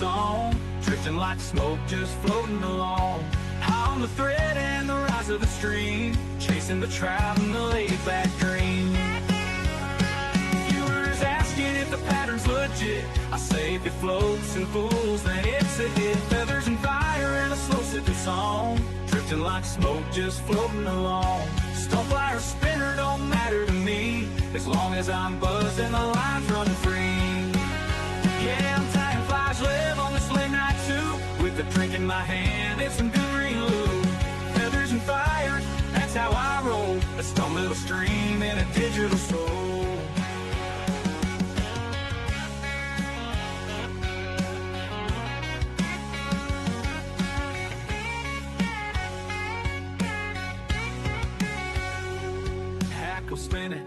song, drifting like smoke, just floating along. High on the thread and the rise of the stream, chasing the trout and the laid-back dream. Viewers asking if the pattern's legit. I say if it floats and fools, then it's a hit. Feathers and fire and a slow sipping song, drifting like smoke, just floating along. Stonefly or spinner don't matter to me, as long as I'm buzzed and the line's running free. Yeah, I'm tying flies, live on this late night too, with a drink in my hand and some good green lube. Feathers and fire, that's how I roll. A stone little stream and a digital soul. Hackle spinning,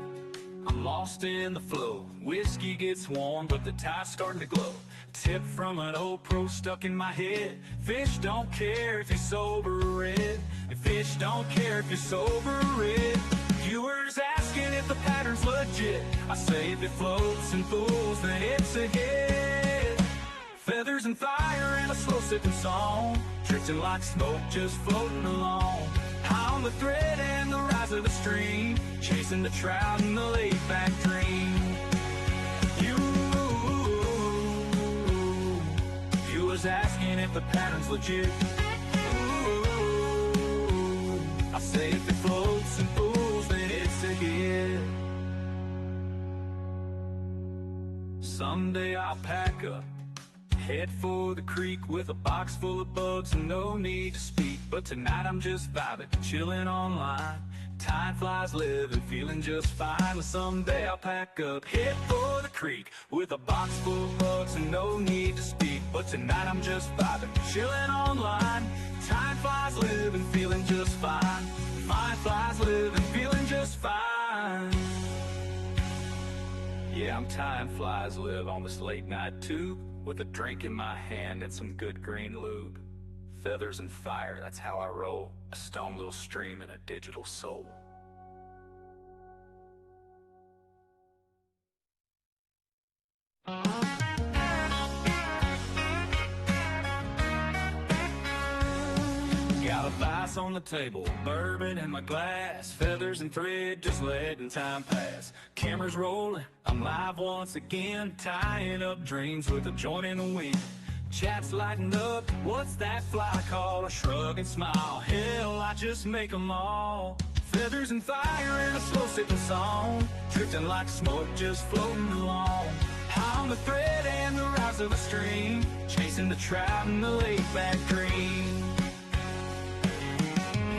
I'm lost in the flow. Whiskey gets warm, but the tide's starting to glow. Tip from an old pro stuck in my head. Fish don't care if you're sober or red. And fish don't care if you're sober or red. Viewers asking if the pattern's legit. I say if it floats and fools, then it's a hit. Feathers and fire and a slow sipping song, drifting like smoke, just floating along. High on the thread and the rise of the stream, chasing the trout and the laid-back dream. Viewers asking if the pattern's legit. Ooh, I say if it floats and fools, then it's a hit. Someday I'll pack up, head for the creek with a box full of bugs and no need to speak. But tonight I'm just vibing, chilling online. Time flies, living, feeling just fine. But someday I'll pack up, head for the creek with a box full of bugs and no need to speak. But tonight I'm just vibing, chilling online. Time flies, living, feeling just fine. Time flies, living, feeling just fine. Yeah, I'm tying flies, live on this late night tube, with a drink in my hand and some good green lube. Feathers and fire, that's how I roll. A stone little stream and a digital soul. Got a vice on the table, bourbon in my glass, feathers and thread, just letting time pass. Cameras rolling, I'm live once again, tying up dreams with a joint in the wind. Chat's lighting up, what's that fly called? I shrug and smile, hell, I just make them all. Feathers and fire and a slow sipping song, drifting like smoke, just floating along. High on the thread and the rise of the stream, chasing the trout and the laid-back dream.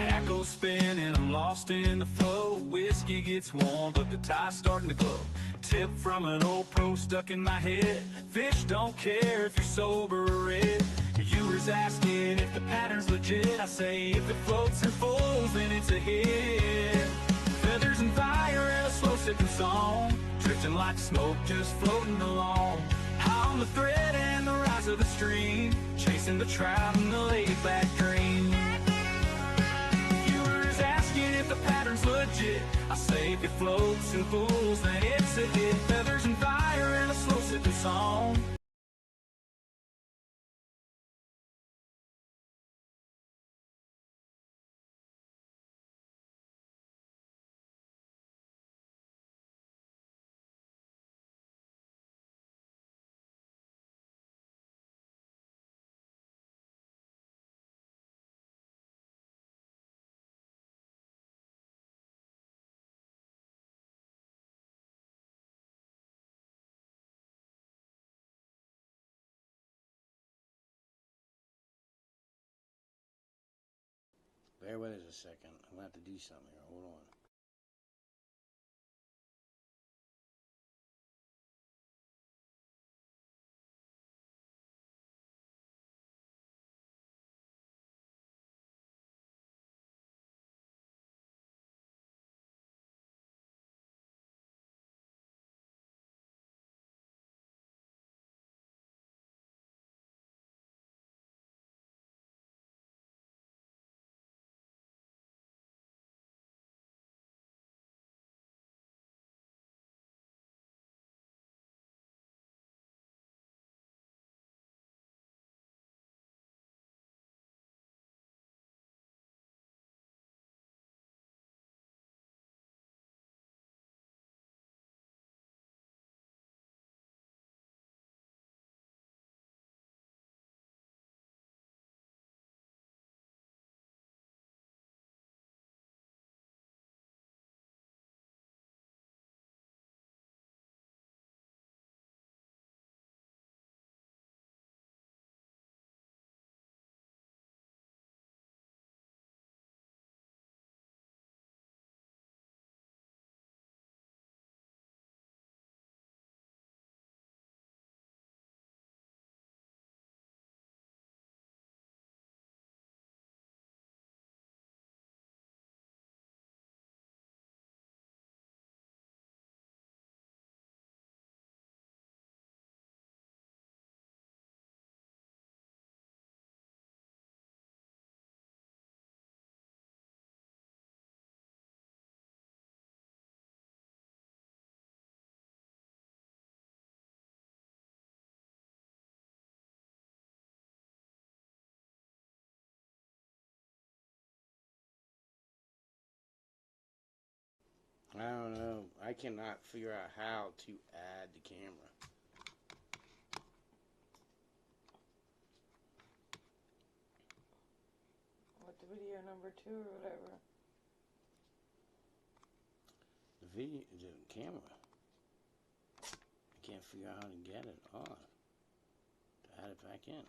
Hackles spinning, I'm lost in the flow. Whiskey gets warm, but the tide's starting to glow. Tip from an old pro stuck in my head. Fish don't care if you're sober or red. Viewers asking if the pattern's legit. I say if it floats and falls, then it's a hit. Feathers and fire and a slow sipping song, drifting like smoke, just floating along. High on the thread and the rise of the stream, chasing the trout and the laid-back dream. Viewers asking if the pattern's legit. I say if it floats and fools, then it's a hit. Feathers and fire and a slow sipping song, Bear with us a second. I'm going to have to do something here. Hold on. I don't know. I cannot figure out how to add the camera. With the video number 2 or whatever. The camera. I can't figure out how to get it on. To add it back in.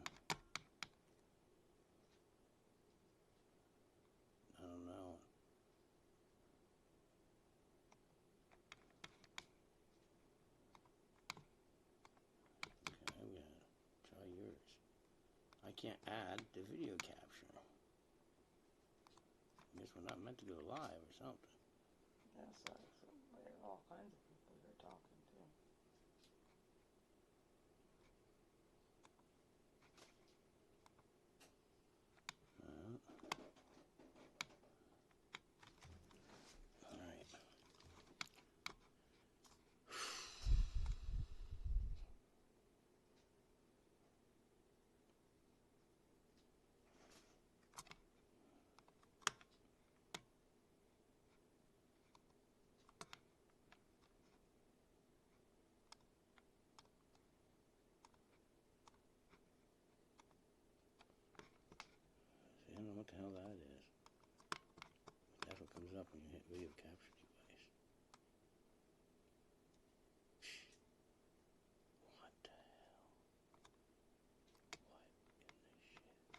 I don't know. Okay, we gotta try yours. I can't add the video capture. I guess we're not meant to go live or something. That sucks. We have all kinds of people you're talking to. Alright. I don't know what the hell that is. That's what comes up when you hit video capture device. What the hell? What in the shit?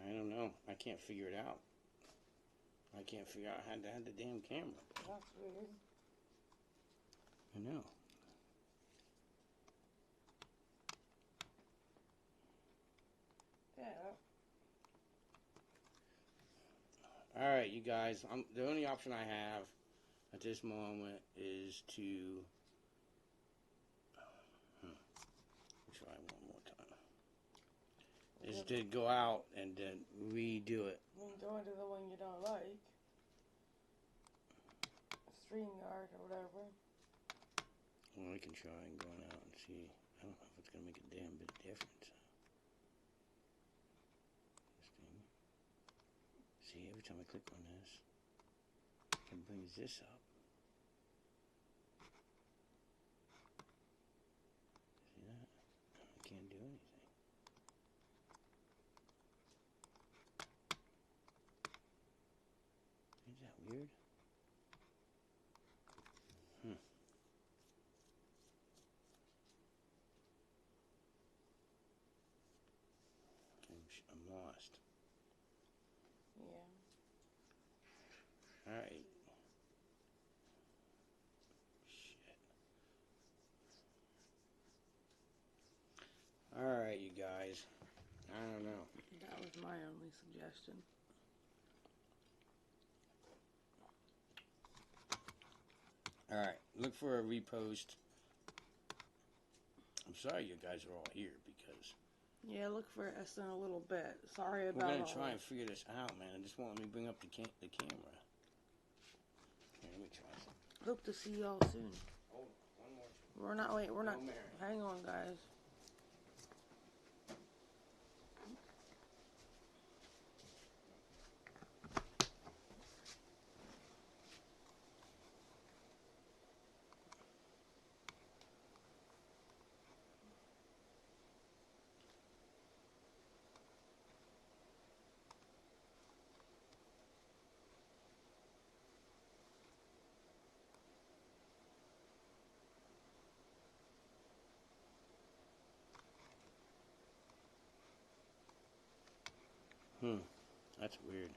I don't know. I can't figure it out. I can't figure out how to add the damn camera. That's weird. I know. Yeah. Alright, you guys. The only option I have at this moment is to try one more time. Is to go out and then redo it. You can go into the one you don't like. StreamYard or whatever. Well, I can try and go out and see. I don't know if it's going to make a damn bit of difference. This thing. See, every time I click on this, it brings this up. See that? I can't do anything. Is that weird? I'm lost. Yeah. Alright. Shit. Alright, you guys. I don't know. That was my only suggestion. Alright, look for a repost. I'm sorry you guys are all here because... Yeah, look for us in a little bit. Sorry about we're all going to try and figure this out, man. I just want me to bring up the camera. Here, let me try something. Hope to see y'all soon. Hold on, one more. We're not. No, Mary. Hang on, guys. That's weird.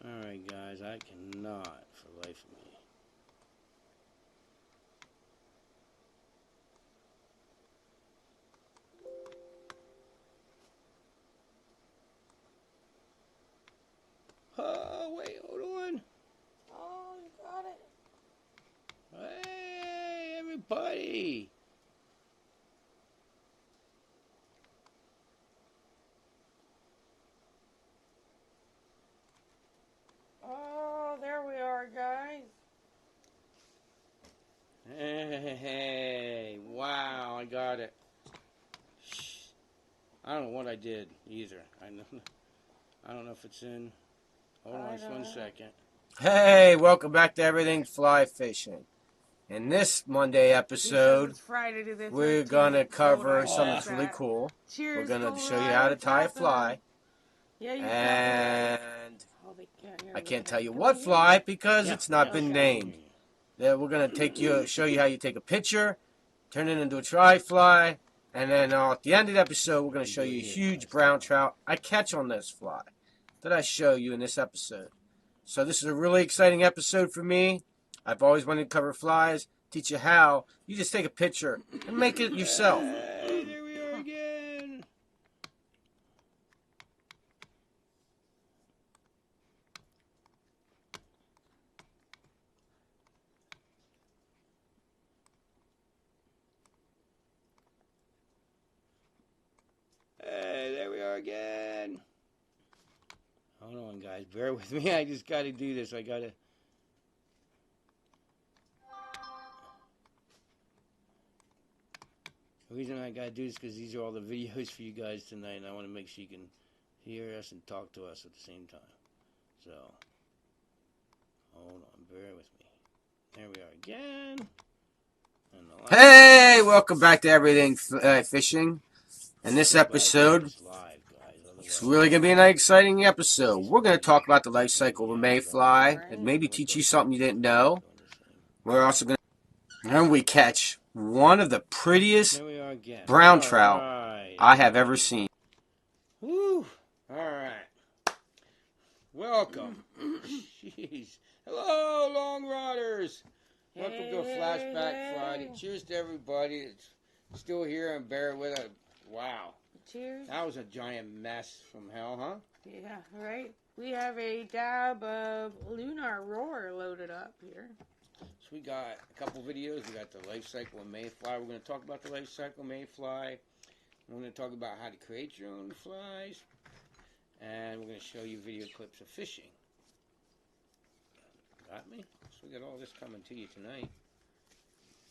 Alright, guys, I cannot for the life of me. Oh, wait, hold on. Oh, you got it. Hey, everybody. Oh, there we are, guys. Hey, wow, I got it. I don't know what I did either. I don't know if it's in. Hold on just 1 second. Hey, welcome back to Everything Fly Fishing. In this Monday Because episode, it's Friday to the 13th. we're going to cover so something don't that's miss really that. cool. Cheers, We're going to go show you how to what's tie a happening? fly. Yeah, you got And Oh, they can't hear I me. can't tell you Can what they hear fly me? because Yeah, it's not yeah, been okay, I can named. hear you. Then we're going to show you how you take a picture, turn it into a tri fly, and then at the end of the episode, we're going to show you a huge brown trout I catch on this fly that I show you in this episode. So this is a really exciting episode for me. I've always wanted to cover flies, teach you how. You just take a picture and make it yourself. Hey, there we are again. Hey, there we are again. Hold on, guys. Bear with me. I just got to do this. I got to. The reason I got to do this is because these are all the videos for you guys tonight, and I want to make sure you can hear us and talk to us at the same time. So, hold on. Bear with me. There we are again. Hey, welcome back to Everything Fishing. In this episode, it's really going to be an exciting episode. We're going to talk about the life cycle of a mayfly and maybe teach you something you didn't know. We're also going to, and we catch one of the prettiest brown trout I have ever seen. Woo! All right. Welcome. Jeez. Hello, long riders. Welcome to Flashback Friday. Cheers to everybody that's still here and bear with us. Wow. Cheers. That was a giant mess from hell, huh? Yeah, right. We have a dab of Lunar Roar loaded up here. So we got a couple videos. We got the life cycle of mayfly. We're going to talk about the life cycle of mayfly. We're going to talk about how to create your own flies. And we're going to show you video clips of fishing. Got me? So we got all this coming to you tonight.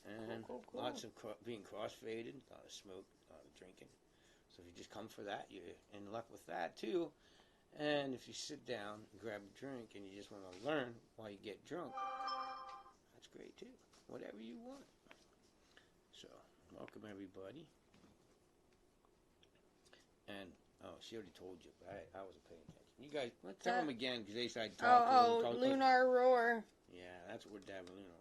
And cool. lots of being cross-faded, a lot of smoke, a lot of drinking. So if you just come for that, you're in luck with that too. And if you sit down and grab a drink and you just want to learn while you get drunk, that's great too. Whatever you want. So, welcome everybody. And, oh, she already told you, but I wasn't paying attention. You guys, tell them again, because they said talk. Oh, Lunar Roar. Yeah, that's what we're dabbing Lunar Roar.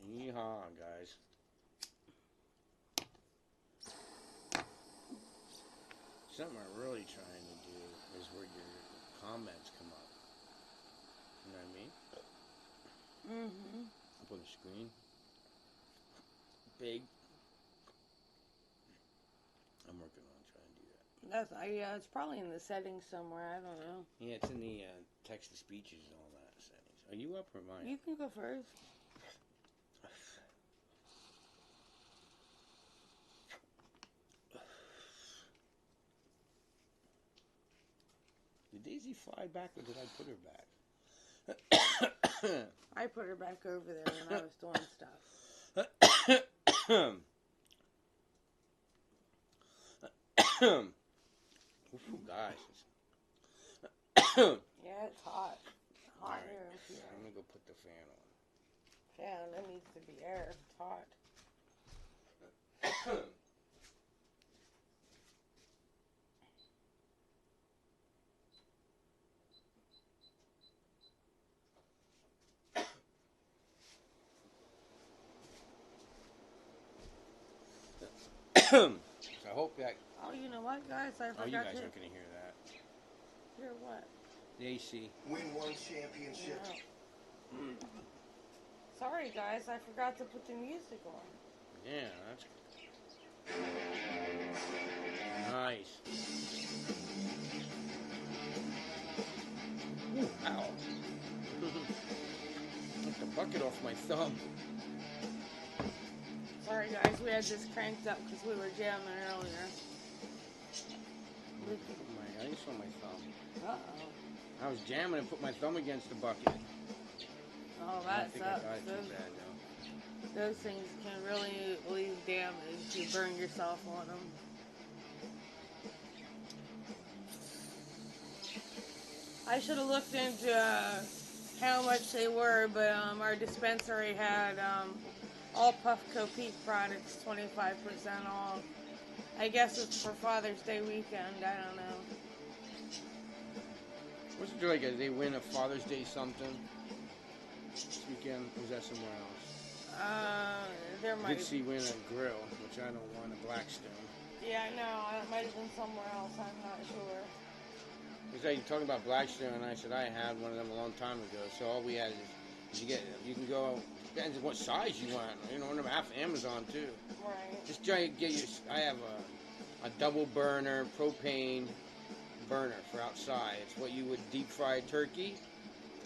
Yeehaw, guys. Something I'm really trying to do is where your comments come up. You know what I mean? Mm-hmm. Up on the screen. Big. I'm working on trying to do that. Yeah, it's probably in the settings somewhere. I don't know. Yeah, it's in the text-to-speeches and all that settings. Are you up or am I? You can go first. Did Daisy fly back or did I put her back? I put her back over there when I was doing stuff. Ooh, guys. Yeah, it's hot. Hot Right. here. I'm going to go put the fan on. Fan, that needs to be air. It's hot. So I hope that. Oh, you know what, guys? I forgot Oh, you guys to aren't going to hear that. hear what? The AC. Win one championship. No. Sorry, guys. I forgot to put the music on. Yeah, that's nice. Ooh, ow. Took the bucket off my thumb. Sorry, guys. We had this cranked up because we were jamming earlier. My ice on my thumb. Uh-oh. I was jamming and put my thumb against the bucket. Oh, I that think I sucks. got it too bad though. Those things can really leave damage. You burn yourself on them. I should have looked into how much they were, but our dispensary had all Puffco Peak products 25% off. I guess it's for Father's Day weekend. I don't know. Wasn't there like they win a Father's Day something this weekend? Or was that somewhere else? There I might. did see win a grill, which I don't want, a Blackstone. Yeah, I know. It might have been somewhere else. I'm not sure. Because you're talking about Blackstone, and I said I had one of them a long time ago. So all we had is you can go, depends on what size you want. You know, one of them half Amazon too. Right. Just try to get you. I have a double burner propane burner for outside. It's what you would deep fry turkey.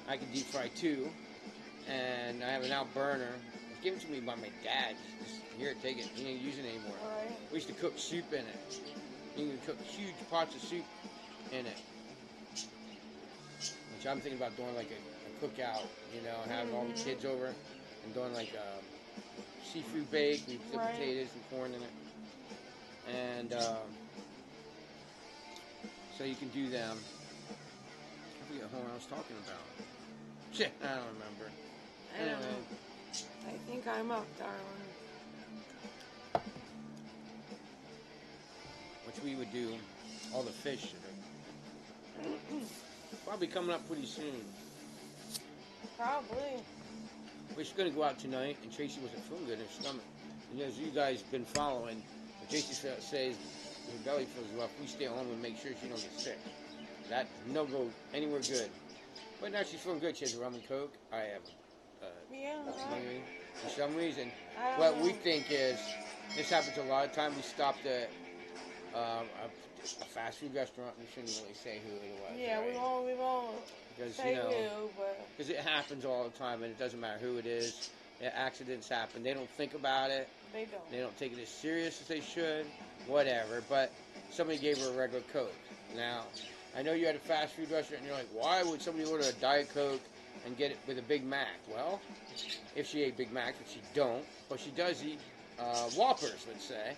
I can deep fry too, and I have an out burner. It was given to me by my dad. Just here, take it. He ain't using it anymore. Right. We used to cook soup in it. You can cook huge pots of soup in it. Which I'm thinking about doing like a cookout, you know, having all the kids over and doing like a seafood bake with the Right. potatoes and corn in it. And so you can do them. I forget what I was talking about. Shit, I don't remember. I don't know. I think I'm up, darling. Which we would do all the fish. Probably coming up pretty soon. Probably. We're just going to go out tonight, and Tracy wasn't feeling good in her stomach. And as you guys been following, if Tracy says her belly feels rough, we stay home and make sure she don't get sick. That no go anywhere good. But now she's feeling good. She has rum and coke. I have Yeah. smoothie. For some reason, I don't what know. we think is, this happens a lot of times. We stopped at a fast food restaurant. We shouldn't really say who it was. Yeah, right? we won't Because, say you know, who, but because it happens all the time, and it doesn't matter who it is. Accidents happen. They don't think about it. they don't. They don't take it as serious as they should. Whatever. But somebody gave her a regular Coke. Now, I know you're at a fast food restaurant, and you're like, why would somebody order a Diet Coke and get it with a Big Mac? Well, if she ate Big Macs, which she don't, but she does eat Whoppers, let's say.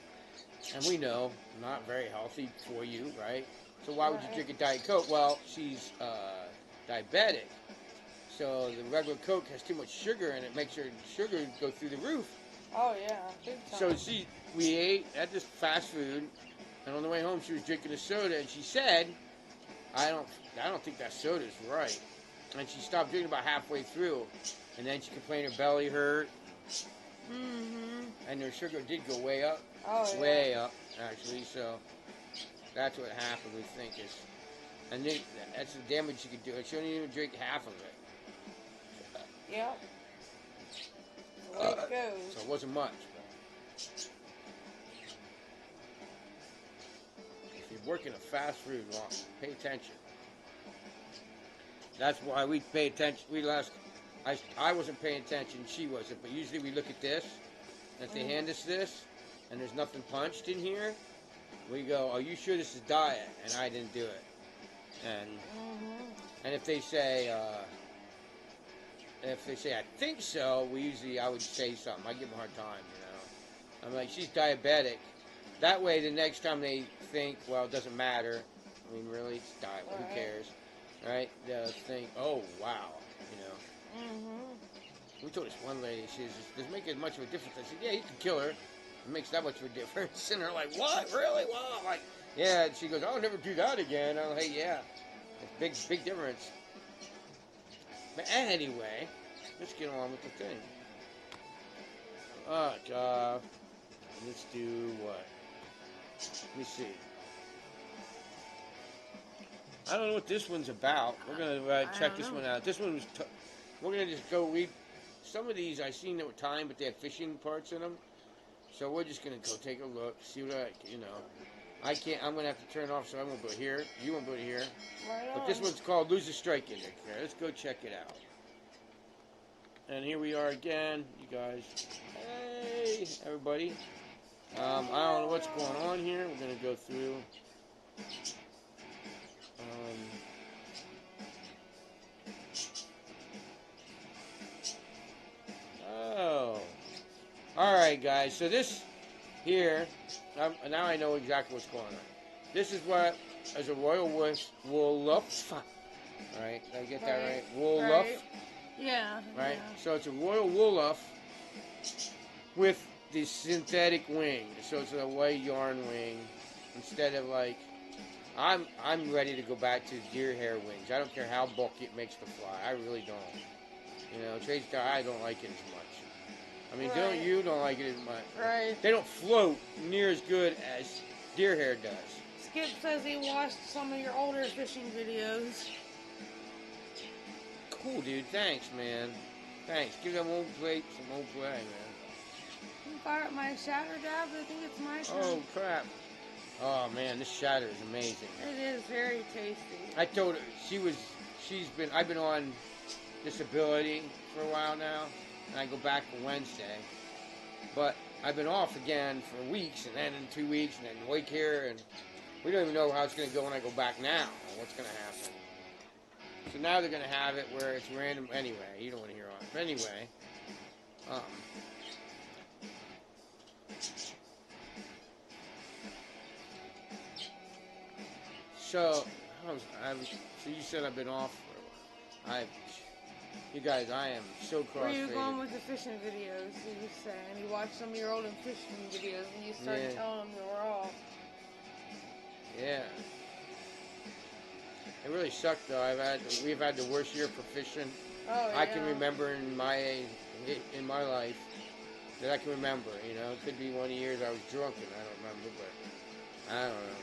And we know, not very healthy for you, right? So why would you drink a Diet Coke? Well, she's diabetic. So the regular Coke has too much sugar and it makes her sugar go through the roof. Oh yeah, big time. So we ate at this fast food, and on the way home she was drinking a soda, and she said, I don't think that soda's right. And she stopped drinking about halfway through, and then she complained her belly hurt, and her sugar did go way up. Oh yeah. Way up, actually. So that's what happened. We think is, and then that's the damage you could do. She didn't even drink half of it, Yep. The way it goes. so it wasn't much. But if you're working a fast food, well, pay attention. That's why we pay attention. I wasn't paying attention. She wasn't. But usually we look at this. And if they hand us this, and there's nothing punched in here, we go, are you sure this is diet? And I didn't do it. And if they say, I think so, I would say something. I give them a hard time, you know. I'm like, she's diabetic. That way, the next time they think, well, it doesn't matter. I mean, really, it's diet. Who cares, right? They'll think, oh wow, you know. We told this one lady, she says, does it make as much of a difference? I said, yeah, you can kill her. It makes that much of a difference. And they're like, what? Really? Wow. I'm like, yeah. And she goes, I'll never do that again. I'm like, yeah. It's big difference. But anyway, let's get on with the thing. Let's do what? Let me see. I don't know what this one's about. We're gonna check this one out. This one was. We're gonna just go read. Some of these I seen that were timed, but they had fishing parts in them. So we're just gonna go take a look, see what I can't. I'm gonna have to turn it off, so I won't put it here. You won't put it here. Right But this one's called Lose the Strike Indicator. Let's go check it out. And here we are again, you guys. Hey, everybody. I don't know what's going on here. We're gonna go through. Oh. Alright, guys. So this here, now I know exactly what's going on. This is what, as a royal wolf. Alright, did I get that right? Wolf. Right. Yeah. Right? Yeah. So it's a royal wolf with the synthetic wing. So it's a white yarn wing instead of like. I'm ready to go back to deer hair wings. I don't care how bulky it makes the fly. I really don't. You know, Trace, I don't like it as much. I mean, Right. don't like it as much. Right. They don't float near as good as deer hair does. Skip says he watched some of your older fishing videos. Cool, dude. Thanks, man. Thanks. Give them old plate some old play, man. You fire up my shatter dab, I think it's my turn. Oh, crap. Oh, man, this shatter is amazing. It is very tasty. I told her I've been on disability for a while now, and I go back for Wednesday. But I've been off again for weeks, and then in 2 weeks, and then wake here, and we don't even know how it's going to go when I go back now, or what's going to happen. So now they're going to have it where it's random anyway. You don't want to hear on it. But anyway, so you said I've been off for a while. You guys, I am so Where you crossfaded. going with the fishing videos? You were saying you watched some of your older fishing videos and you started telling them they were off. Yeah. It really sucked though. We've had the worst year for fishing Oh, yeah. I can remember in my life that I can remember. You know, it could be one of the years I was drunk and I don't remember, but I don't know.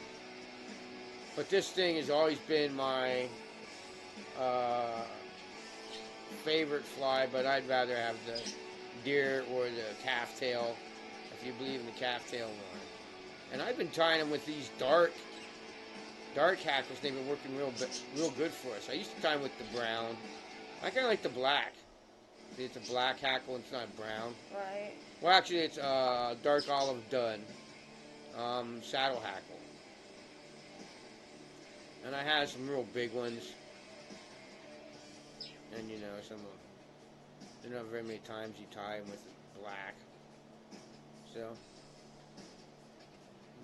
But this thing has always been my favorite fly, but I'd rather have the deer or the calf tail, if you believe in the calf tail one. And I've been tying them with these dark hackles. They've been working real good for us. I used to tie them with the brown. I kind of like the black. See, it's a black hackle and it's not brown. Right. Well, actually, it's dark olive dun saddle hackle. And I had some real big ones. And, you know, there's not very many times you tie them with black. So,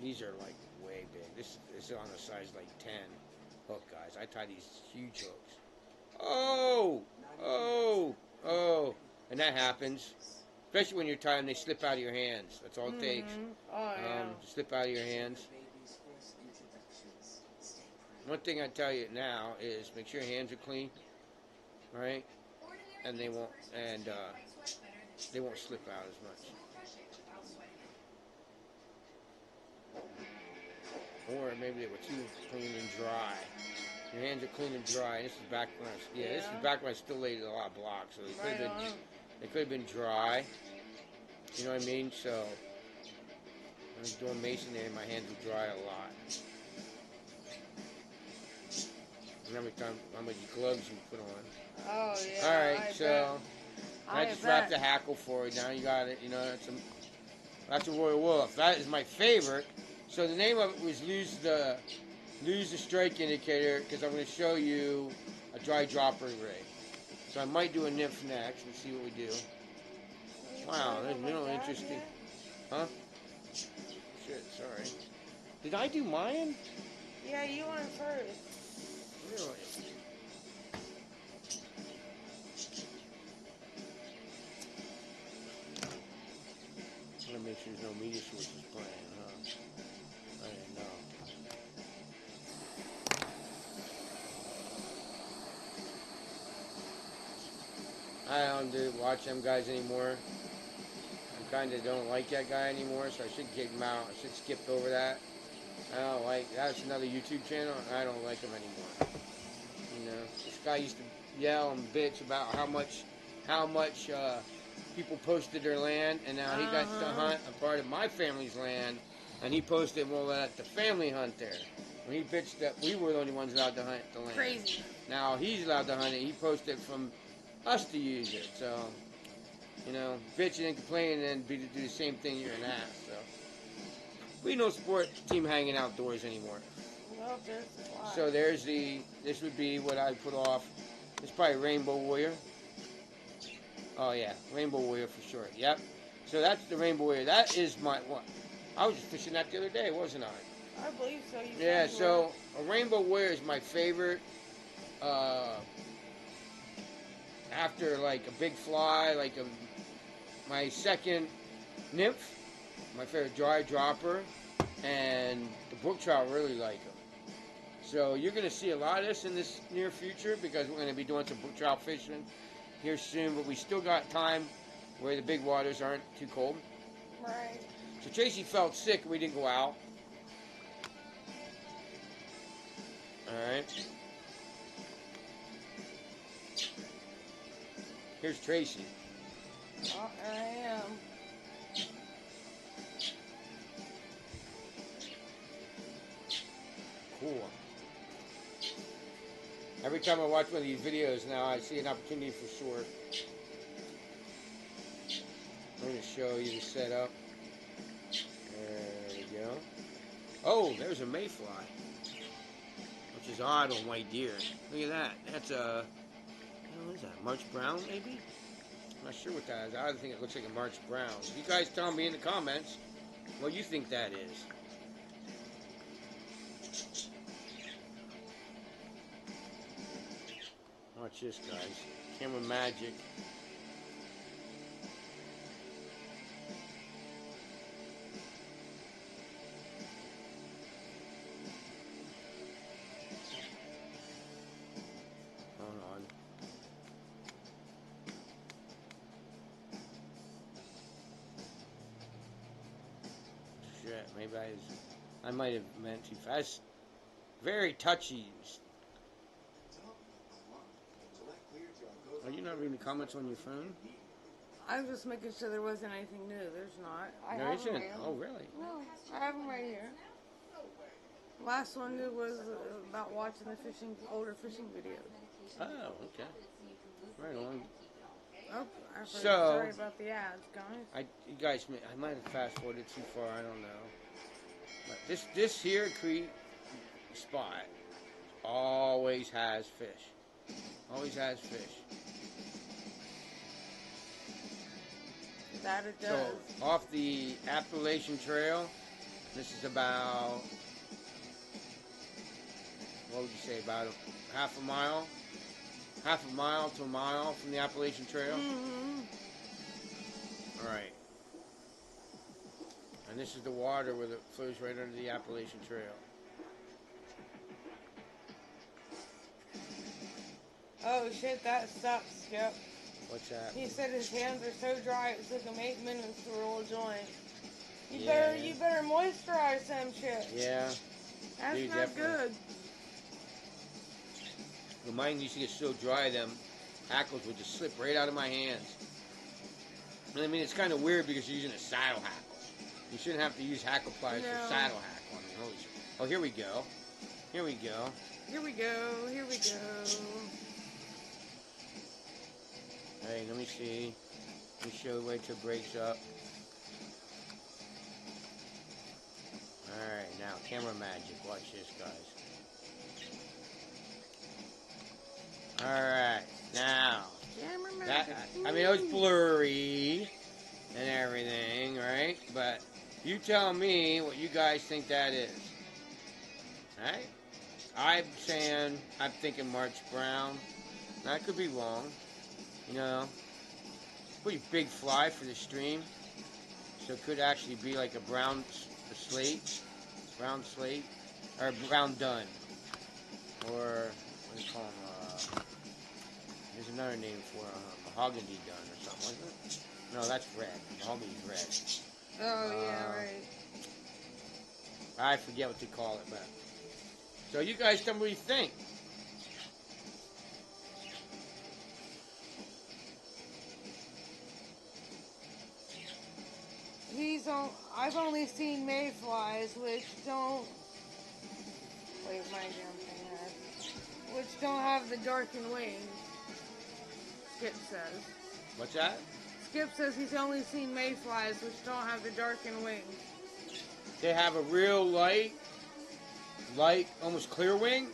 these are like way big. This is on a size like 10 hook, guys. I tie these huge hooks. Oh! And that happens. Especially when you're tying, they slip out of your hands. That's all it takes. Oh, yeah. Slip out of your hands. One thing I tell you now is make sure your hands are clean, right? And they won't slip out as much. Or maybe they were too clean and dry. Your hands are clean and dry. This is back when this is back when I still laid a lot of blocks, so they could have been dry. You know what I mean? So when I was doing masonry, my hands would dry a lot. And how many gloves you put on. Oh, yeah. All right, so I just wrapped bet. the hackle for you. Now you got it. You know, that's a royal wolf. That is my favorite. So the name of it was Lose the Strike Indicator, because I'm going to show you a dry dropper rig. So I might do a nymph next and see what we do. Wow, that's real interesting. Huh? Shit, sorry. Did I do mine? Yeah, you went first. Really? I'm going to make sure there's no media sources playing, huh? I didn't know. I don't watch them guys anymore. I kind of don't like that guy anymore, so I should kick him out. I should skip over that. I don't like, that's another YouTube channel. I don't like them anymore. You know, this guy used to yell and bitch about how much people posted their land, and now he got to hunt a part of my family's land, and he posted, well, let the family hunt there. When he bitched that we were the only ones allowed to hunt the land. Crazy. Now he's allowed to hunt it. He posted from us to use it. So, you know, bitching and complaining and do the same thing, you're an ass. So, we don't support team hanging outdoors anymore. Well, there's a lot. So there's this would be what I put off. It's probably Rainbow Warrior. Oh yeah, Rainbow Warrior for sure. Yep. So that's the Rainbow Warrior. That is my one. I was just fishing that the other day, wasn't I? I believe so. You Yeah. said you So a Rainbow Warrior is my favorite. After like a big fly, my second nymph, my favorite dry dropper, and the brook trout really like them. So you're going to see a lot of this in this near future because we're going to be doing some brook trout fishing here soon, but we still got time where the big waters aren't too cold. were. Right. So Tracy felt sick and we didn't go out. Alright. Here's Tracy. Oh, here I am. Cool. Every time I watch one of these videos now, I see an opportunity for short. I'm going to show you the setup. There we go. Oh, there's a mayfly, which is odd on white deer. Look at that. That's a, what is that, March Brown maybe? I'm not sure what that is. I think it looks like a March Brown. You guys tell me in the comments what you think that is. Watch this, guys. Camera magic. Hold on. Shit, maybe I might have meant too fast. Very touchy. Are you not reading the comments on your phone? I was just making sure there wasn't anything new. There's not. I There have them isn't. right Oh, really? No, I have them right here. Last one was about watching the older fishing videos. Oh, okay. Right on. Oh, I forgot. So- Sorry about the ads, guys. You guys, I might have fast forwarded too far. I don't know. But this here creek spot always has fish. Always has fish. That it does. So off the Appalachian Trail, this is about, what would you say, about half a mile to a mile from the Appalachian Trail. Mm-hmm. All right. And this is the water where it flows right under the Appalachian Trail. Oh shit, that sucks, Skip. What's that? He said his hands are so dry it took him 8 minutes to roll a joint. You Yeah. better moisturize them shit. Yeah. That's Dude, not definitely. good. Well, mine used to get so dry, them hackles would just slip right out of my hands. And I mean, it's kind of weird because you're using a saddle hackle. You shouldn't have to use hackle pliers No. for saddle hackle. I mean, holy shit. Oh, here we go. Here we go. Here we go. Here we go. Hey, let me see. Let me show the way till it breaks up. Alright, now camera magic. Watch this, guys. Alright, now. Camera That, magic. I mean, it was blurry and everything, right? But you tell me what you guys think that is. Alright? I'm thinking March Brown. Now, I could be wrong. You know, pretty big fly for the stream. So it could actually be like a brown slate, or brown dun, or what do you call them? There's another name for mahogany dun or something, wasn't it? No, that's red. Mahogany's red. Oh, yeah, right. I forget what they call it, but. So you guys tell me what you think. I've only seen mayflies, which don't. Wait, my damn thing has. Which don't have the darkened wings. Skip says. What's that? Skip says he's only seen mayflies, which don't have the darkened wings. They have a real light, almost clear wing.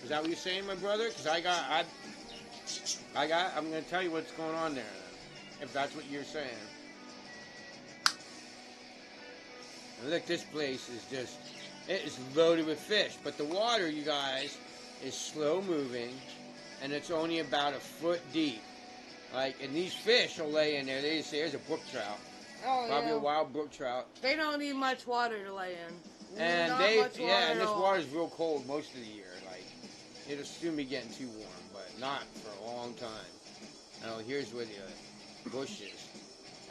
Is that what you're saying, my brother? Because I'm going to tell you what's going on there, if that's what you're saying. And look, this place is just, it is loaded with fish. But the water, you guys, is slow moving, and it's only about a foot deep. Like, and these fish will lay in there. They just say, there's a brook trout. Oh, Probably yeah. a wild brook trout. They don't need much water to lay in. And Not they, much water yeah, and at this all. water's real cold most of the year. Like, it'll soon be getting too warm, but not for a long time. Oh, here's where the bush is.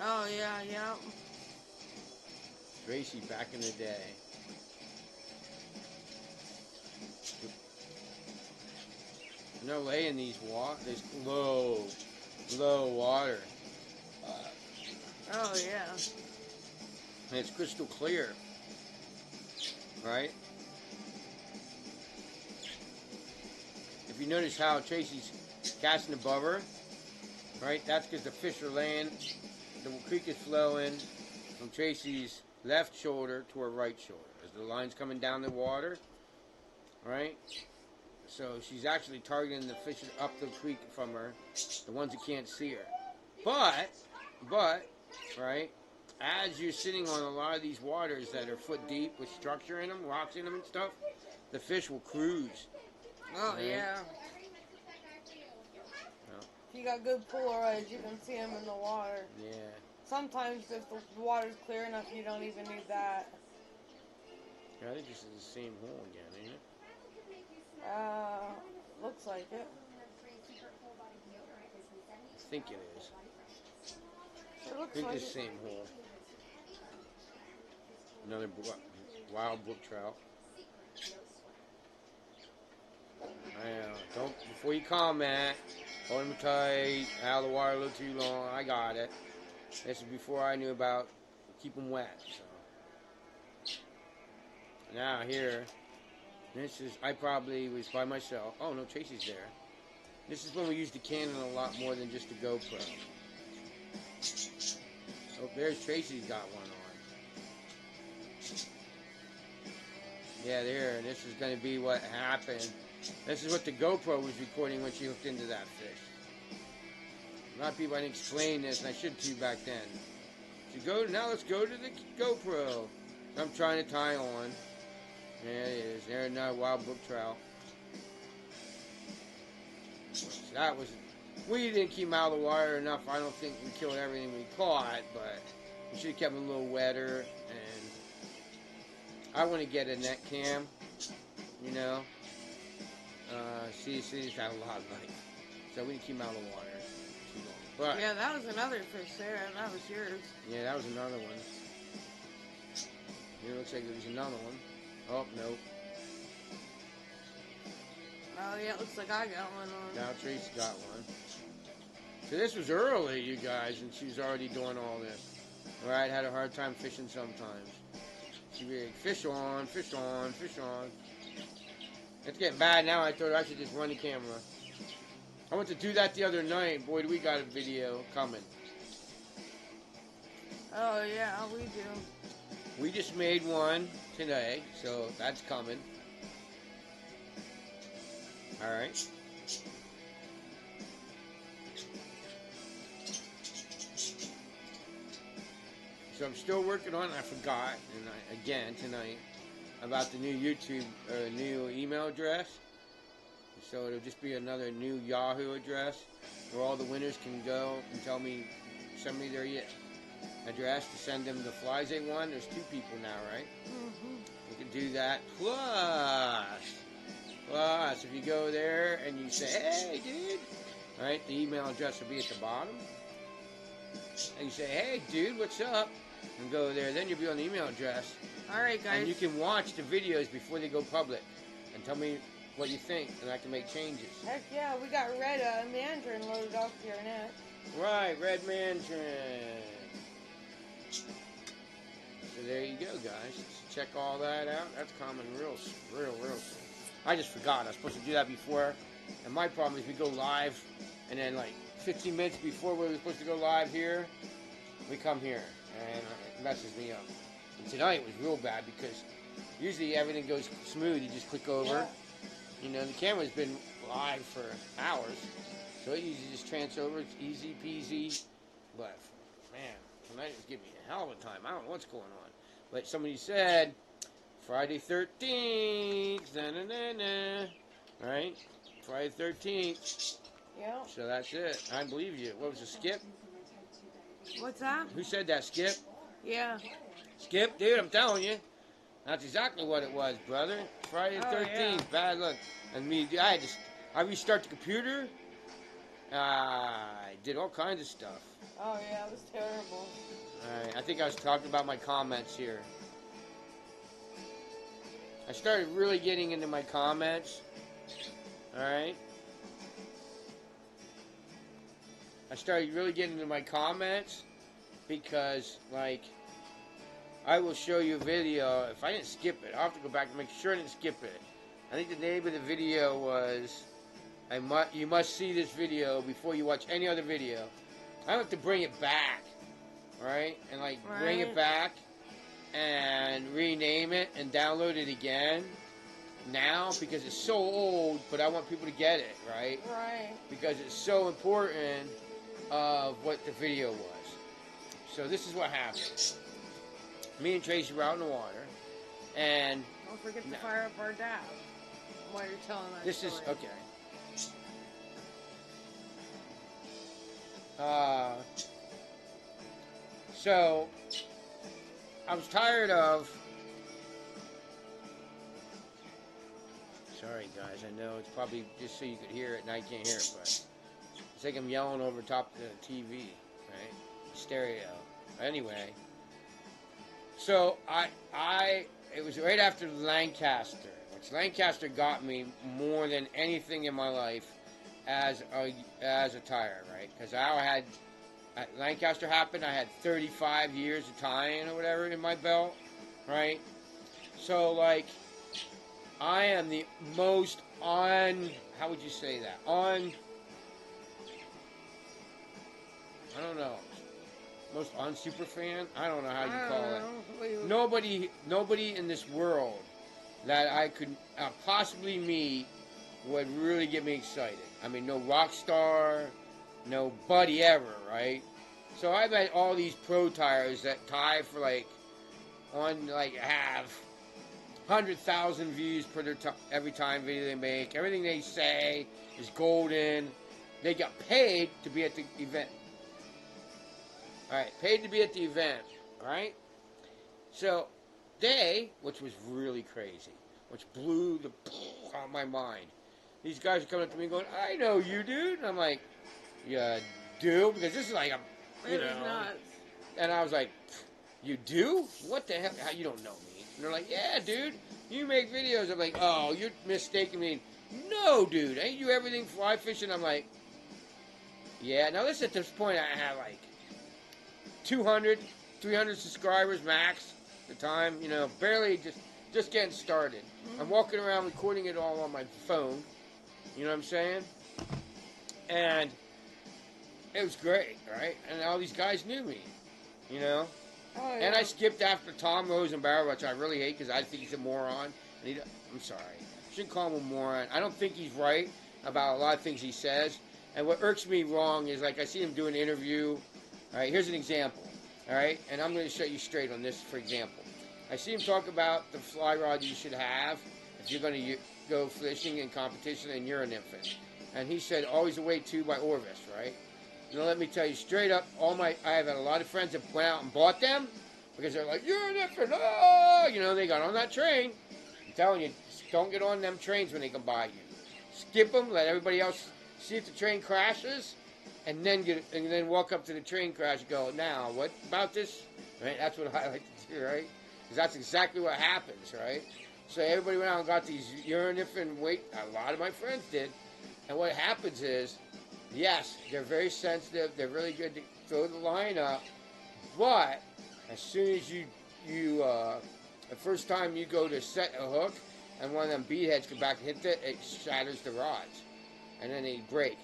Oh, yeah, yeah. Tracy back in the day. No way in these there's low water. Oh, yeah. And it's crystal clear. Right? If you notice how Tracy's casting above her, right? That's because the fish are laying, the creek is flowing from Tracy's left shoulder to her right shoulder. As the line's coming down the water, right? So she's actually targeting the fish up the creek from her, the ones that can't see her. But, right, as you're sitting on a lot of these waters that are foot deep with structure in them, rocks in them and stuff, the fish will cruise. Oh, right? yeah. If you got good Polaroids, you can see them in the water. Yeah. Sometimes if the water's clear enough, you don't even need that. I think this is the same hole again, ain't it? Looks like it. I think it is. It I looks think like it's the it. same hole. Another wild brook trout. Don't, before you comment, hold him tight, out of the water a little too long, I got it. This is before I knew about keep them wet. So. Now here, this is, I probably was by myself. Oh no, Tracy's there. This is when we used the Canon a lot more than just a GoPro. Oh, there's Tracy's got one on. Yeah, there, this is going to be what happened. This is what the GoPro was recording when she hooked into that fish. A lot of people, I didn't explain this, and I should to back then. Now let's go to the GoPro. I'm trying to tie on. There it is. There's another wild brook trout. So that was, we didn't keep them out of the water enough. I don't think we killed everything we caught, but we should have kept them a little wetter. And I want to get a net cam, you know. See, it's got a lot of light. So we didn't keep them out of the water too long. But, Yeah, that was another fish there, and that was yours. yeah, that was another one. It looks like there was another one. Oh, nope. Oh, yeah, it looks like I got one on. Now Tracy got one. So this was early, you guys, and she was already doing all this. Alright, had a hard time fishing sometimes. She'd be like, fish on, fish on, fish on. It's getting bad now. I thought I should just run the camera. I went to do that the other night. Boy, do we got a video coming. Oh, yeah, we do. We just made one today, so that's coming. Alright. So I'm still working on it. I forgot, and again tonight, about the new YouTube, new email address. So it'll just be another new Yahoo address where all the winners can go and send me their address to send them the flies they won. There's 2 people now, right? Mm-hmm. We can do that. Plus, if you go there and you say, hey, dude, right, the email address will be at the bottom. And you say, hey, dude, what's up? And go there. Then you'll be on the email address. All right, guys. And you can watch the videos before they go public and tell me what you think, and I can make changes. Heck yeah, we got Red Mandarin loaded up here next. Right, Red Mandarin. So there you go, guys. Check all that out. That's coming real soon. I just forgot. I was supposed to do that before. And my problem is we go live, and then like 15 minutes before we were supposed to go live here, we come here, and it messes me up. And tonight was real bad because usually everything goes smooth. You just click over. Yeah. You know, the camera's been live for hours, so it usually just transfers over. It's easy peasy. But man, tonight was giving me a hell of a time. I don't know what's going on. But somebody said Friday 13th. Right? Friday 13th. Yeah. So that's it. I believe you. What was it, Skip? What's that? Who said that, Skip? Yeah. Skip, dude, I'm telling you. That's exactly what it was, brother. Friday the 13th. yeah. Bad luck. And me, I restart the computer. I did all kinds of stuff. Oh yeah, it was terrible. Alright, I think I was talking about my comments here. I started really getting into my comments. Alright? I started really getting into my comments because, like, I will show you a video. If I didn't skip it, I'll have to go back and make sure I didn't skip it. I think the name of the video was, you must see this video before you watch any other video. I have to bring it back, right? And like bring it back and rename it and download it again now because it's so old, but I want people to get it, right? Right. Because it's so important of what the video was. So this is what happened. Me and Tracy were out in the water, and Don't forget to fire up our dab while you're telling that this story. is okay. So I was tired of. Sorry, guys. I know it's probably just so you could hear it, and I can't hear it, but it's like I'm yelling over top the TV, right? Stereo. Anyway, so it was right after Lancaster, which Lancaster got me more than anything in my life as a tire, right? Because Lancaster happened, I had 35 years of tying or whatever in my belt, right? So like, I am the most how would you say that? I don't know. Most super fan? I don't know how you call it. Nobody in this world that I could possibly meet would really get me excited. I mean, no rock star, nobody ever, right? So I've had all these pro tires that tie for have 100,000 views per every time video they make. Everything they say is golden. They got paid to be at the event. Alright, paid to be at the event. Alright? So, which was really crazy, which blew the out of my mind. These guys are coming up to me and going, I know you, dude. And I'm like, yeah, do? Because this is like It was nuts. And I was like, you do? What the hell? How you don't know me? And they're like, yeah, dude. You make videos. I'm like, oh, you're mistaking me. No, dude. Ain't you everything fly fishing? I'm like, yeah. Now listen, at this point, I had like 200, 300 subscribers max at the time. Barely just getting started. Mm-hmm. I'm walking around recording it all on my phone. You know what I'm saying? And it was great, right? And all these guys knew me, Oh, yeah. And I skipped after Tom Rosenbauer, which I really hate because I think he's a moron. And I'm sorry. I shouldn't call him a moron. I don't think he's right about a lot of things he says. And what irks me wrong is, like, I see him do an interview. All right, here's an example. All right? And I'm going to set you straight on this, for example. I see him talk about the fly rod you should have if you're going to go fishing in competition and you're an infant. And he said, always away 2 by Orvis, right? Now let me tell you straight up, I have had a lot of friends that went out and bought them because they're like, you're an infant, oh! They got on that train. I'm telling you, don't get on them trains when they come by you. Skip them, let everybody else see if the train crashes, and then walk up to the train crash and go, now, what about this? Right? That's what I like to do, right? Because that's exactly what happens, right? So everybody went out and got these uriniferin weight. A lot of my friends did. And what happens is, yes, they're very sensitive. They're really good to throw the line up. But as soon as the first time you go to set a hook and one of them bead heads come back and hit it shatters the rods. And then they break.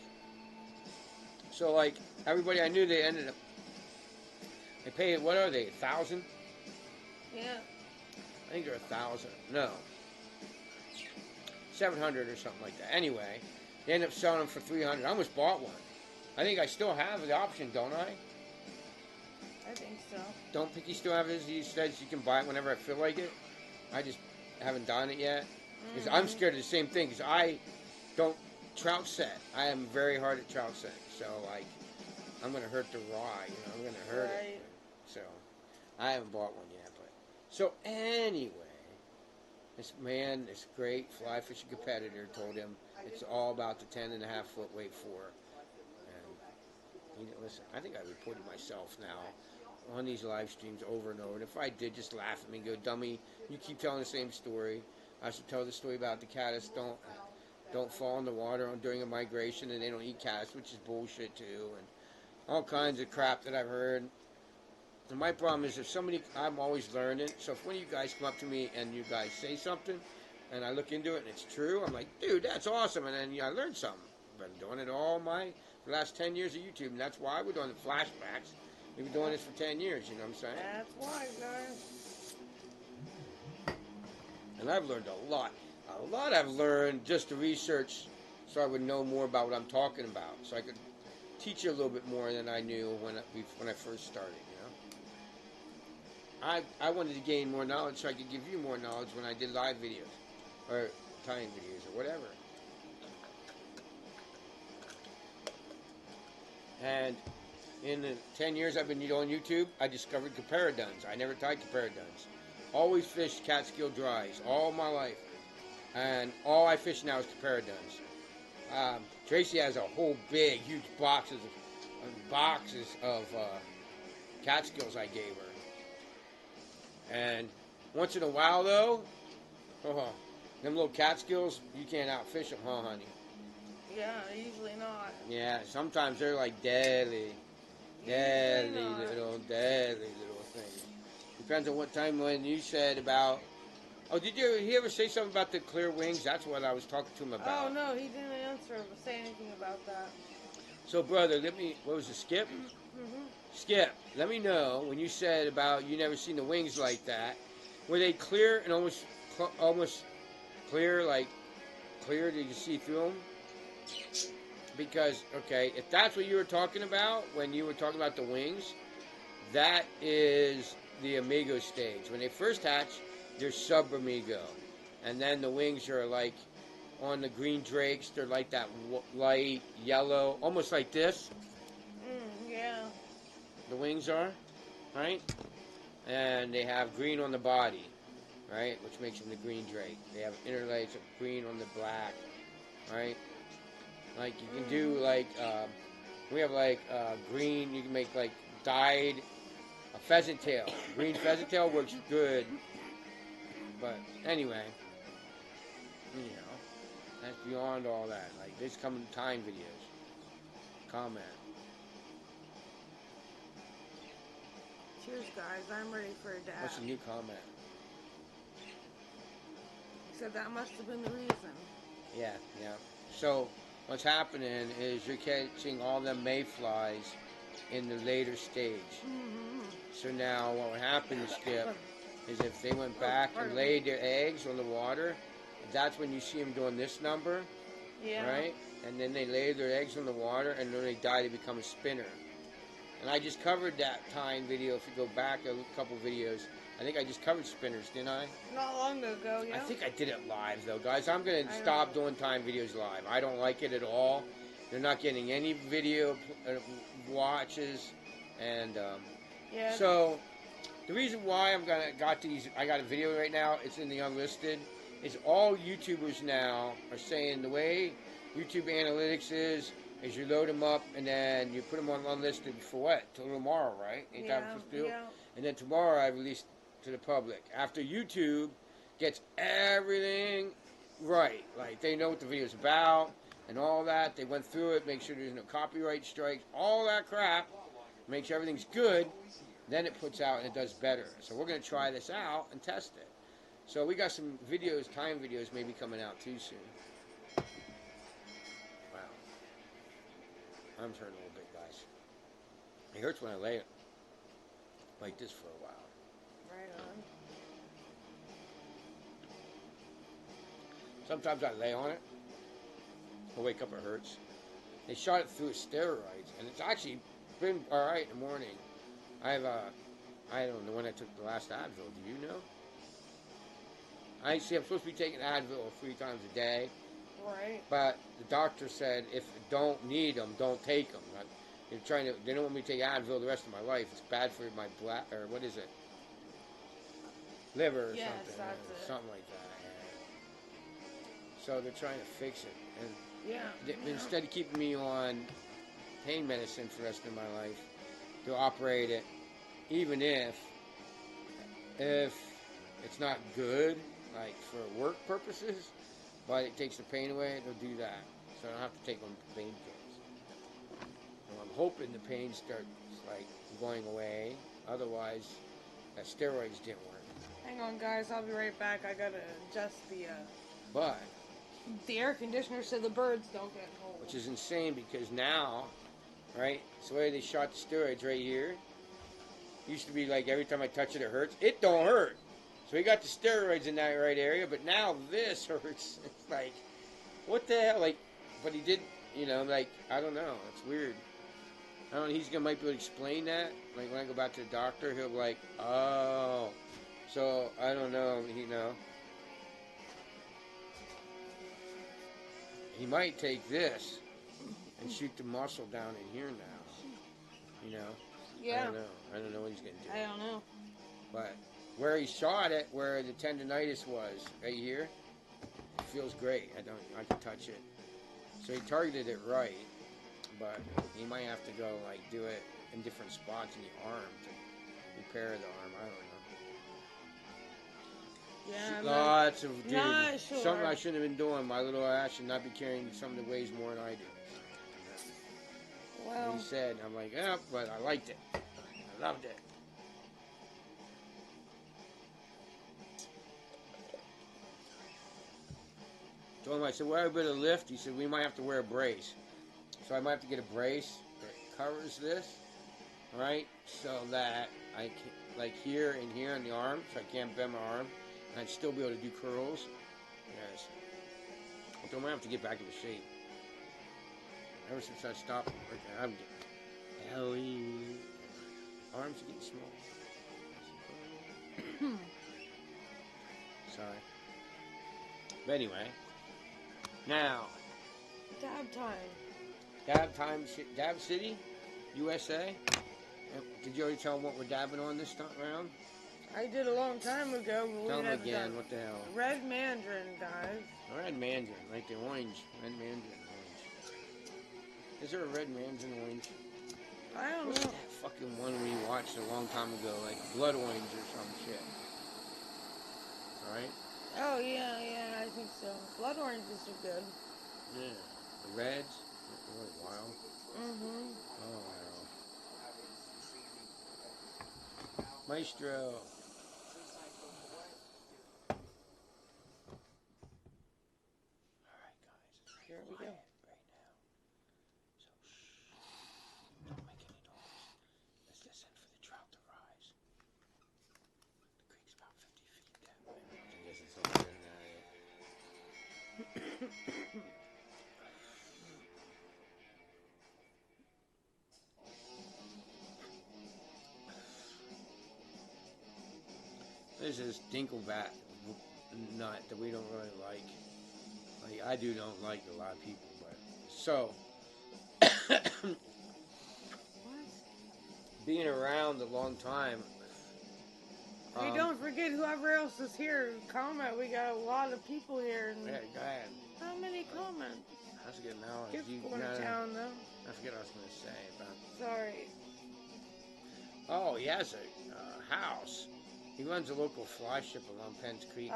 So, like, everybody I knew, they paid, what are they, 1,000? Yeah. I think they're 1,000. No. 700 or something like that. Anyway, they ended up selling them for 300. I almost bought one. I think I still have the option, don't I? I think so. Don't Picky still have his? He says you can buy it whenever I feel like it. I just haven't done it yet. Because I'm scared of the same thing. Because I don't trout set. I am very hard at trout setting. So, like, I'm going to hurt the rod. You know, I'm going to hurt it. So, I haven't bought one yet. But so, anyway, this great fly fishing competitor told him it's all about the 10.5-foot weight four. And he didn't listen. I think I reported myself now on these live streams over and over. And if I did, just laugh at me and go, dummy, you keep telling the same story. I should tell the story about the caddis don't fall in the water during a migration and they don't eat caddis, which is bullshit too, and all kinds of crap that I've heard. And my problem is I'm always learning, so if one of you guys come up to me and you guys say something and I look into it and it's true, I'm like, dude, that's awesome, and then I learned something. I've been doing it the last 10 years of YouTube, and that's why we're doing the flashbacks. We've been doing this for 10 years, you know what I'm saying? That's why, guys. And I've learned a lot. A lot I've learned just to research so I would know more about what I'm talking about. So I could teach you a little bit more than I knew when I first started, you know? I wanted to gain more knowledge so I could give you more knowledge when I did live videos. Or tying videos or whatever. And in the 10 years I've been on YouTube, I discovered comparadons. I never tied comparadons. Always fished Catskill dries all my life. And all I fish now is comparadons. Tracy has a whole big, huge boxes of Catskills I gave her. And once in a while, though, them little Catskills, you can't outfish them, huh, honey? Yeah, usually not. Yeah, sometimes they're like deadly little things. Depends on what time when you said about. Oh, did he ever say something about the clear wings? That's what I was talking to him about. Oh, no, he didn't say anything about that. So, brother, what was it, Skip? Mm-hmm. Skip, let me know when you said about you never seen the wings like that. Were they clear and almost clear, like clear? Did you see through them? Because, okay, if that's what you were talking about when you were talking about the wings, that is the amigo stage. When they first hatch, they're sub-amigo. And then the wings are like, on the green drakes, they're like that light yellow, almost like this. Yeah. The wings are, right? And they have green on the body, right? Which makes them the green drake. They have interlays of green on the black, right? Like you can do like, we have like green, you can make like dyed a pheasant tail. Green pheasant tail works good. But anyway, you know, that's beyond all that. Like, this come time videos. Comment. Cheers, guys. I'm ready for a dab. What's the new comment? He said that must have been the reason. Yeah. So, what's happening is you're catching all them mayflies in the later stage. Mm-hmm. So now what would happen, Skip, is if they went back and laid their eggs on the water, that's when you see them doing this number, right? And then they lay their eggs on the water, and when they die, they become a spinner. And I just covered that tying video. If you go back a couple videos, I think I just covered spinners, didn't I? Not long ago, yeah. I think I did it live, though, guys. I'm going to stop doing time videos live. I don't like it at all. They're not getting any video watches, and so the reason why I got a video right now, it's in the unlisted, is all YouTubers now are saying the way YouTube analytics is you load them up and then you put them on unlisted for what? Till tomorrow, right? Ain't that what you do? Yeah. And then tomorrow I release to the public after YouTube gets everything right. Like, they know what the video's about and all that. They went through it, make sure there's no copyright strikes, all that crap, make sure everything's good. Then it puts out and it does better. So we're going to try this out and test it. So we got some videos, time videos maybe coming out too soon. Wow. Arms hurt a little bit, guys. It hurts when I lay it like this for a while. Right on. Sometimes I lay on it. I wake up, it hurts. They shot it through steroids, and it's actually been all right in the morning. I don't know when I took the last Advil. Do you know? I'm supposed to be taking Advil 3 times a day. Right. But the doctor said if you don't need them, don't take them. They don't want me to take Advil the rest of my life. It's bad for my what is it? Liver or Yes, something. that's it. Something like that. So they're trying to fix it. And Yeah. instead of keeping me on pain medicine for the rest of my life, they'll operate it, even if it's not good, like for work purposes, but it takes the pain away, they'll do that. So I don't have to take on painkillers. And I'm hoping the pain starts like going away. Otherwise, that steroids didn't work. Hang on, guys. I'll be right back. I gotta adjust But the air conditioner so the birds don't get cold. which is insane because now, right? So the way they shot the steroids right here. Used to be like every time I touch it, it hurts. It don't hurt. So he got the steroids in that right area, but now this hurts. It's like, what the hell? Like, but he did, like, I don't know. It's weird. I don't know. Might be able to explain that. Like, when I go back to the doctor, he'll be like, oh. So, I don't know, He might take this and shoot the muscle down in here now. Yeah. I don't know what he's going to do. I don't know. But where he shot it, where the tendonitis was, right here, it feels great. I can touch it. So he targeted it right, but he might have to go like do it in different spots in the arm to repair the arm. I don't know. Yeah. I'm Lots of not sure. something I shouldn't have been doing. My little ass should not be carrying something that weighs more than I do. Well, He said, I'm like, yeah, but I liked it. I loved it. Told him, I said, well, I better lift. He said, we might have to wear a brace. So I might have to get a brace that covers this, right? So that I can, like here and here in the arm, so I can't bend my arm, and I'd still be able to do curls. Yes. I told him I have to get back into shape. Ever since I stopped working, I'm getting arms are getting small. Sorry. But anyway, now dab time. Dab City, USA. Did you already tell them what we're dabbing on this time around? I did a long time ago. But Tell we them never again. done. What the hell? Red mandarin, guys. Red mandarin, like the orange. Red mandarin orange. Is there a red mandarin orange? I don't What's know. that fucking one we watched a long time ago, like blood orange or some shit? Alright? Oh yeah, I think so. Blood oranges are good. Yeah. The reds? They're really wild. Mm-hmm. Oh, wow. Maestro. Alright, guys. Here we go. Right now. So, shh. Don't make any noise. Let's listen for the trout to rise. The creek's about 50 feet that way. I guess it's over in that area. There's this Dinkelbat nut that we don't really like. Like, I don't like a lot of people, but so being around a long time. Hey, don't forget whoever else is here. Comment. We got a lot of people here. And Yeah, go ahead. how many comments? I forget now. Kids going to town though. I forget what I was going to say. But Sorry. oh, he has a house He runs a local fly ship along Penn's Creek.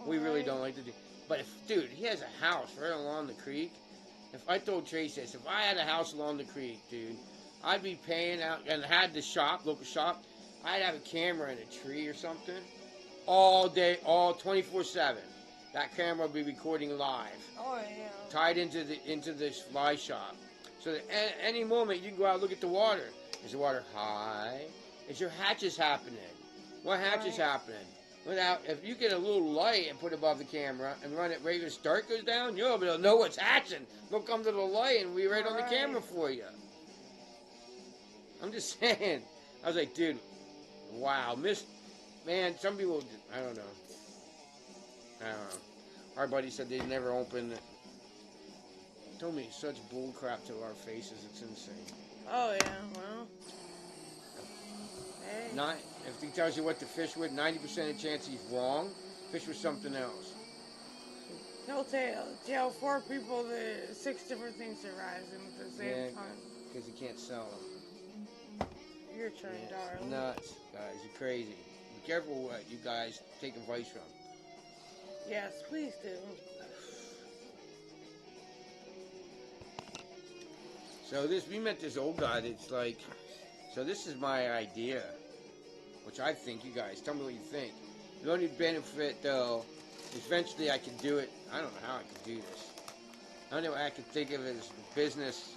We Right. really don't like to do. But dude, he has a house right along the creek. If I told Tracy this, if I had a house along the creek, dude, I'd be paying out and had the shop, local shop. I'd have a camera in a tree or something all day, all 24/7. That camera would be recording live, Oh yeah. tied into this fly shop. So that any moment you can go out and look at the water. Is the water high? Is your hatches happening? What hatch is Right. happening? Without, if you get a little light and put above the camera and run it right as dark goes down, you'll be able to know what's hatching. They'll come to the light and be right on the Right. camera for you. I'm just saying. I was like, dude, wow, man. Some people, I don't know. Our buddy said they never opened. Told me such bull crap to our faces. It's insane. Oh yeah. Well. Hey. Not if he tells you what to fish with, 90% of the chance he's wrong. Fish with something else. He'll tell 4 people 6 different things to rise in at the same time. Because he can't sell them. Your turn, darling. Nuts, guys. You're crazy. Be careful what you guys take advice from. Yes, please do. So we met this old guy that's like, so this is my idea, which I think you guys, tell me what you think. The only benefit though, is eventually I could do it. I don't know how I could do this. I don't know what I could think of as business,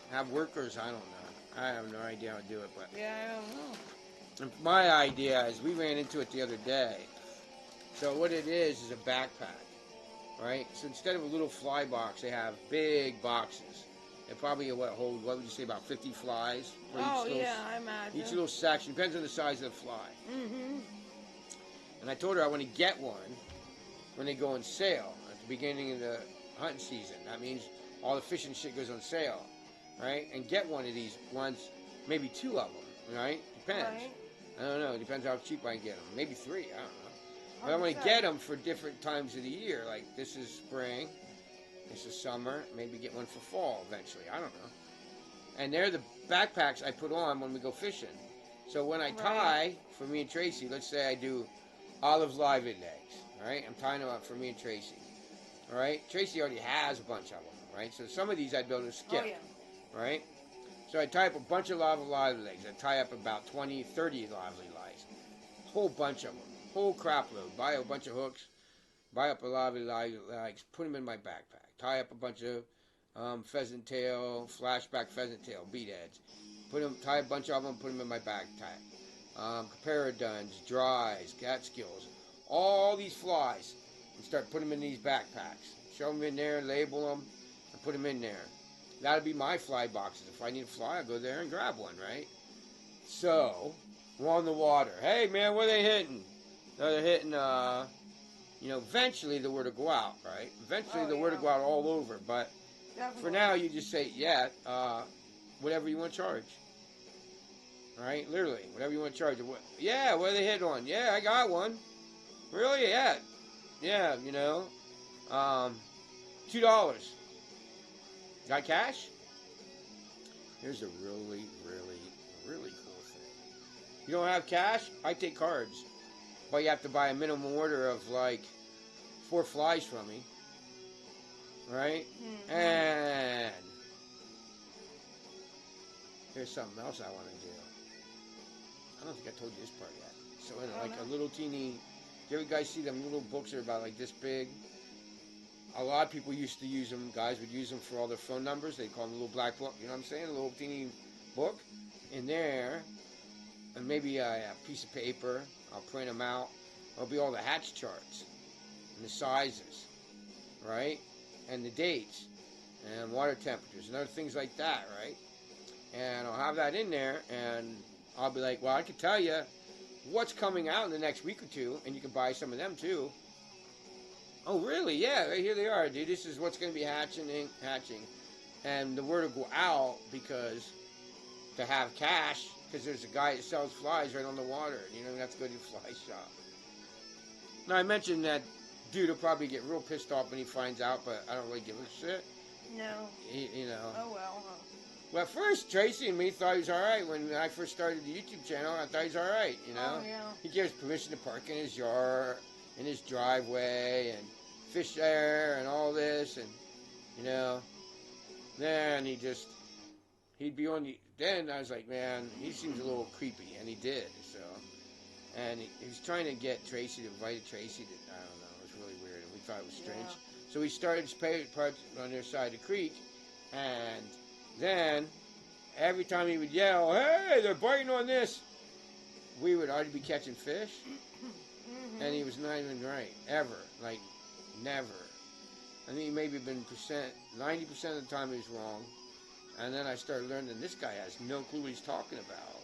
have workers, I don't know. I have no idea how to do it, but. Yeah, I don't know. And my idea is, we ran into it the other day. So what it is a backpack, right? So instead of a little fly box, they have big boxes. They probably hold, what would you say, about 50 flies? For I imagine. Each little section, depends on the size of the fly. Mm-hmm. And I told her I want to get one when they go on sale at the beginning of the hunting season. That means all the fishing shit goes on sale, right? And get one of these ones, maybe 2 of them, right? Depends. Right. I don't know. It depends how cheap I can get them. Maybe 3. I don't know. But I'm going to get them for different times of the year. Like, this is spring. This is summer. Maybe get one for fall eventually. I don't know. And they're the backpacks I put on when we go fishing. So when I tie, for me and Tracy, let's say I do olive live legs. All right? I'm tying them up for me and Tracy. All right? Tracy already has a bunch of them. Right? So some of these I'd be able to skip. Oh, yeah. Right? So I tie up a bunch of live legs. I tie up about 20, 30 lively legs. Whole bunch of them. Whole crap load. Buy a bunch of hooks. Buy up a lively legs. Put them in my backpack. Tie up a bunch of pheasant tail, flashback pheasant tail, bead heads. Tie a bunch of them, put them in my backpack. Comparadons, dries, catskills. All these flies. And start putting them in these backpacks. Show them in there, label them, and put them in there. That'll be my fly boxes. If I need a fly, I'll go there and grab one, right? So, we're on the water. Hey, man, what are they hitting? No, they're hitting, eventually the word will go out, right? Eventually the word will go out all over. But Definitely. for now, you just say, whatever you want to charge. All right? Literally, whatever you want to charge. Yeah, what are they hitting on? Yeah, I got one. Really? Yeah. Yeah, $2. Got cash? Here's a really, really, really cool thing. You don't have cash? I take cards. But you have to buy a minimum order of like 4 flies from me. Right? Mm-hmm. And here's something else I want to do. I don't think I told you this part yet. So in a little teeny, do you ever guys see them little books that are about like this big? A lot of people used to use them. Guys would use them for all their phone numbers. They call them a little black book. You know what I'm saying? A little teeny book. In there, and maybe a piece of paper. I'll print them out. It'll be all the hatch charts and the sizes, right? And the dates and water temperatures and other things like that, right? And I'll have that in there, and I'll be like, well, I can tell you what's coming out in the next week or 2, and you can buy some of them too. Oh, really? Yeah, right here they are, dude. This is what's going to be hatching. And the word will go out because to have cash, because there's a guy that sells flies right on the water. You don't even have to go to the fly shop. Now, I mentioned that dude will probably get real pissed off when he finds out, but I don't really give a shit. No. Oh, well, huh? Well, at first, Tracy and me thought he was all right. When I first started the YouTube channel, I thought he was all right, you know? Oh, yeah. He gave us permission to park in his yard, in his driveway, and fish there, and all this, and, you know. Then he'd be on the, then I was like, man, he seems a little creepy, and he did, so. And he was trying to get Tracy to invite Tracy to, I don't know, it was really weird, and we thought it was strange. Yeah. So we started parts on their side of the creek, and then every time he would yell, hey, they're biting on this, we would already be catching fish, and he was not even right, ever, like, never. I think he maybe been 90% of the time he was wrong, and then I started learning this guy has no clue what he's talking about.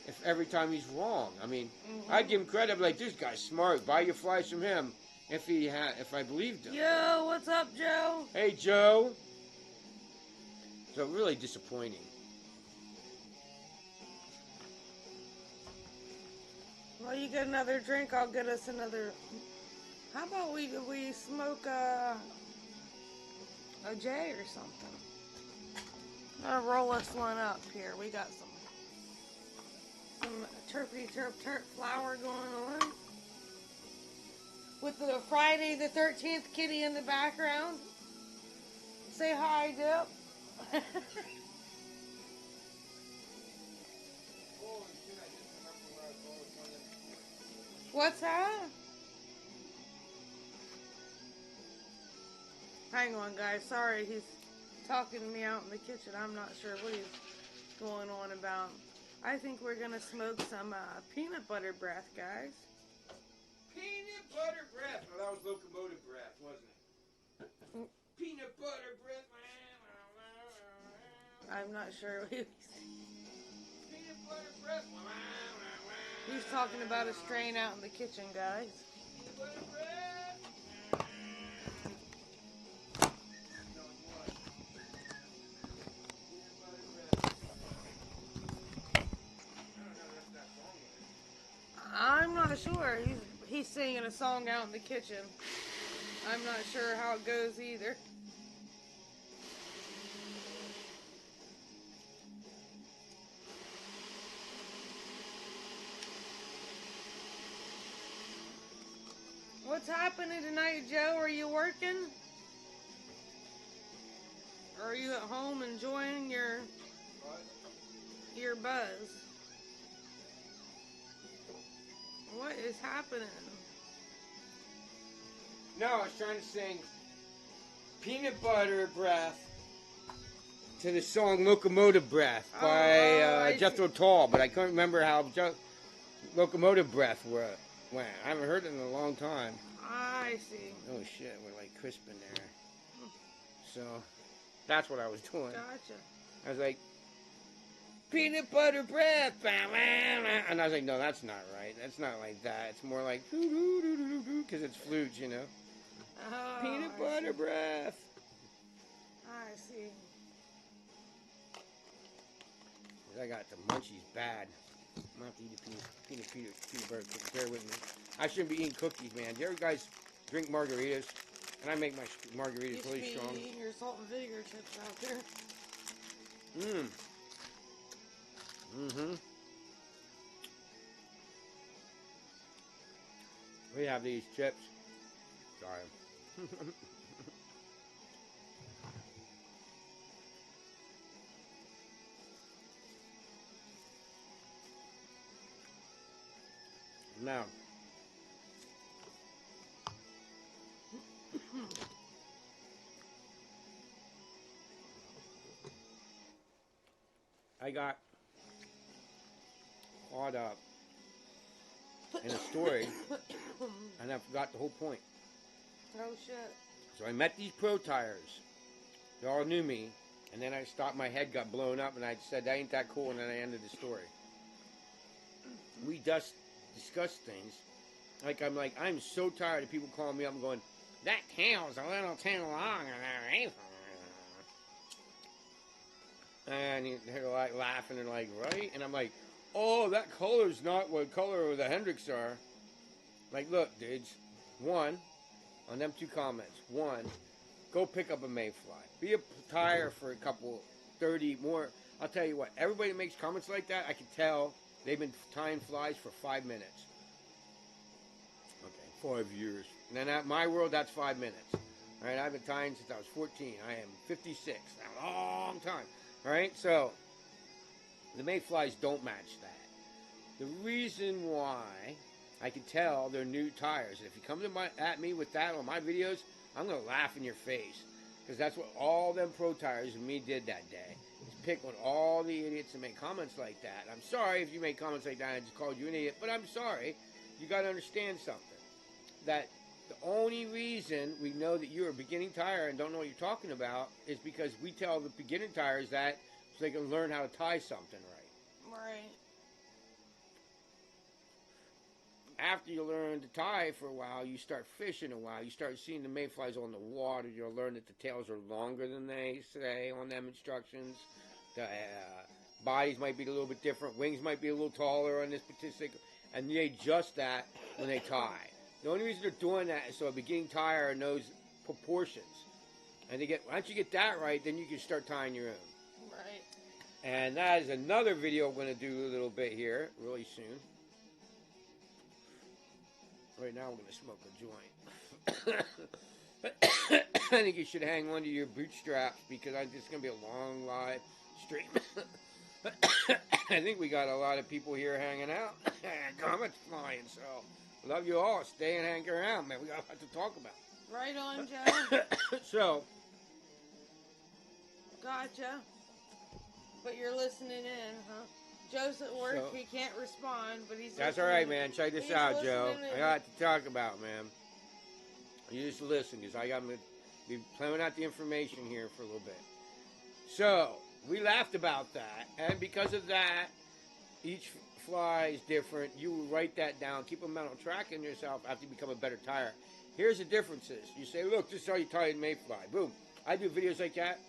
If every time he's wrong, I mean, I'd give him credit, I'd be like, this guy's smart, buy your flies from him, if I believed him. Yo, what's up, Joe? Hey, Joe. So really disappointing. Well, you get another drink, I'll get us another. How about we smoke a J or something? I'll roll us one up here. We got some terpy terp flower going on. With the Friday the 13th kitty in the background. Say hi, Dip. What's that? Hang on, guys. Sorry, he's talking to me out in the kitchen. I'm not sure what he's going on about. I think we're going to smoke some peanut butter breath, guys. Peanut butter breath. Well, that was locomotive breath, wasn't it? Peanut butter breath. I'm not sure what he's... Peanut butter breath. He's talking about a strain out in the kitchen, guys. Peanut butter breath. I'm not sure. He's singing a song out in the kitchen. I'm not sure how it goes either. What's happening tonight, Joe? Are you working? Or are you at home enjoying your buzz? What is happening? No, I was trying to sing Peanut Butter Breath to the song Locomotive Breath by Jethro Tull, but I couldn't remember how Locomotive Breath went. I haven't heard it in a long time. I see. Oh shit, we're like crisp in there. So, that's what I was doing. Gotcha. I was like, peanut butter breath, and I was like, no, that's not right. That's not like that. It's more like, because it's flutes, you know. Oh, Peanut butter breath. I see. I got the munchies bad. I'm gonna have to eat a peanut butter cookie. Bear with me. I shouldn't be eating cookies, man. Do you ever guys drink margaritas? And I make my margaritas You really should strong. be eating your salt and vinegar chips out there. Mmm. Mm-hmm. We have these chips. Sorry. Now, I got caught up in a story, and I forgot the whole point. Oh shit. So I met these pro tires. They all knew me, and then I stopped. My head got blown up, and I said, "That ain't that cool," and then I ended the story. We just discussed things. I'm so tired of people calling me up and going, "That tail's a little too long," and they're like laughing and like, right? And I'm like, oh, that color's not what color the Hendrix are. Like, look, dudes. One, on them two comments. One, go pick up a mayfly. Be a tire for a couple 30 more. I'll tell you what, everybody that makes comments like that, I can tell they've been tying flies for 5 minutes. Okay, 5 years. And then in my world, that's 5 minutes. All right, I've been tying since I was 14. I am 56. A long time. All right, so the mayflies don't match that. The reason why I can tell they're new tires, if you come at me with that on my videos, I'm going to laugh in your face. Because that's what all them pro tires and me did that day. Is pick on all the idiots that make comments like that. I'm sorry if you make comments like that and I just called you an idiot, but I'm sorry. You got to understand something. That the only reason we know that you're a beginning tire and don't know what you're talking about is because we tell the beginning tires that so they can learn how to tie something right. Right. After you learn to tie for a while, you start fishing a while. You start seeing the mayflies on the water. You'll learn that the tails are longer than they say on them instructions. The bodies might be a little bit different. Wings might be a little taller on this particular. And they adjust that when they tie. The only reason they're doing that is so a beginning tire knows proportions. And once you get that right, then you can start tying your own. Right. And that is another video I'm going to do a little bit here really soon. Right now we're going to smoke a joint. I think you should hang on to your bootstraps because it's going to be a long live stream. I think we got a lot of people here hanging out. Comments flying, so love you all. Stay and hang around, man. We got a lot to talk about. Right on, Joe. So. Gotcha. But you're listening in, huh? Joe's at work. So, he can't respond, but he's. That's all right, man. Check this out, Joe. In. I got to talk about, man. You just listen, because I got to be playing out the information here for a little bit. So, we laughed about that, and because of that, each fly is different. You write that down. Keep a mental track in yourself after you become a better tire. Here's the differences. You say, look, this is how you tie a mayfly. Boom. I do videos like that.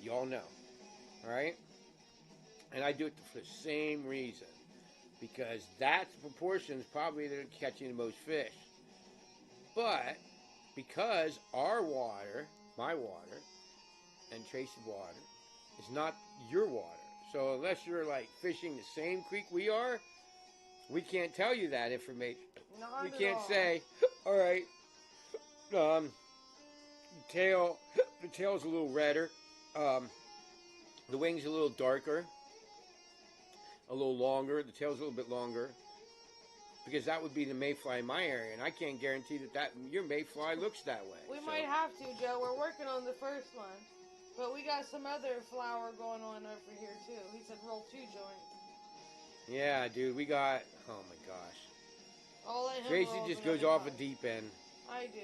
You all know. All right? And I do it for the same reason. Because that's proportions probably they're catching the most fish. But because our water, my water, and Tracy's water is not your water. So unless you're like fishing the same creek we are, we can't tell you that information. Not we at can't all. say, all right, the tail's a little redder, the wing's a little darker, a little longer, the tail's a little bit longer, because that would be the mayfly in my area, and I can't guarantee that your mayfly looks that way. We might have to, Joe. We're working on the first one, but we got some other flower going on over here too. He said roll 2 joint. Yeah, dude, we got. Oh my gosh. I'll let him Tracy roll just another goes off a time. deep end. I do,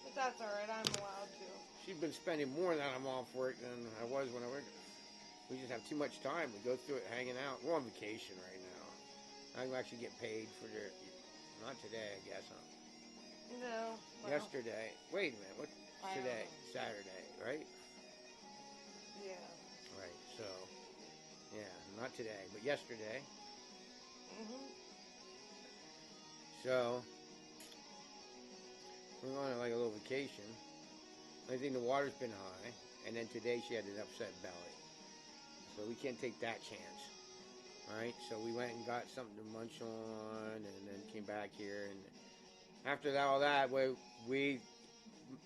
but that's all right. I'm allowed to. She's been spending more than I'm off work than I was when I worked. We just have too much time. We go through it hanging out. We're on vacation right now. I can actually get paid for their. Not today, I guess, huh? No. Well, Yesterday. Wait a minute. What's I don't today? know. Saturday, right? Yeah. Right. So, yeah, not today, but yesterday. Mhm. So, we're on like a little vacation. I think the water's been high, and then today she had an upset belly. So we can't take that chance. Alright, so we went and got something to munch on, and then came back here, and after all that, the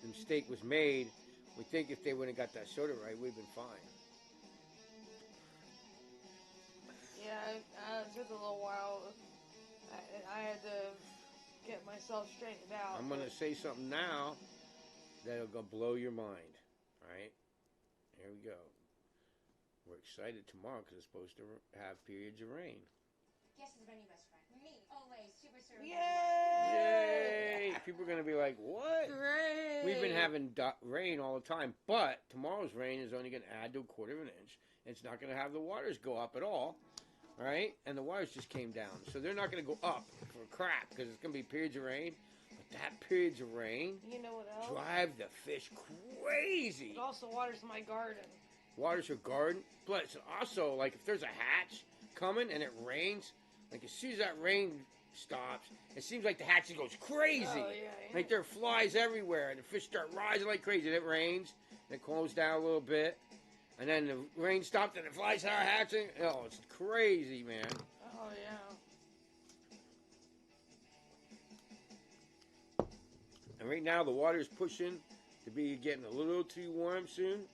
mistake was made. We think if they wouldn't have got that soda right, we'd been fine. Yeah, it took a little while. I had to get myself straightened out. I'm going to say something now that'll go blow your mind. Alright, here we go. We're excited tomorrow because it's supposed to have periods of rain. Guess who's my new best friend? Me, always, super server. Yay! Yay! People are going to be like, what? Great! We've been having rain all the time, but tomorrow's rain is only going to add to 1/4 of an inch. It's not going to have the waters go up at all, right? And the waters just came down. So they're not going to go up for crap because it's going to be periods of rain. But that periods of rain You know what else? drive the fish crazy. It also waters my garden. Waters your garden. Plus, also, like, if there's a hatch coming and it rains, like, as soon as that rain stops, it seems like the hatch goes crazy. Oh, yeah. Like, there are flies everywhere, and the fish start rising like crazy. And it rains, and it cools down a little bit, And then the rain stopped and the flies start hatching. Oh, it's crazy, man. Oh yeah. And right now the water's pushing to be getting a little too warm soon.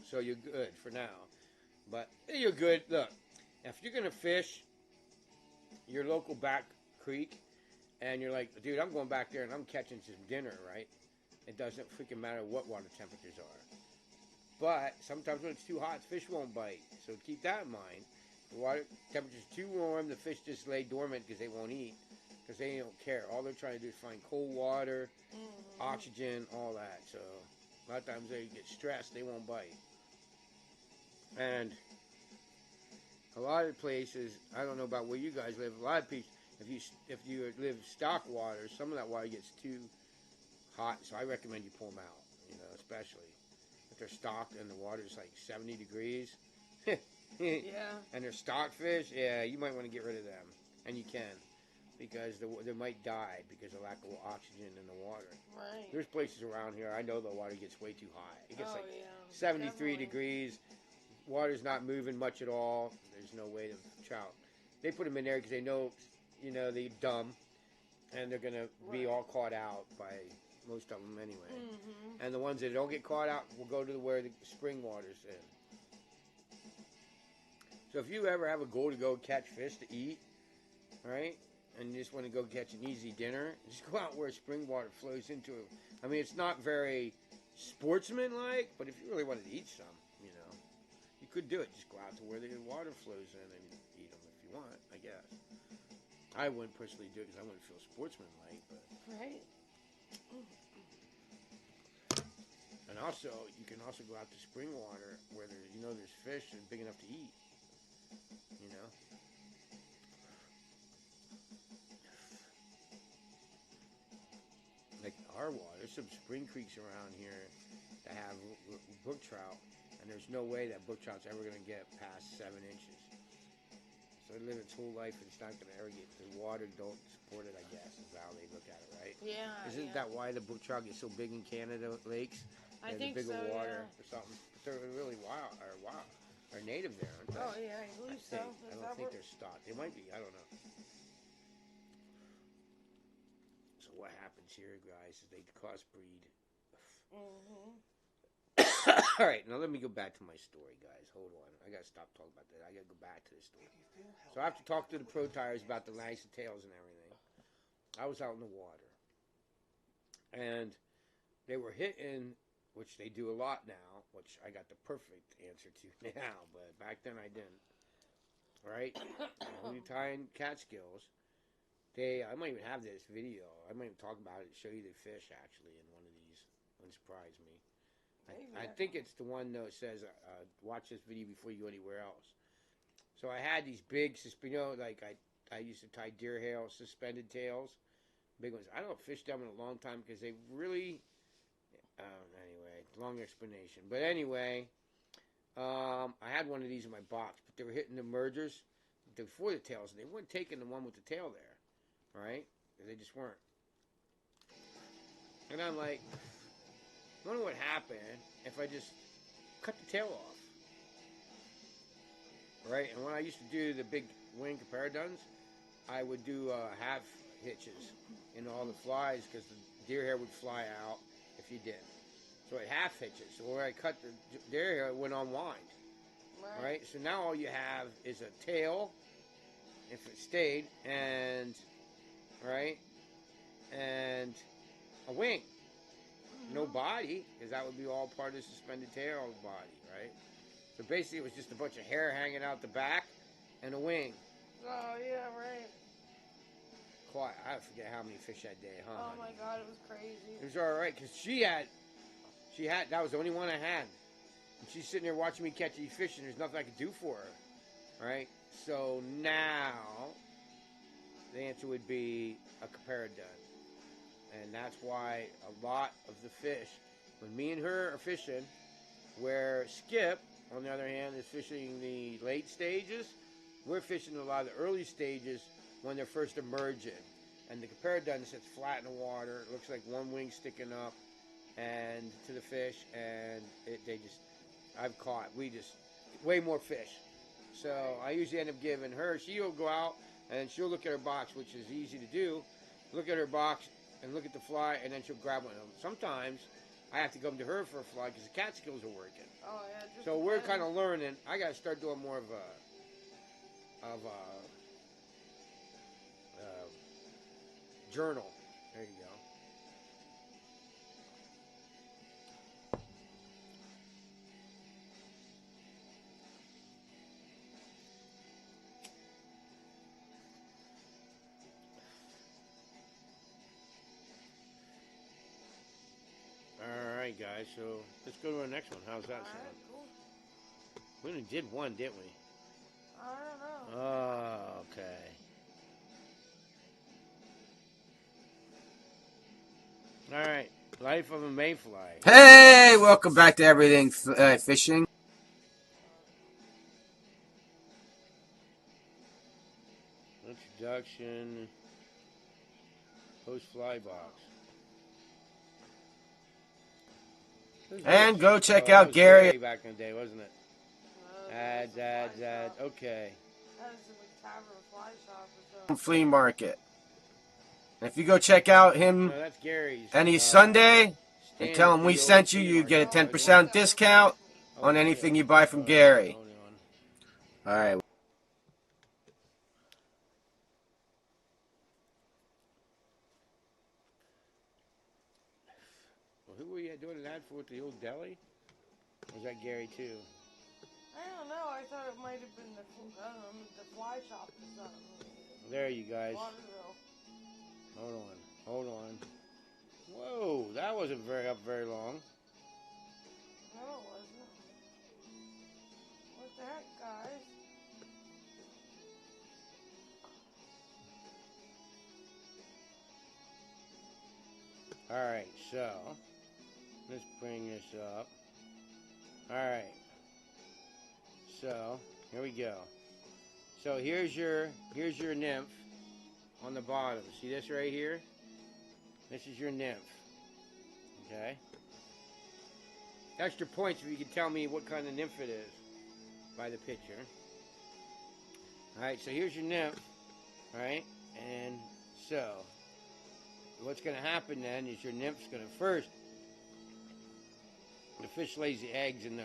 So you're good for now. But you're good. Look, if you're going to fish your local back creek and you're like, dude, I'm going back there and I'm catching some dinner, right? It doesn't freaking matter what water temperatures are. But sometimes when it's too hot, fish won't bite. So keep that in mind. The water temperature's too warm, the fish just lay dormant because they won't eat. Because they don't care. All they're trying to do is find cold water, oxygen, all that. So a lot of times they get stressed, they won't bite. And a lot of places, I don't know about where you guys live, a lot of people, if you live stock water, some of that water gets too hot. So I recommend you pull them out, especially if they're stocked and the water's like 70 degrees. Yeah. And they're stock fish, yeah, you might want to get rid of them. And you can. Because they might die because of lack of oxygen in the water. Right. There's places around here, I know the water gets way too hot. It gets 73 definitely. degrees. Water's not moving much at all. There's no way to trout. They put them in there because they know, they're dumb. And they're going to be all caught out by most of them anyway. Mm-hmm. And the ones that don't get caught out will go to where the spring water's in. So if you ever have a goal to go catch fish to eat, right? And you just want to go catch an easy dinner, just go out where spring water flows into it. I mean, it's not very sportsman-like, but if you really wanted to eat some, you could do it. Just go out to where the water flows in and eat them if you want, I guess. I wouldn't personally do it because I wouldn't feel sportsman-like. But. Right. And also, you can also go out to spring water where there's fish and big enough to eat. Like our water, there's some spring creeks around here that have brook trout, and there's no way that brook trout's ever going to get past 7 inches. So it live its whole life, and it's not going to ever get. The water don't support it, I guess, is how they look at it, right? Yeah. Isn't that why the brook trout gets so big in Canada lakes? I They have think the bigger so, water yeah. or something. But they're really wild, are native there, aren't they? Oh yeah, I believe so. I don't think they're stocked. They might be. I don't know. So what happens here, guys, is they crossbreed. Mm-hmm. All right, now let me go back to my story, guys. Hold on. I got to stop talking about that. I got to go back to this story. So I have to talk to the pro tires about the nice tails and everything. I was out in the water. And they were hitting, which they do a lot now, which I got the perfect answer to now, but back then I didn't. All right? When you tie in Catskills, I might even have this video. I might even talk about it, show you the fish, actually, in one of these. Wouldn't surprise me. I think it's the one that says, watch this video before you go anywhere else. So I had these big, like I used to tie deer hail, suspended tails, big ones. I don't fish them in a long time because they really, anyway, long explanation. But anyway, I had one of these in my box, but they were hitting the mergers before the tails, and they weren't taking the one with the tail there, right? They just weren't. And I'm like, I wonder what happened if I just cut the tail off. Right? And when I used to do the big wing comparadons, I would do half hitches in all the flies because the deer hair would fly out if you did. So at half hitches. So where I cut the deer hair, it went unwind. Right? So now all you have is a tail, if it stayed, and a wing. No body, because that would be all part of the suspended tail body, right? So basically it was just a bunch of hair hanging out the back and a wing. Oh, yeah, right. Quite, I forget how many fish that day, huh? Oh, my God, it was crazy. It was all right, because she had, that was the only one I had. And she's sitting there watching me catch these fish, and there's nothing I could do for her, right? So now, the answer would be a comparadon. And that's why a lot of the fish, when me and her are fishing, where Skip, on the other hand, is fishing the late stages, we're fishing a lot of the early stages when they're first emerging. And the comparadon sits flat in the water. It looks like one wing sticking up and to the fish, and they just I've caught. We just way more fish. So I usually end up giving her. She'll go out and she'll look at her box, which is easy to do. Look at her box and look at the fly, and then she'll grab one of them. Sometimes I have to come to her for a fly because the cat skills are working. Oh yeah. So we're kind of learning. I got to start doing more of a journal. There you go. All right, guys. So let's go to our next one. How's that sound? Cool. We only did one, didn't we? I don't know. Oh, okay. All right. Life of a mayfly. Hey, welcome back to Everything Fishing. Introduction. Post fly box. And go check that out was Gary. back in the day, wasn't it? That's Add. the fly shop. Okay. That was the Tavern Fly Shop or something. Flea Market. And if you go check out him No, that's Gary's. any Sunday and tell him we Standard sent you, flea you get a market. 10% discount Oh, on anything shit. you buy from Gary. Hold on. All right. Well, who were you doing an ad for at the old deli? Or was that Gary too? I don't know. I thought it might have been the fly shop or something. There you guys. Waterville. Hold on. Whoa, that wasn't very long. No, it wasn't. What the heck, guys? Alright, so let's bring this up. Alright. So, here we go. So here's your nymph on the bottom. See this right here? This is your nymph. Okay? Extra points if you can tell me what kind of nymph it is by the picture. Alright, so here's your nymph. Alright? And so what's going to happen then is your nymph's going to first, the fish lays the eggs in the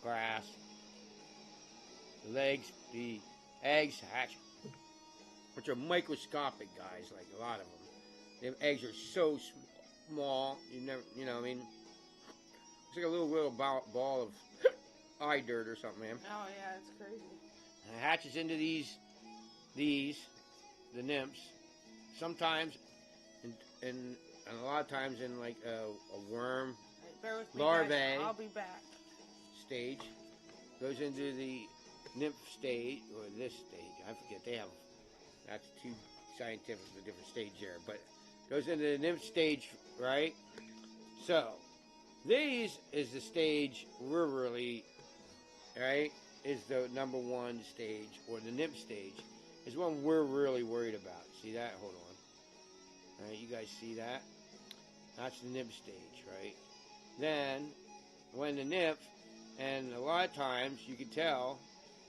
grass. The eggs hatch, which are microscopic, guys, like a lot of them. The eggs are so small, you know what I mean? It's like a little ball of eye dirt or something, man. Oh yeah, it's crazy. And it hatches into the nymphs. Sometimes, and a lot of times in like a worm Right, bear with me, larvae guys. I'll be back. stage, goes into the nymph stage, or this stage, I forget, that's too scientific, a different stage there, but goes into the nymph stage, right? So, these is the stage we're really, right, is the number one stage, or the nymph stage, is one we're really worried about. See that? Hold on. Alright, you guys see that? That's the nymph stage, right? Then, when the nymph, and a lot of times you can tell,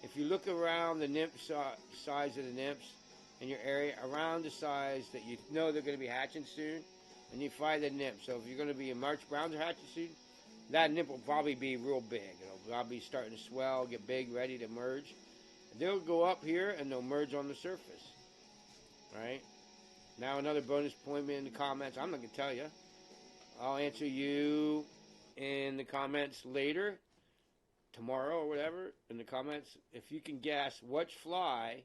if you look around the nymph size of the nymphs in your area, around the size that you know they're going to be hatching soon, and you find the nymph. So if you're going to be in March Browns are hatching soon, that nymph will probably be real big. It'll probably be starting to swell, get big, ready to merge. They'll go up here and they'll merge on the surface. Right? Now another bonus point in the comments. I'm not going to tell you. I'll answer you in the comments later, tomorrow or whatever, in the comments. If you can guess which fly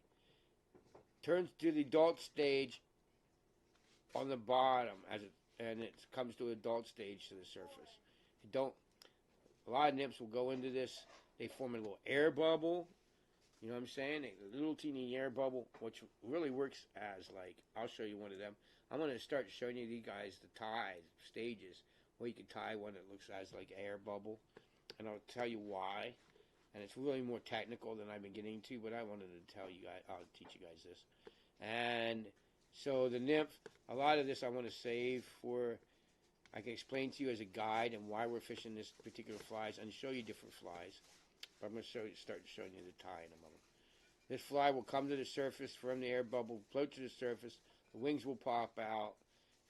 turns to the adult stage on the bottom and it comes to adult stage to the surface. If you don't, a lot of nymphs will go into this. They form a little air bubble. You know what I'm saying? A little teeny air bubble, which really works as like, I'll show you one of them. I'm going to start showing you guys the tie stages where you can tie one that looks as like air bubble. And I'll tell you why. And it's really more technical than I've been getting to, but I wanted to tell you guys, I'll teach you guys this. And so the nymph, a lot of this I want to save for I can explain to you as a guide and why we're fishing this particular flies and show you different flies. But I'm going to start showing you the tie in a moment. This fly will come to the surface from the air bubble, float to the surface, the wings will pop out,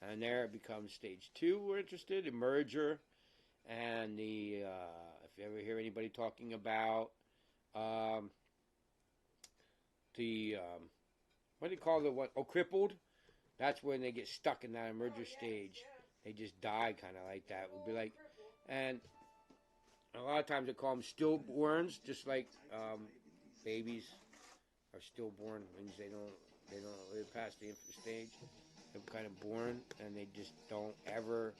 and there it becomes stage 2. We're interested, emerger, and the if you ever hear anybody talking about what do you call the one? Oh, crippled. That's when they get stuck in that emerger stage. They just die, kind of like that. It would be like, and a lot of times they call them stillborns, just like babies are stillborn. Means they don't live past the infant stage. They're kind of born, and they just don't ever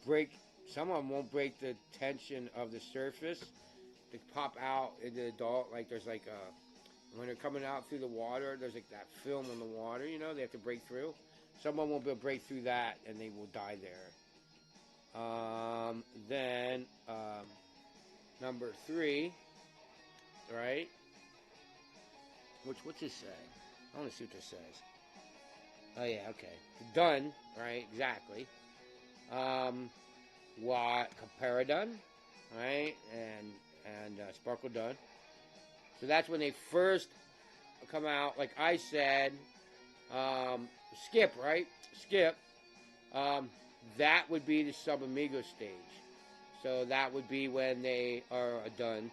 break. Some of them won't break the tension of the surface to pop out into the adult. Like there's like when they're coming out through the water, there's like that film in the water. You know, they have to break through. Some of them will be able to break through that, and they will die there. Then number 3, right? What's this say? I want to see what this says. Oh yeah, okay. Done, right? Exactly. What Caparadun, right? And Sparkle Dun. So that's when they first come out. Like I said, Skip, right? Skip. That would be the sub-amigo stage. So that would be when they are done.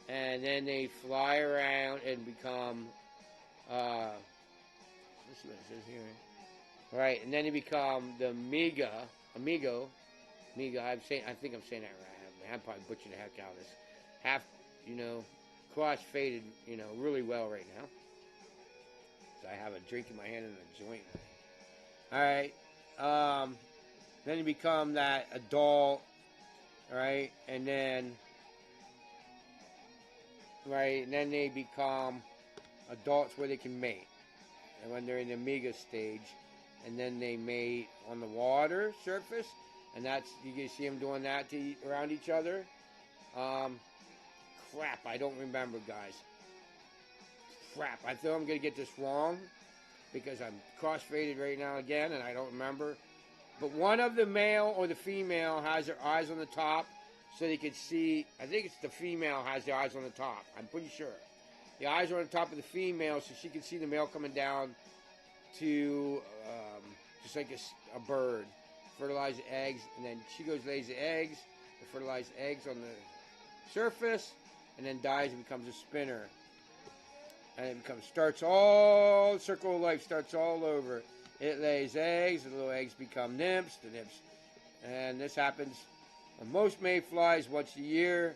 And then they fly around and become, let's see what it says here. Right, and then they become the amigo. I think I'm saying that right. I'm probably butchering the heck out of this. Half, cross-faded, really well right now. So I have a drink in my hand and a joint. Alright, then you become that adult, right, and then they become adults where they can mate, and when they're in the amiga stage, and then they mate on the water surface, and that's, you can see them doing that around each other. Crap, I don't remember, guys. Crap, I feel I'm going to get this wrong, because I'm cross-faded right now again, and I don't remember. But one of the male or the female has their eyes on the top, so they can see. I think it's the female has the eyes on the top. I'm pretty sure. The eyes are on the top of the female, so she can see the male coming down to, just like a bird, fertilize the eggs, and then she goes lays the eggs, the fertilized eggs on the surface, and then dies and becomes a spinner. And it the circle of life starts all over. It lays eggs, the little eggs become nymphs, and this happens on most mayflies once a year.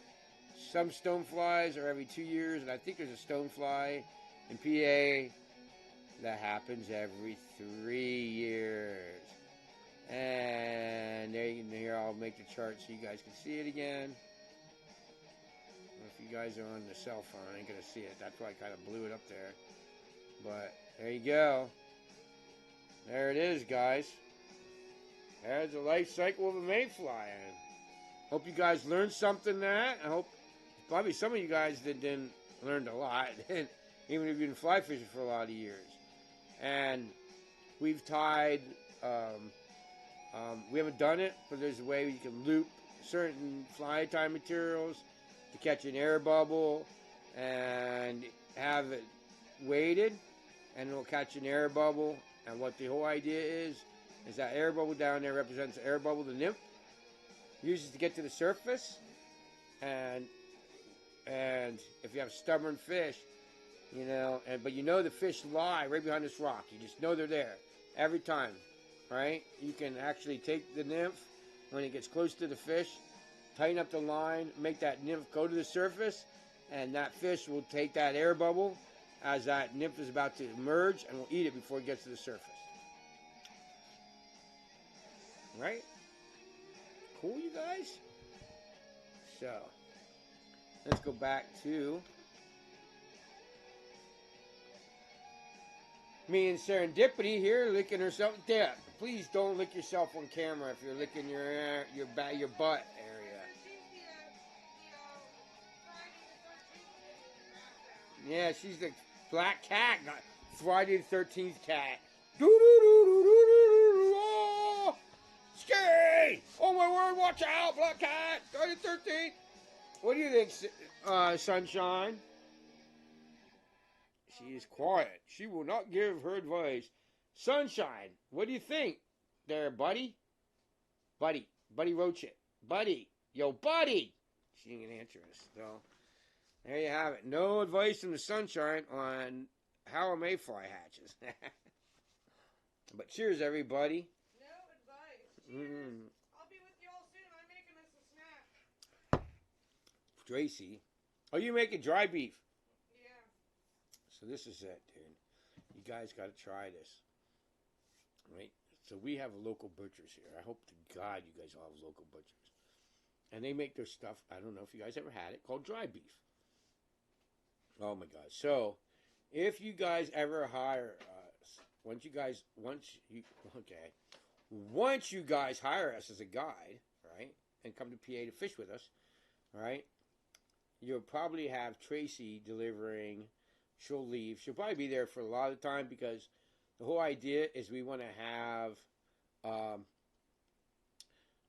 Some stoneflies are every 2 years, and I think there's a stonefly in PA that happens every 3 years. And here I'll make the chart so you guys can see it again. If you guys are on the cell phone, I ain't gonna see it. That's why I kind of blew it up there. But there you go. There it is, guys. There's the life cycle of a mayfly. And hope you guys learned something there. I hope probably some of you guys didn't learn a lot, even if you've been fly fishing for a lot of years. And we've tied. We haven't done it, but there's a way you can loop certain fly tie materials to catch an air bubble and have it weighted, and it'll catch an air bubble. And what the whole idea is that air bubble down there represents the air bubble the nymph uses to get to the surface. And if you have stubborn fish, but the fish lie right behind this rock. You just know they're there every time, right? You can actually take the nymph when it gets close to the fish, tighten up the line, make that nymph go to the surface, and that fish will take that air bubble as that nymph is about to emerge and will eat it before it gets to the surface. Right? Cool, you guys? So, let's go back to me and Serendipity here licking herself to death. Please don't lick yourself on camera if you're licking your butt area. Yeah, she's the black cat, not Friday the 13th cat. Oh, scary! Hey! Oh my word, watch out, Black Cat! Friday the 13th! What do you think, Sunshine? She is quiet. She will not give her advice. Sunshine, what do you think there, buddy? Buddy Roach it. Buddy. Yo, buddy! She ain't gonna answer us, so there you have it. No advice from the Sunshine on how a mayfly hatches. But cheers, everybody. No advice. Cheers. Mm. I'll be with you all soon. I'm making us a snack. Tracy. Oh, you making dry beef? Yeah. So this is it, dude. You guys got to try this. Right? So we have local butchers here. I hope to God you guys all have local butchers. And they make their stuff, I don't know if you guys ever had it, called dry beef. Oh my God. So if you guys ever hire us, once you guys hire us as a guide, right, and come to PA to fish with us, right, you'll probably have Tracy delivering. She'll leave. She'll probably be there for a lot of time because the whole idea is we want to have,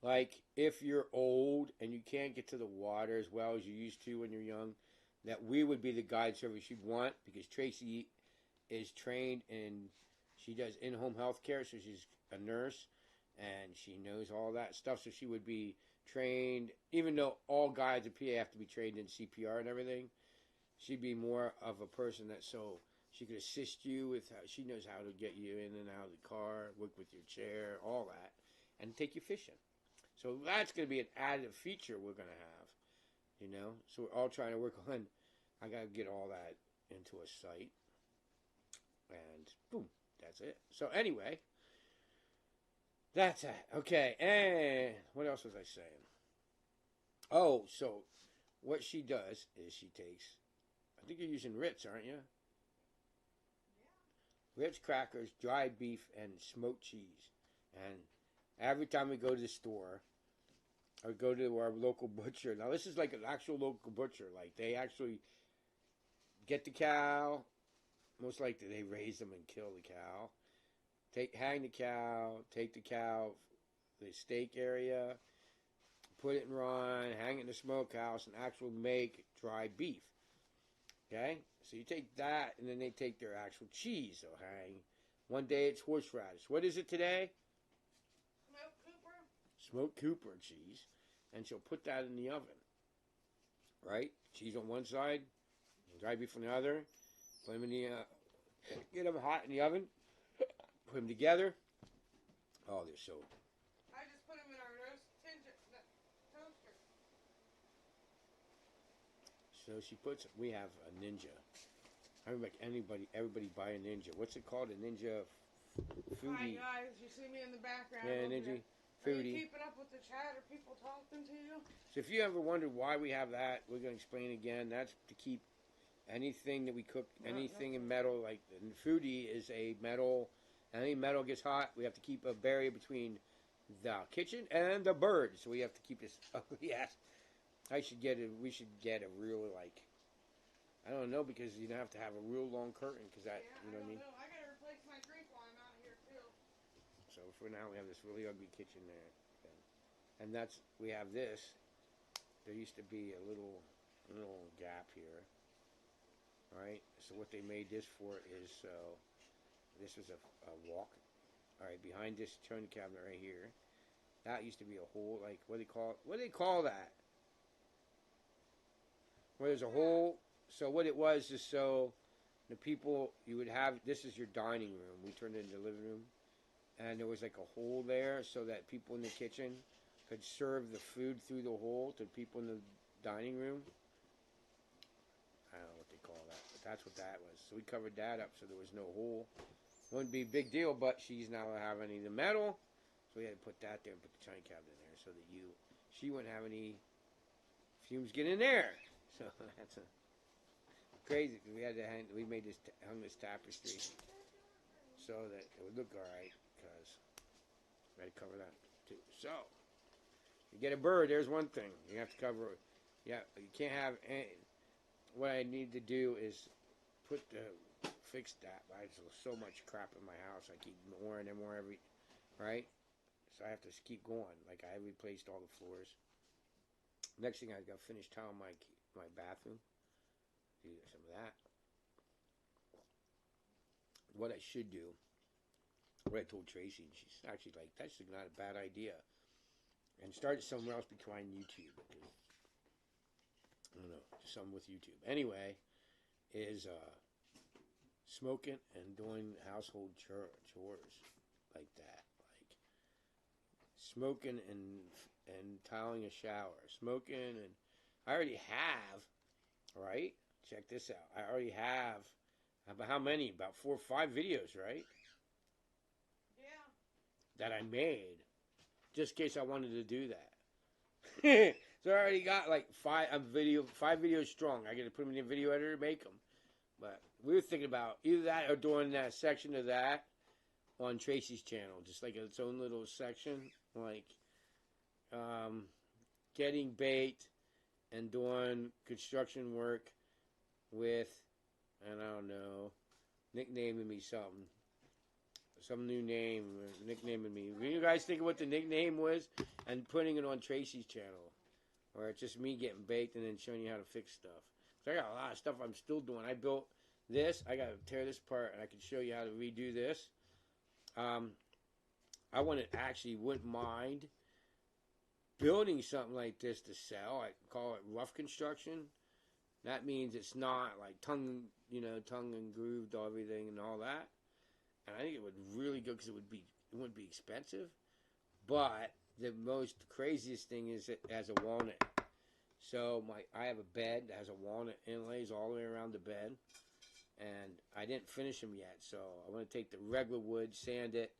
like, if you're old and you can't get to the water as well as you used to when you're young, that we would be the guide service you'd want because Tracy is trained she does in-home health care, so she's a nurse and she knows all that stuff. So she would be trained, even though all guides at PA have to be trained in CPR and everything. She'd be more of a person that so she could assist you with how she knows how to get you in and out of the car, work with your chair, all that, and take you fishing. So that's going to be an added feature we're going to have, you know. So we're all trying to work on. I got to get all that into a site, and boom, that's it. So anyway, that's it. Okay, and what else was I saying? Oh, so what she does is she takes. I think you're using Ritz, aren't you? Yeah. Ritz crackers, dry beef, and smoked cheese. And every time we go to the store, or go to our local butcher. Now, this is like an actual local butcher. Like, they actually get the cow. Most likely, they raise them and kill the cow. Hang the cow, take the cow, the steak area, put it in rind, hang it in the smokehouse, and actually make dry beef. Okay? So you take that, and then they take their actual cheese they'll hang. One day it's horseradish. What is it today? Smoked Cooper cheese. And she'll put that in the oven. Right? Cheese on one side, dry beef on the other. Put them in the, get them hot in the oven. Put them together. Oh, they're so... I just put them in our toaster. So she puts, we have a Ninja. I would make everybody buy a Ninja. What's it called? A Ninja Hi Foodie. guys, you see me in the background. Yeah, Ninja Are Foodie. you keeping up with the chat? Are people talking to you? So if you ever wondered why we have that, we're going to explain again. That's to keep anything that we cook, anything in metal, like the Foodie is a metal. Any metal gets hot, we have to keep a barrier between the kitchen and the bird. So we have to keep this ugly ass. We should get a real, like, I don't know, because you have to have a real long curtain, because that, you know what I mean? I gotta replace my drink while I'm out here too. So for now, we have this really ugly kitchen there. And that's, we have this. There used to be a little gap here. Right? So what they made this for is, this was a walk. Alright, behind this turn cabinet right here. That used to be a hole, like, what do they call that? Where there's a hole. So what it was is so the people, you would have, this is your dining room. We turned it into the living room. And there was like a hole there so that people in the kitchen could serve the food through the hole to people in the dining room. I don't know what they call that, but that's what that was. So we covered that up so there was no hole. Wouldn't be a big deal, but she's not going to have any of the metal. So we had to put that there and put the china cabinet in there so that she wouldn't have any fumes get in there. So that's crazy. We had to hung this tapestry so that it would look all right, because we had to cover that too. So you get a bird. There's one thing you have to cover. Yeah, you can't have any. What I need to do is fix that. I have so much crap in my house. I keep more and more every, right? So I have to keep going. Like I replaced all the floors. Next thing I got to finish tiling my bathroom. Do some of that. What I should do, what I told Tracy, and she's actually like, that's not a bad idea. And start somewhere else behind YouTube. I don't know, something with YouTube. Anyway, is smoking and doing household chores like that. Like smoking and tiling a shower. Smoking and I already have, right? Check this out. I already have, about how many? About 4 or 5 videos, right? Yeah. That I made. Just in case I wanted to do that. So I already got like 5 videos strong. I got to put them in the video editor and make them. But we were thinking about either that or doing that section of that on Tracy's channel. Just like its own little section. Like getting bait and doing construction work with, and I don't know, nicknaming me something. Some new name, nicknaming me. When you guys think of what the nickname was, and putting it on Tracy's channel, or it's just me getting baked and then showing you how to fix stuff. So I got a lot of stuff I'm still doing. I built this. I got to tear this apart, and I can show you how to redo this. I wouldn't mind building something like this to sell. I call it rough construction. That means it's not like tongue and grooved everything and all that. And I think it would really good because it wouldn't be expensive. But the most craziest thing is it has a walnut. So I have a bed that has a walnut inlays all the way around the bed, and I didn't finish them yet. So I want to take the regular wood, sand it,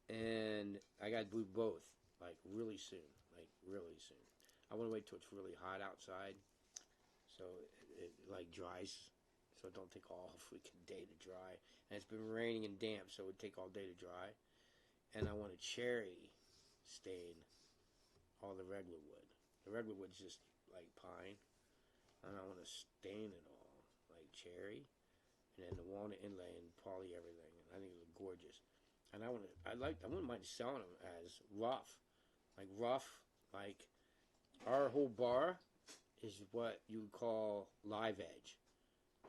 and I got to do both like really soon. I want to wait till it's really hot outside, so it like dries. So it don't take all freaking day to dry. And it's been raining and damp, so it would take all day to dry. And I want a cherry stain all the regular wood. The regular wood's just like pine. And I want to stain it all like cherry. And then the walnut inlay and poly everything. And I think it looks gorgeous. And I wouldn't mind selling them as rough. Like our whole bar is what you would call live edge.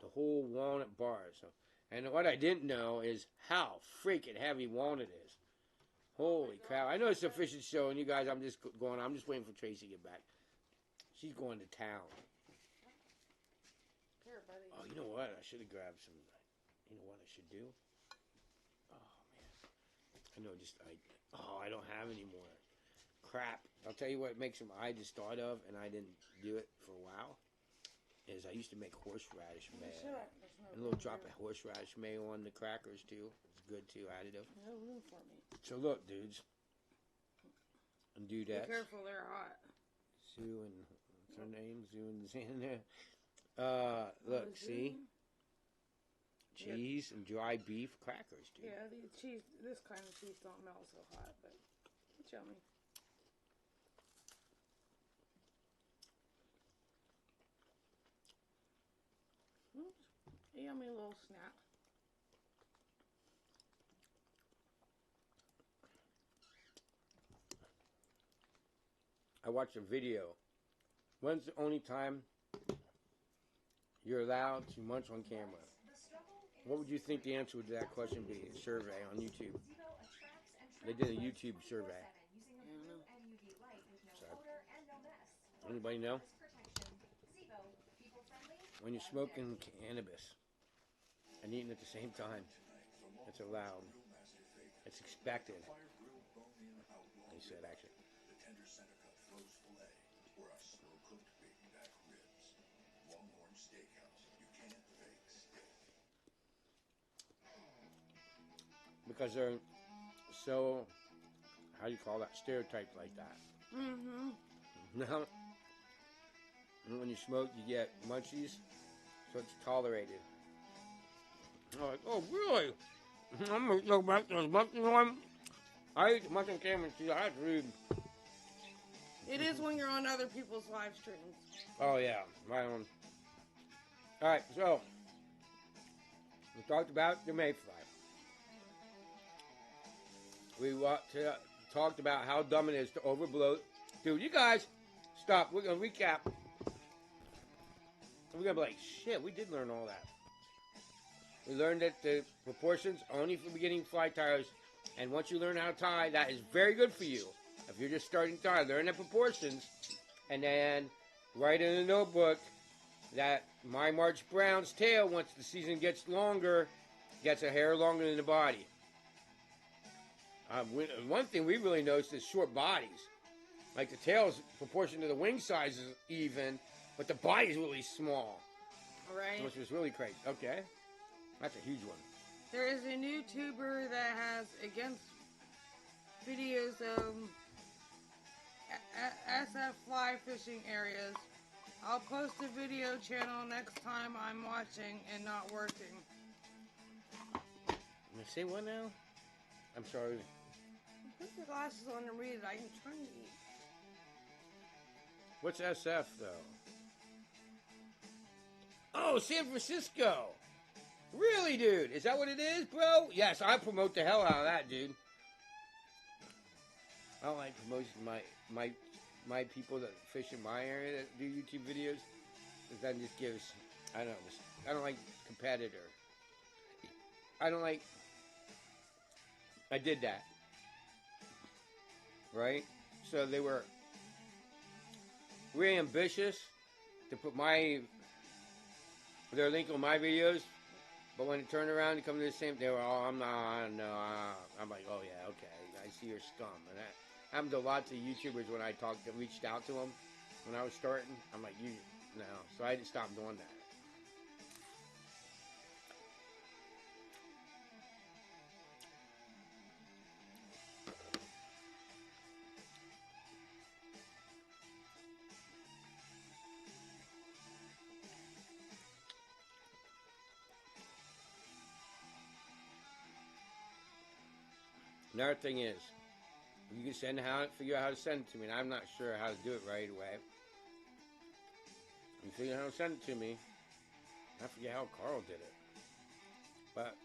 The whole walnut bar. So, and what I didn't know is how freaking heavy walnut is. Holy cow. I know it's a fishing show, and you guys, I'm just waiting for Tracy to get back. She's going to town. Here, buddy. Oh, you know what? I should have grabbed some. You know what I should do? Oh, man. I know, I don't have any more. Crap. I'll tell you what makes them I just thought of, and I didn't do it for a while, is I used to make horseradish mayo. And a little drop of horseradish mayo on the crackers, too. It's good, too, additive. No room for me. So, look, dudes. And dudettes. Be careful, they're hot. Sue and, what's her name? Sue and Xander. Look, see? Cheese and dry beef crackers, dude. Yeah, the cheese, this kind of cheese don't melt so hot, but it's yummy. Yummy little snack. I watched a video. When's the only time you're allowed to munch on camera? What would you think the answer to that question be? A survey on YouTube. They did a YouTube survey. So, anybody know? When you're smoking cannabis and eating at the same time, it's allowed. It's expected. They said, actually. Because they're so, how do you call that, stereotyped like that. Mm-hmm. Now, when you smoke, you get munchies, so it's tolerated. I'm like, oh, really? I'm going to go back to the munching one. I ate the munching camera, see, that's rude. It is when you're on other people's live streams. Oh, yeah, my own. All right, so, we talked about the mayfly. We talked about how dumb it is to overbloat. Dude, you guys, stop. We're going to recap. We're going to be like, shit, we did learn all that. We learned that the proportions only for beginning fly tyers. And once you learn how to tie, that is very good for you. If you're just starting to tie, learn the proportions. And then write in a notebook that my March Brown's tail, once the season gets longer, gets a hair longer than the body. One thing we really noticed is short bodies. Like the tail's proportion to the wing size is even, but the body's really small. Right. Which was really crazy. Okay. That's a huge one. There is a new tuber that has, against videos of SF fly fishing areas. I'll post a video channel next time I'm watching and not working. Say what now? I'm sorry. Put your glasses on and read it. I can try to eat. What's SF though? Oh, San Francisco. Really, dude? Is that what it is, bro? Yes, I promote the hell out of that, dude. I don't like promoting my people that fish in my area that do YouTube videos. Because that just gives, I don't like competitor. I did that. Right? So they were really ambitious to put their link on my videos. But when it turned around to come to the same, they were all, I'm like, oh yeah, okay, I see your scum. And that happened to lots of YouTubers when I reached out to them when I was starting. I'm like, no. So I had to stop doing that. Another thing is, you can figure out how to send it to me, and I'm not sure how to do it right away. You figure out how to send it to me. I forget how Carl did it, but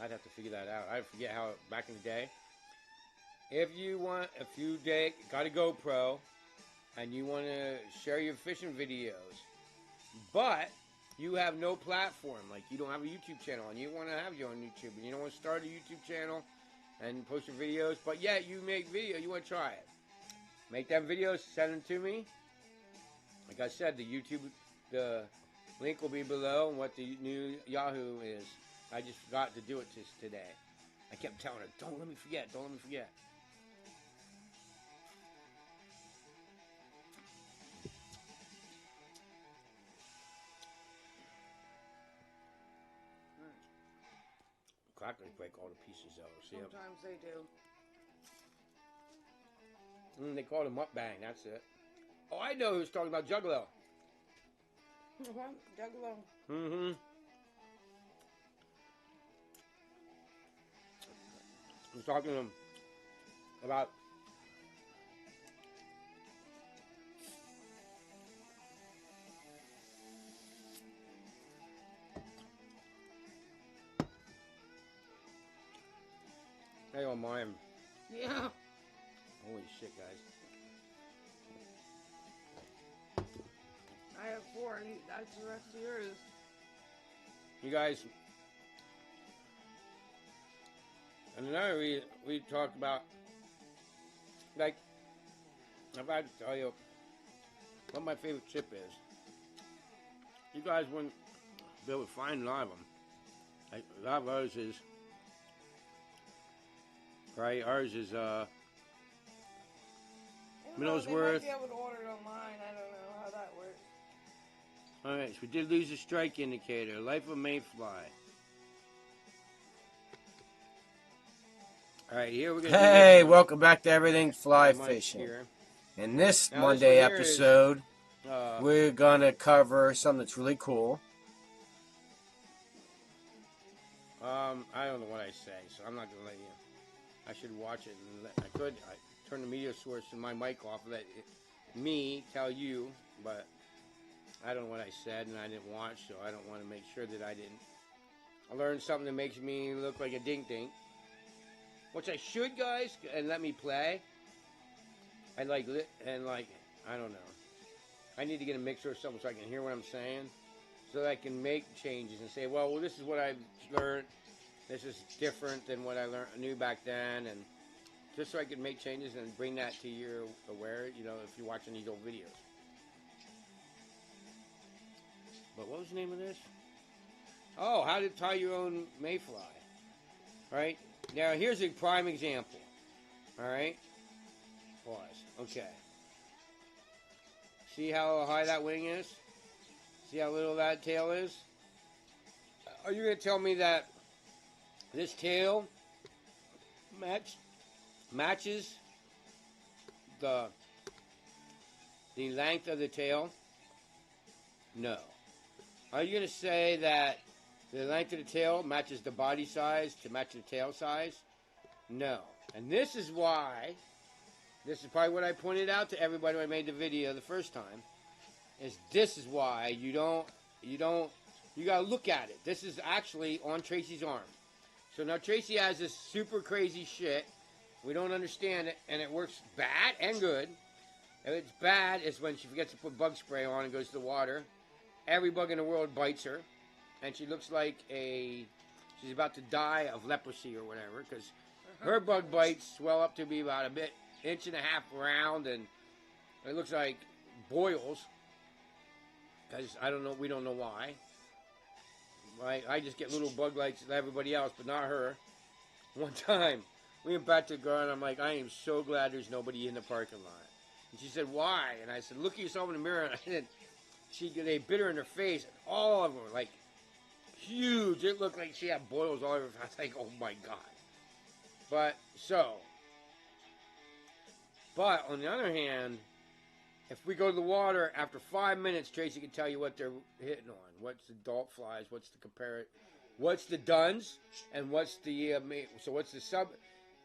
I'd have to figure that out. I forget how back in the day. If you got a GoPro, and you want to share your fishing videos, but you have no platform, like you don't have a YouTube channel, and you want to have your own YouTube, and you don't want to start a YouTube channel and post your videos, but yet you make video, you want to try it. Make them videos, send them to me. Like I said, the link will be below and what the new Yahoo is. I just forgot to do it today. I kept telling her, don't let me forget. Crackers break all the pieces though. See? Sometimes they do. They called him mukbang. That's it. Oh, I know who's talking about Juggalo. Juggalo. Mm-hmm. I was talking to him about I don't mind. Yeah. Holy shit, guys. I have 4. That's the rest of yours. You guys, and another we talked about, like, I've had to tell you what my favorite chip is. You guys wouldn't be able to find a lot of them. Like, a lot of ours is, right, ours is, Middlesworth. They might be able to order it online. I don't know how that works. Alright, so we did lose a strike indicator. Life of Mayfly. Alright, here we're going to Hey, welcome back to Everything Fly Mike Fishing. here. In this Now, Monday this one here is, episode, We're we're going to cover something that's really cool. I don't know what I say, so I'm not going to let you. I should watch it. And I turn the media source and my mic off, let me tell you, but I don't know what I said and I didn't watch, so I don't want to make sure that I learned something that makes me look like a dink-dink. which I should, guys, and let me play. I like I don't know. I need to get a mixer or something so I can hear what I'm saying, so that I can make changes and say, well, this is what I've learned. This is different than what I knew back then, and just so I can make changes and bring that to your aware. You know, if you're watching these old videos. But what was the name of this? Oh, how to tie your own mayfly. All right. Now here's a prime example. All right. Pause. Okay. See how high that wing is? See how little that tail is? Are you going to tell me that this tail matches the length of the tail? No. Are you going to say that the length of the tail matches the body size to match the tail size? No. And this is why, this is probably what I pointed out to everybody when I made the video the first time, this is why you got to look at it. This is actually on Tracy's arm. So now Tracy has this super crazy shit. We don't understand it, and it works bad and good. If it's bad, it's when she forgets to put bug spray on and goes to the water. Every bug in the world bites her, and she looks like she's about to die of leprosy or whatever, because her bug bites swell up to be about an inch and a half round, and it looks like boils, because we don't know why. I just get little bug bites like everybody else, but not her. One time, we went back to the garden, I'm like, I am so glad there's nobody in the parking lot. And she said, why? And I said, look at yourself in the mirror, and I said, they bit her in her face, and all of them were like huge. It looked like she had boils all over her face. I was like, oh my God. But on the other hand, if we go to the water, after 5 minutes, Tracy can tell you what they're hitting on. What's the adult flies, what's the duns, and what's the, what's the sub.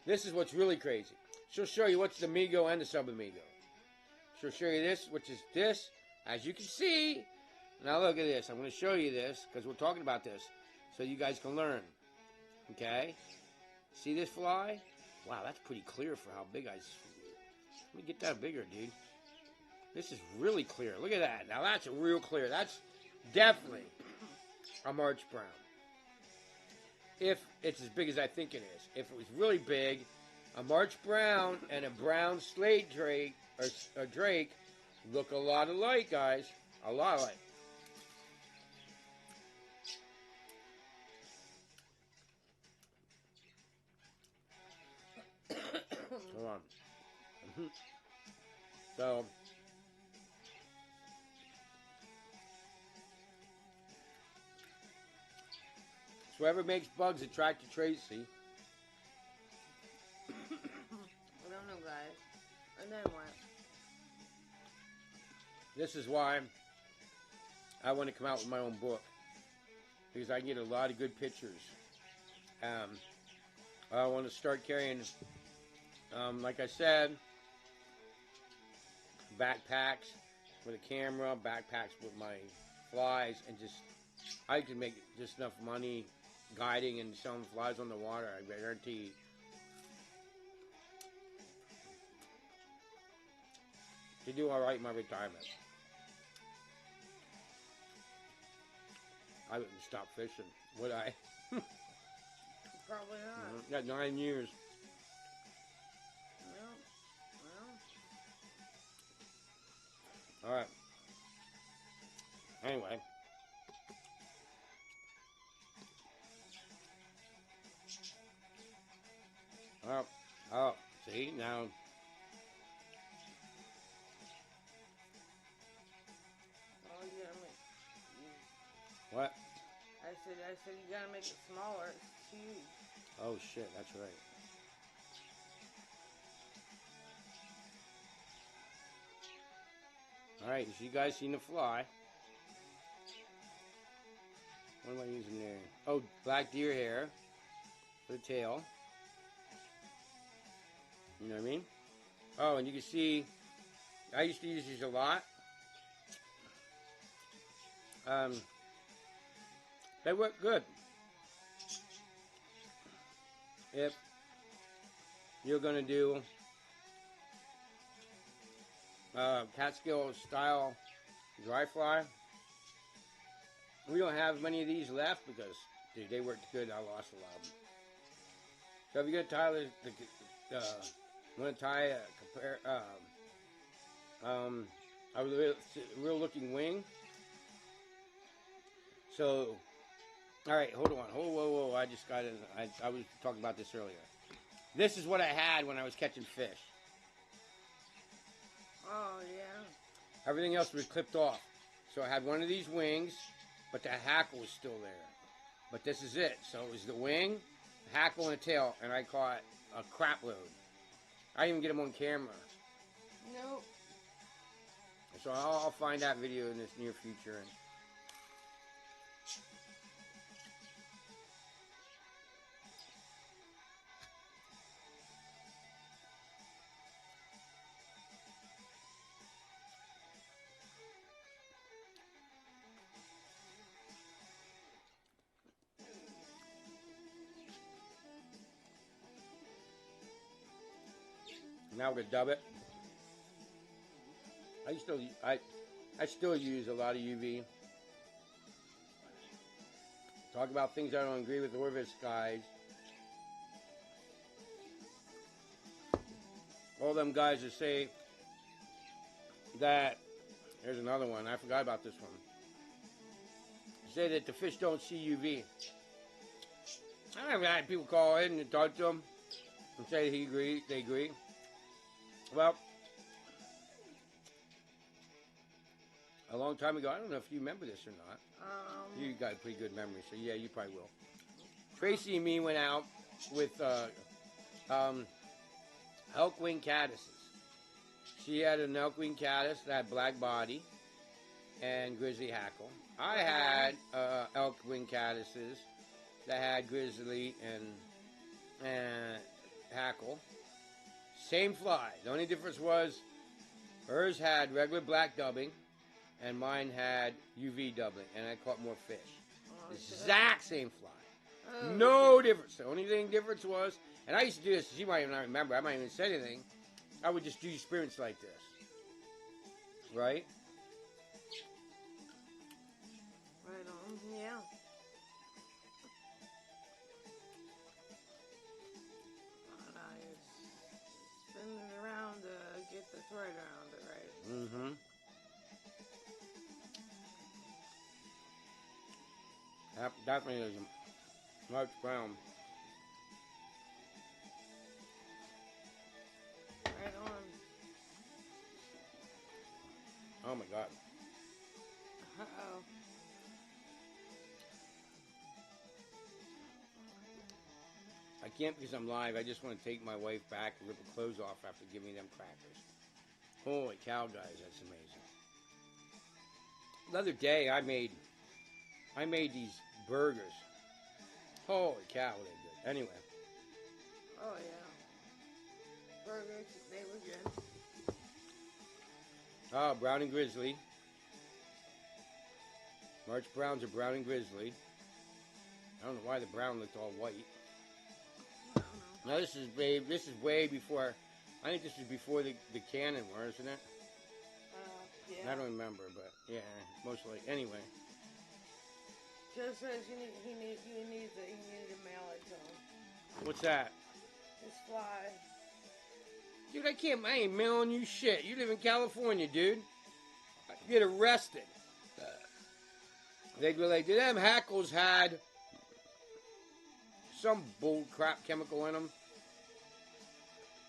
This is what's really crazy. She'll show you what's the Migo and the sub Amigo. She'll show you this, which is this. As you can see, now look at this. I'm going to show you this because we're talking about this so you guys can learn. Okay? See this fly? Wow, that's pretty clear for how big Let me get that bigger, dude. This is really clear. Look at that. Now that's a real clear. That's definitely a March Brown. If it's as big as I think it is. If it was really big, a March Brown and a brown slate drake or drake look a lot alike, guys. A lot alike. Hold on. So whoever makes bugs attract to Tracy. I don't know, guys. And then what? This is why I want to come out with my own book, because I get a lot of good pictures. I want to start carrying, like I said, backpacks with a camera, backpacks with my flies, and I can make just enough money guiding and selling flies on the water, I guarantee. To do all right in my retirement. I wouldn't stop fishing, would I? Probably not. Got 9 years. Well. All right. Anyway. Oh, see, now. Oh, yeah, What? I said you gotta make it smaller. It's huge. Oh, shit, that's right. All right, so you guys seen the fly. What am I using there? Oh, black deer hair for the tail. You know what I mean? Oh, and you can see, I used to use these a lot. They work good. If you're going to do Catskill style dry fly. We don't have many of these left because, dude, they worked good. I lost a lot of them. So if you're gonna tie want to tie a real looking wing. So, all right, hold on, whoa! I just got in. I was talking about this earlier. This is what I had when I was catching fish. Oh, yeah. Everything else was clipped off. So I had one of these wings, but the hackle was still there. But this is it. So it was the wing, the hackle, and the tail, and I caught a crap load. I didn't even get them on camera. Nope. So I'll find that video in this near future. And now we're gonna dub it. I still use a lot of UV. Talk about things I don't agree with Orvis guys. All them guys that say that, here's another one, I forgot about this one. Say that the fish don't see UV. I've had people call in and talk to them and say they agree. Well, a long time ago, I don't know if you remember this or not. You got a pretty good memory, so yeah, you probably will. Tracy and me went out with elk wing caddises. She had an elk wing caddis that had black body and grizzly hackle. I had elk wing caddises that had grizzly and hackle. Same fly. The only difference was hers had regular black dubbing and mine had UV doubling, and I caught more fish. Exact same fly. No difference. The only difference was, and I used to do this, you might even not remember, I might even say anything, I would just do experiments like this. Right? Right on, yeah. And I spin it around to get the thread around it, right? Mm-hmm. Definitely is a March Brown. Right on. Oh my God. Uh-oh. I can't because I'm live. I just want to take my wife back and rip her clothes off after giving me them crackers. Holy cow, guys, that's amazing. The other day I made these burgers. Holy cow, they're good. Anyway. Oh, yeah. Burgers, they were good. Oh, brown and grizzly. March Browns are brown and grizzly. I don't know why the brown looked all white. I don't know. Now this is way before. I think this was before the Canon war, isn't it? Yeah. I don't remember, but yeah, mostly. Anyway. Joe says you need to mail it to him. What's that? This fly. Dude, I ain't mailing you shit. You live in California, dude. You get arrested. They'd be like, did them hackles had some bull crap chemical in them?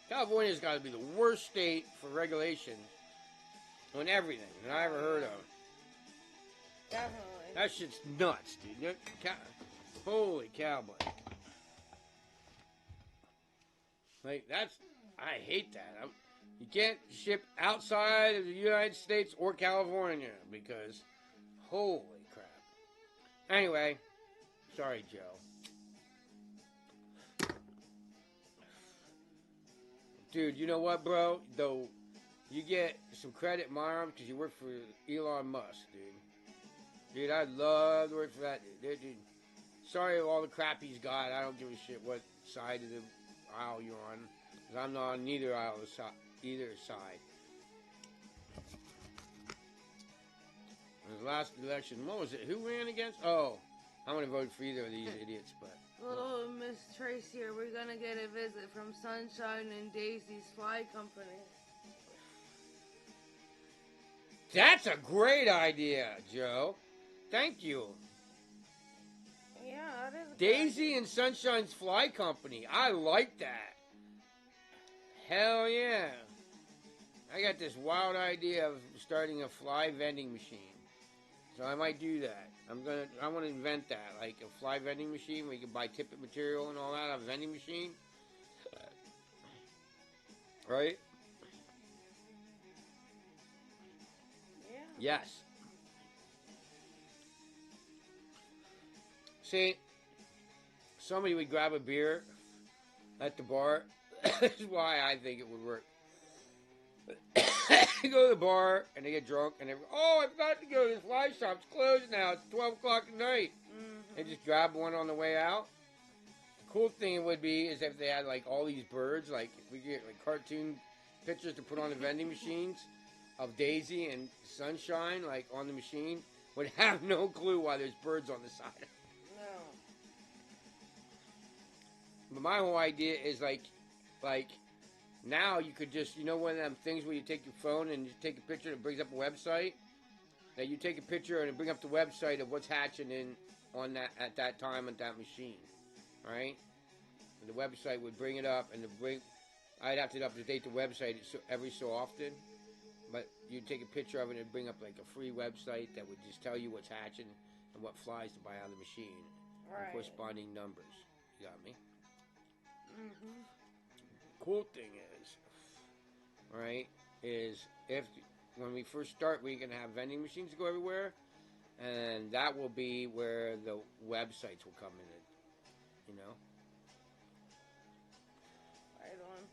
California's got to be the worst state for regulation on everything that I ever heard of. Definitely. That shit's nuts, dude. Holy cowboy. Like, I hate that. You can't ship outside of the United States or California because, holy crap. Anyway, sorry, Joe. Dude, you know what, bro? Though, you get some credit in my arm because you work for Elon Musk, dude. Dude, I love to work for that dude. Sorry for all the crap he's got. I don't give a shit what side of the aisle you're on. because I'm not on either side. In the last election, what was it? Who ran against? Oh, I'm going to vote for either of these idiots, but... Little Miss Trace here, we're gonna get a visit from Sunshine and Daisy's Fly Company. That's a great idea, Joe. Thank you. Yeah, that is. Daisy and Sunshine's Fly Company. I like that. Hell yeah. I got this wild idea of starting a fly vending machine. So I might do that. I want to invent that, like a fly vending machine where you can buy tippet material and all that, a vending machine. Right? Yeah. Yes. See, somebody would grab a beer at the bar. This is why I think it would work. They go to the bar and they get drunk and I forgot to go to the fly shop. It's closed now. It's 12 o'clock at night. Mm-hmm. They just grab one on the way out. The cool thing it would be is if they had like all these birds, like we get like cartoon pictures to put on the vending machines of Daisy and Sunshine, like on the machine, would have no clue why there's birds on the side. No. But my whole idea is like now you could just, one of them things where you take your phone and you take a picture and it brings up a website. That you take a picture and it brings up the website of what's hatching at that time at that machine, right? And the website would bring it up and I'd have to update the website every so often. But you'd take a picture of it and it'd bring up like a free website that would just tell you what's hatching and what flies to buy out of the machine. Right. And corresponding numbers. You got me? Mm-hmm. Cool thing is when we first start, we're going to have vending machines go everywhere, and that will be where the websites will come in, Right on.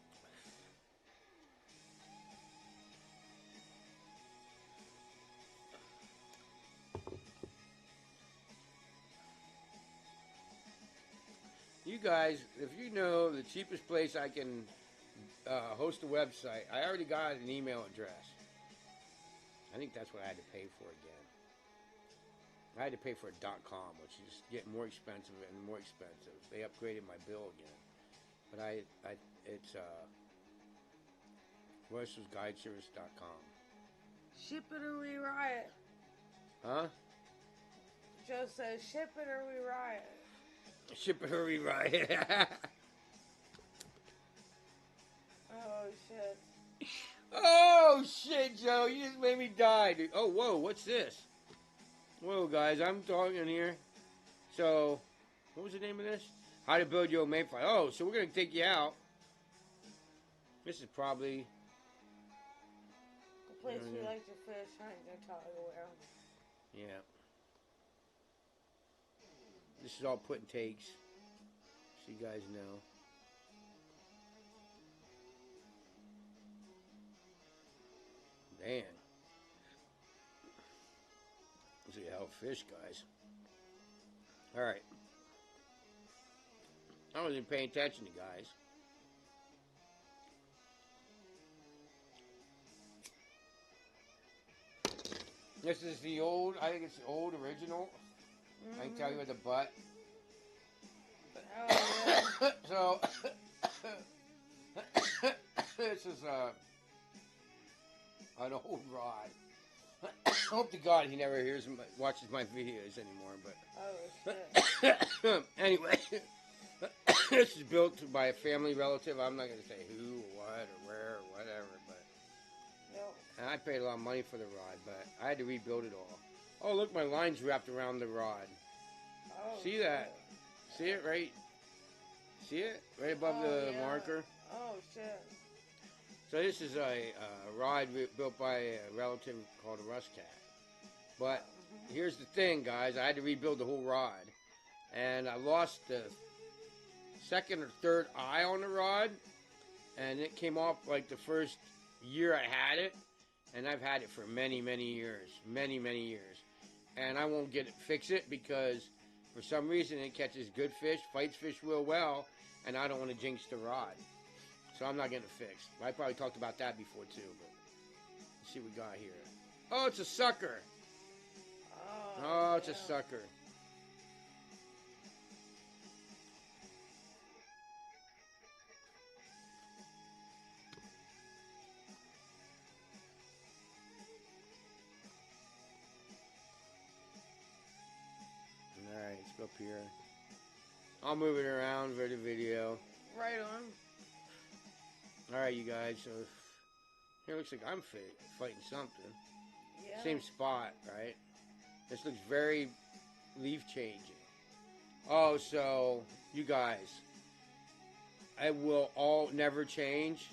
You guys, if you know the cheapest place I can host a website, I already got an email address. I think that's what I had to pay for again. I had to pay for a .com, which is getting more expensive and more expensive. They upgraded my bill again, but it's voicesguideservice.com. Ship it or we riot. Huh? Joe says, ship it or we riot. Ship it or we riot. Oh, shit. Oh, shit, Joe. You just made me die, dude. Oh, whoa. What's this? Whoa, guys. I'm talking here. So, what was the name of this? How to build your mayfly. Oh, so we're going to take you out. This is probably... The place we like to fish. I ain't going to tell you where. Yeah. This is all put and takes. So you guys know. Man. This is a hell of a fish, guys. Alright. I wasn't even paying attention to guys. This is the old, I think it's the old original. I can tell you with the butt. Oh, yeah. So, this is an old rod. I hope to God he never watches my videos anymore. But Oh, shit. anyway, this is built by a family relative. I'm not going to say who or what or where or whatever. But Yep. and I paid a lot of money for the rod, but I had to rebuild it all. Oh, look, my line's wrapped around the rod. Oh, See that? See it right? See it? Right above the yeah. marker? Oh, shit. So this is a rod built by a relative called a Rust Cat. But here's the thing, guys. I had to rebuild the whole rod. And I lost the second or third eye on the rod. And it came off like the first year I had it. And I've had it for many, many years. Many, many years. And I won't fix it because for some reason it catches good fish, fights fish real well, and I don't want to jinx the rod. So I'm not getting it fixed. I probably talked about that before too, but let's see what we got here. Oh, it's a sucker. Oh, it's a sucker. Alright, let's go up here. I'll move it around for the video. Right on. Alright, you guys, so here looks like I'm fighting something. Yeah. Same spot, right? This looks very leaf changing. Oh, so you guys, I will all never change.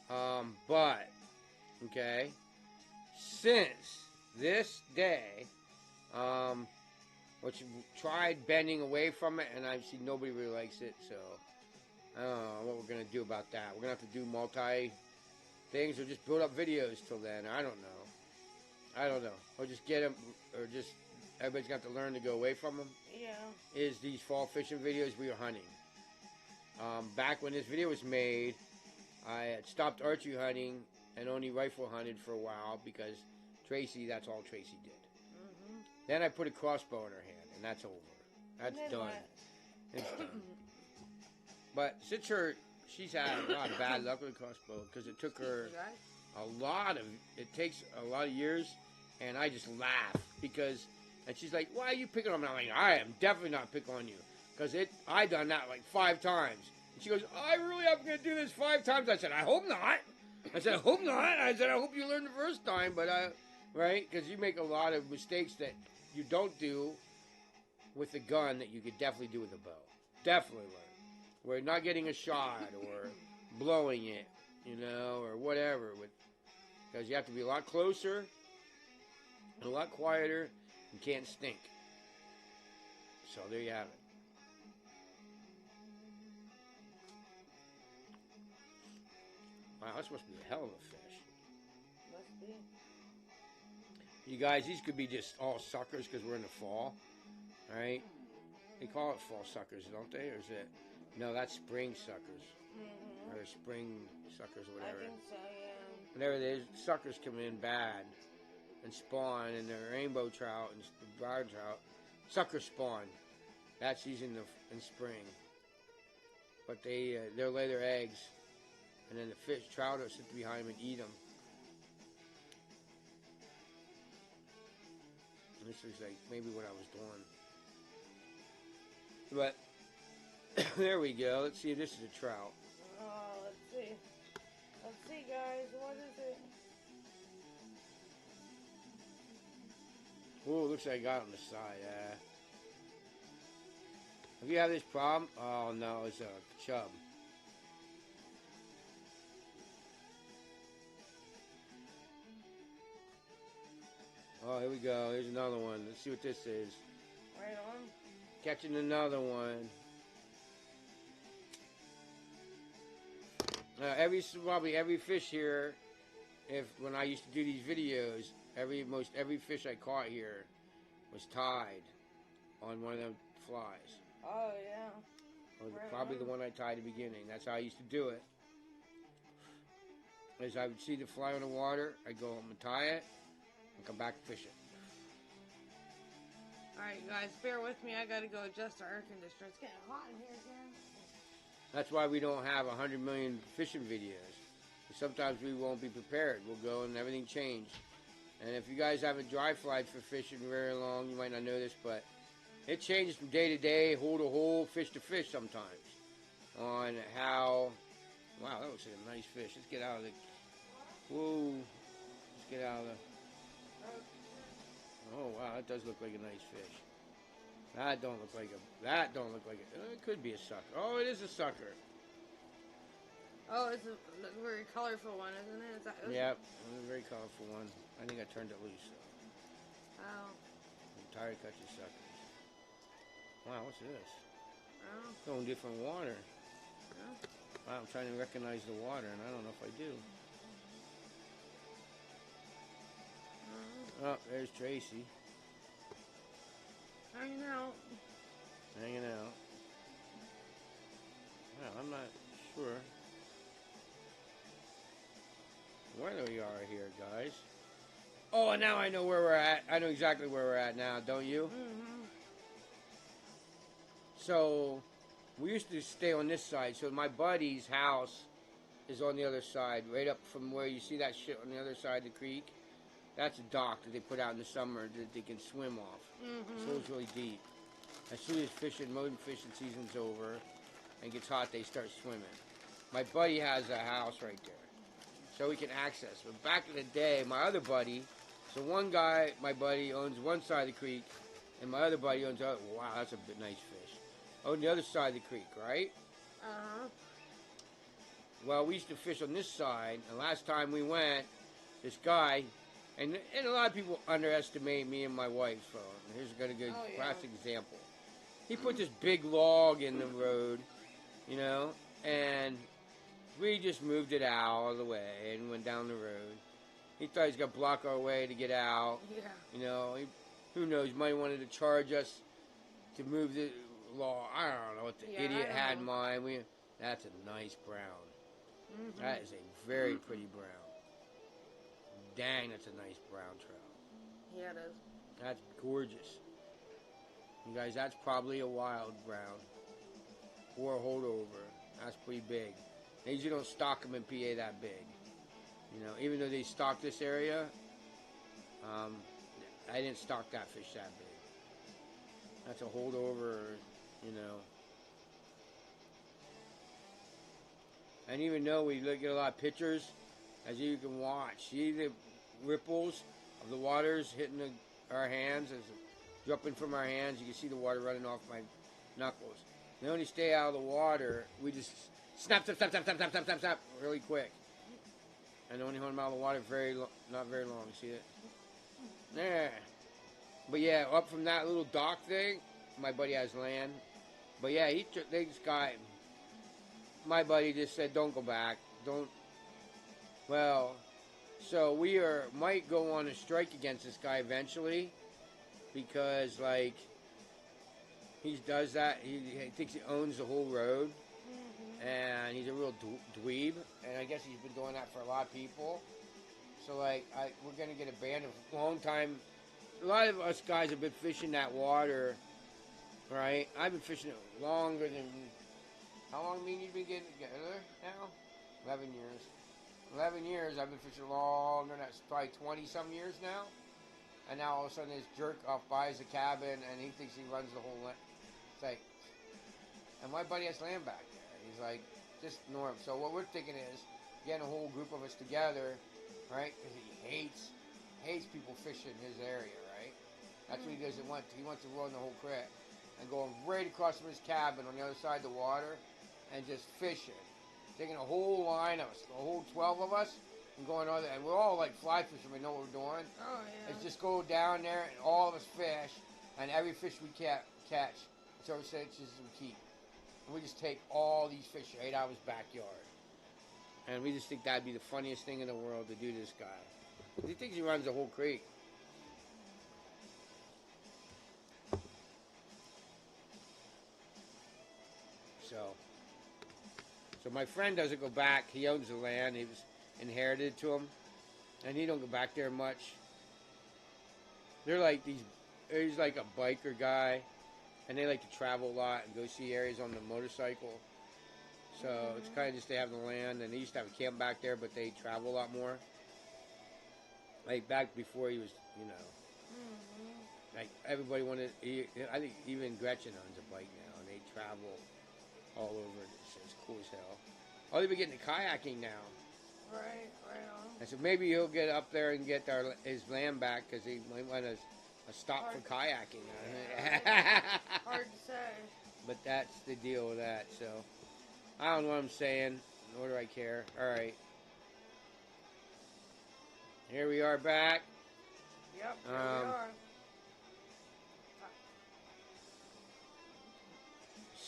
But okay, since this day, which tried bending away from it, and I've seen nobody really likes it, so I don't know what we're gonna do about that. We're gonna have to do multi things, or just build up videos till then. I don't know. Or just get them, or just everybody's got to learn to go away from them. Yeah. Is these fall fishing videos we were hunting. Back when this video was made, I had stopped archery hunting and only rifle hunted for a while because Tracy, that's all Tracy did. Mm-hmm. Then I put a crossbow in her hand, and that's over. That's Then done. what? It's done. But since she's had a lot of bad luck with a crossbow because it took her it takes a lot of years, and I just laugh because, and she's like, why are you picking on me? I'm like, I am definitely not picking on you because I done that like 5 times. And she goes, I really am going to do this 5 times. I said, I hope not. I said, I hope not. I said, I hope you learn the first time, but right? Because you make a lot of mistakes that you don't do with a gun that you could definitely do with a bow. Definitely learn. Where not getting a shot or blowing it, or whatever. Because you have to be a lot closer and a lot quieter and can't stink. So there you have it. Wow, this must be a hell of a fish. Must be. You guys, these could be just all suckers because we're in the fall, right? They call it fall suckers, don't they? Or is it? No, that's spring suckers. Mm-hmm. Or spring suckers or I whatever. think so, yeah. Whenever there's suckers come in bad and spawn, and the rainbow trout and the brown trout, sucker spawn. That's usually in spring. But they'll lay their eggs, and then the trout will sit behind them and eat them. And this looks like maybe what I was doing. But there we go. Let's see if this is a trout. Oh, let's see. Let's see, guys. What is it? Oh, looks like I got it on the side. If you have this problem, oh no, it's a chub. Oh, here we go. Here's another one. Let's see what this is. Right on. Catching another one. Probably every fish here, when I used to do these videos, most every fish I caught here was tied on one of them flies. Oh, yeah. Or Right probably on. the one I tied at the beginning. That's how I used to do it. As I would see the fly on the water, I'd go home and tie it and come back and fish it. Alright, guys, bear with me. I gotta go adjust our air conditioner. It's getting hot in here again. That's why we don't have 100 million fishing videos. Sometimes we won't be prepared. We'll go and everything change. And if you guys haven't dry flied for fishing very long, you might not know this, but it changes from day to day, hole to hole, fish to fish sometimes. On how, wow, that looks like a nice fish. Let's get out of the, whoa, let's get out of the, oh wow, that does look like a nice fish. That don't look like it could be a sucker. Oh, it is a sucker. Oh, it's a very colorful one, isn't it? Yep, a very colorful one. I think I turned it loose. Oh. I'm tired of catching suckers. Wow, what's this? Oh. Going different water. Oh. Wow, I'm trying to recognize the water, and I don't know if I do. Oh, there's Tracy. Hanging out. Hanging out. Well, I'm not sure. Where we are here, guys. Oh, and now I know where we're at. I know exactly where we're at now, don't you? Mm-hmm. So, we used to stay on this side. So my buddy's house is on the other side, right up from where you see that shit on the other side of the creek. That's a dock that they put out in the summer that they can swim off. Mm-hmm. So it's really deep. As soon as modern fishing season's over and gets hot, they start swimming. My buddy has a house right there, so we can access. But back in the day, my other buddy, so one guy, my buddy, owns one side of the creek, and my other buddy owns the other. Wow, that's a nice fish. On the other side of the creek, right? Uh-huh. Well, we used to fish on this side, and last time we went, this guy, and a lot of people underestimate me and my wife, so here's a good classic example. He put this big log in the road, you know, and we just moved it out of the way and went down the road. He thought he was going to block our way to get out. Yeah. You know, who knows, he might have wanted to charge us to move the log. I don't know what the idiot had in mind. That's a nice brown. Mm-hmm. That is a very pretty brown. Dang, that's a nice brown trout. Yeah, it is. That's gorgeous. You guys, that's probably a wild brown. Or a holdover. That's pretty big. They usually don't stock them in PA that big. You know, even though they stock this area, I didn't stock that fish that big. That's a holdover, you know. And even though we look at a lot of pictures, as you can watch, see the ripples of the waters hitting our hands, as dropping from our hands. You can see the water running off my knuckles. They only stay out of the water. We just snap, really quick. And only hold them out of the water not very long. See it? There. But yeah, up from that little dock thing, my buddy has land. But yeah, this guy, my buddy just said, don't go back. Don't. Well, so we might go on a strike against this guy eventually, because like he does that. He thinks he owns the whole road, and he's a real dweeb. And I guess he's been doing that for a lot of people. So like, we're gonna get banned a long time. A lot of us guys have been fishing that water, right? I've been fishing it longer than. How long have you been getting together now? 11 years. 11 years, I've been fishing longer, that's probably 20-some years now. And now all of a sudden this jerk off buys a cabin and he thinks he runs the whole land. It's like, and my buddy has land back there. He's like, just norm. So what we're thinking is getting a whole group of us together, right? Because he hates people fishing his area, right? That's what he doesn't want. He wants to run the whole creek and going right across from his cabin on the other side of the water and just fishing. Taking a whole line of us, a whole 12 of us, and going on there. And we're all like fly fishing. We know what we're doing. Oh, yeah. It's just go down there and all of us fish. And every fish we catch, it's our cinches we keep. And we just take all these fish right out of his backyard. And we just think that'd be the funniest thing in the world to do to this guy. He thinks he runs the whole creek. So my friend doesn't go back. He owns the land. It was inherited to him. And he don't go back there much. They're like he's like a biker guy. And they like to travel a lot and go see areas on the motorcycle. So it's kind of just they have the land. And they used to have a camp back there, but they travel a lot more. Like back before he was, you know. Like everybody wanted, I think even Gretchen owns a bike now. And they travel all over. It's cool as hell. Oh, they've been getting to kayaking now. Right on. And so maybe he'll get up there and get his land back because he might want a stop for kayaking. Yeah, hard to say. But that's the deal with that. So I don't know what I'm saying, nor do I care. All right. Here we are back. Yep, here we are.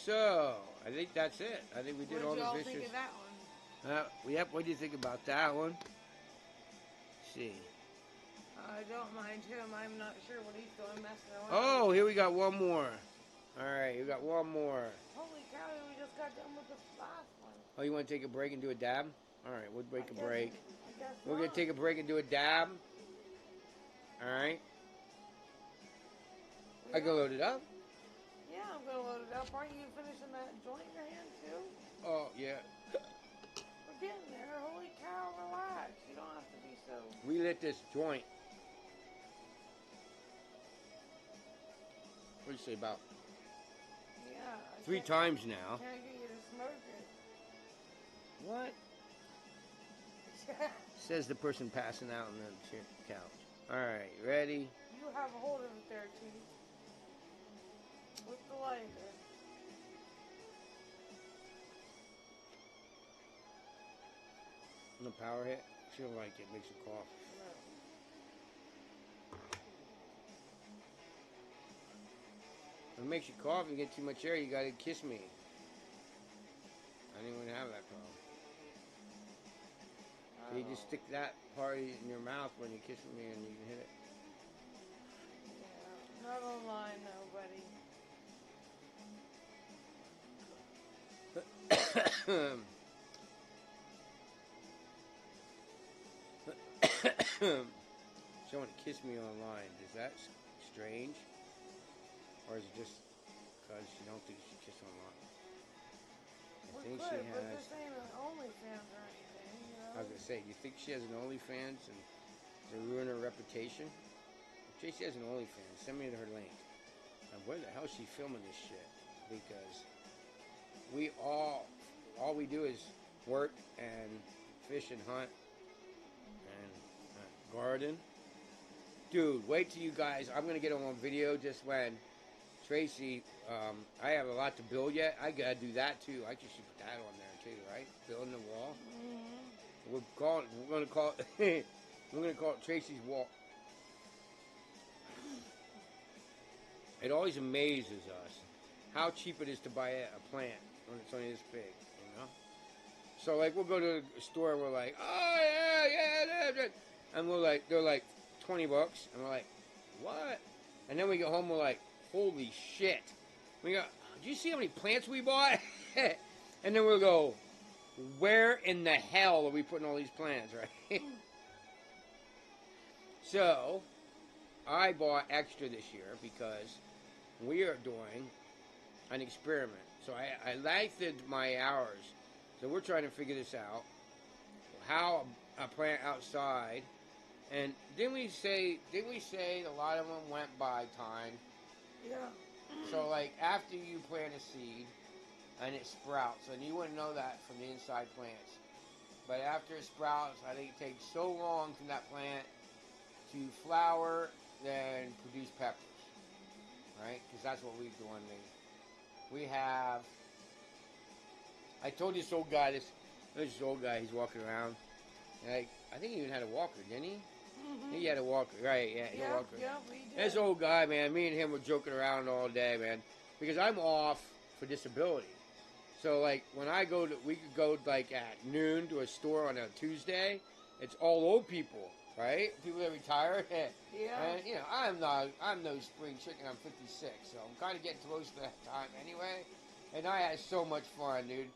So, I think that's it. I think we did all the What fishes. did y'all think of that one? Yep, what do you think about that one? Let's see. I don't mind him. I'm not sure what he's doing messing around. Oh, here we got one more. All right, we got one more. Holy cow, we just got done with the last one. Oh, you want to take a break and do a dab? All right, we'll break a break. I Guess We're gonna not. take a break and do a dab. All right. I can load it up. Yeah, I'm gonna load it up. Aren't you finishing that joint in your hand too? Oh yeah. We're getting there. Holy cow, relax. You don't have to be so. We lit this joint. What do you say about Yeah. I 3 can't- times now? Can't get you to smoke it. What? Says the person passing out on the couch. All right, ready? You have a hold of it there, Chief. With the lighter. No power hit. She don't like it. Makes her cough. If it makes you cough and get too much air, you gotta kiss me. I didn't even have that problem. So you just stick that part in your mouth when you're kissing me and you can hit it. Yeah, not online, nobody. Someone kiss me online. Is that strange? Or is it just because she don't think she kiss online? I think she But has. this ain't an OnlyFans or anything, you know? I was gonna say, do you think she has an OnlyFans and to ruin her reputation? If Tracy has an OnlyFans, send me her link. And where the hell is she filming this shit? Because we all we do is work and fish and hunt and garden. Dude, wait till you guys. I'm gonna get them on video just when Tracy. I have a lot to build yet. I gotta do that too. I should put that on there too, right? Building the wall. Mm-hmm. We're gonna call it. We're gonna call it Tracy's wall. It always amazes us how cheap it is to buy a plant when it's only this big, you know. So like we'll go to a store and we're like, oh yeah, and we're like, they're like $20, and we're like, what? And then we get home, we're like, holy shit. We go, do you see how many plants we bought? And then we'll go, where in the hell are we putting all these plants, right? So I bought extra this year because we are doing an experiment. So I lengthened my hours. So we're trying to figure this out. How a plant outside. And didn't we say a lot of them went by time? Yeah. So like after you plant a seed and it sprouts, and you wouldn't know that from the inside plants. But after it sprouts, I think it takes so long from that plant to flower, then produce peppers, right? Because that's what we do on me. We have. I told this old guy this old guy. He's walking around. Like I think he even had a walker, didn't he? Mm-hmm. He had a walker, right? Yeah, he had a walker. Yeah, we did. This old guy, man. Me and him were joking around all day, man, because I'm off for disability. So like when we could go like at noon to a store on a Tuesday. It's all old people. Right? People that retire. Yeah. And, you know, I'm no spring chicken. I'm 56, so I'm kind of getting close to that time anyway. And I had so much fun, dude.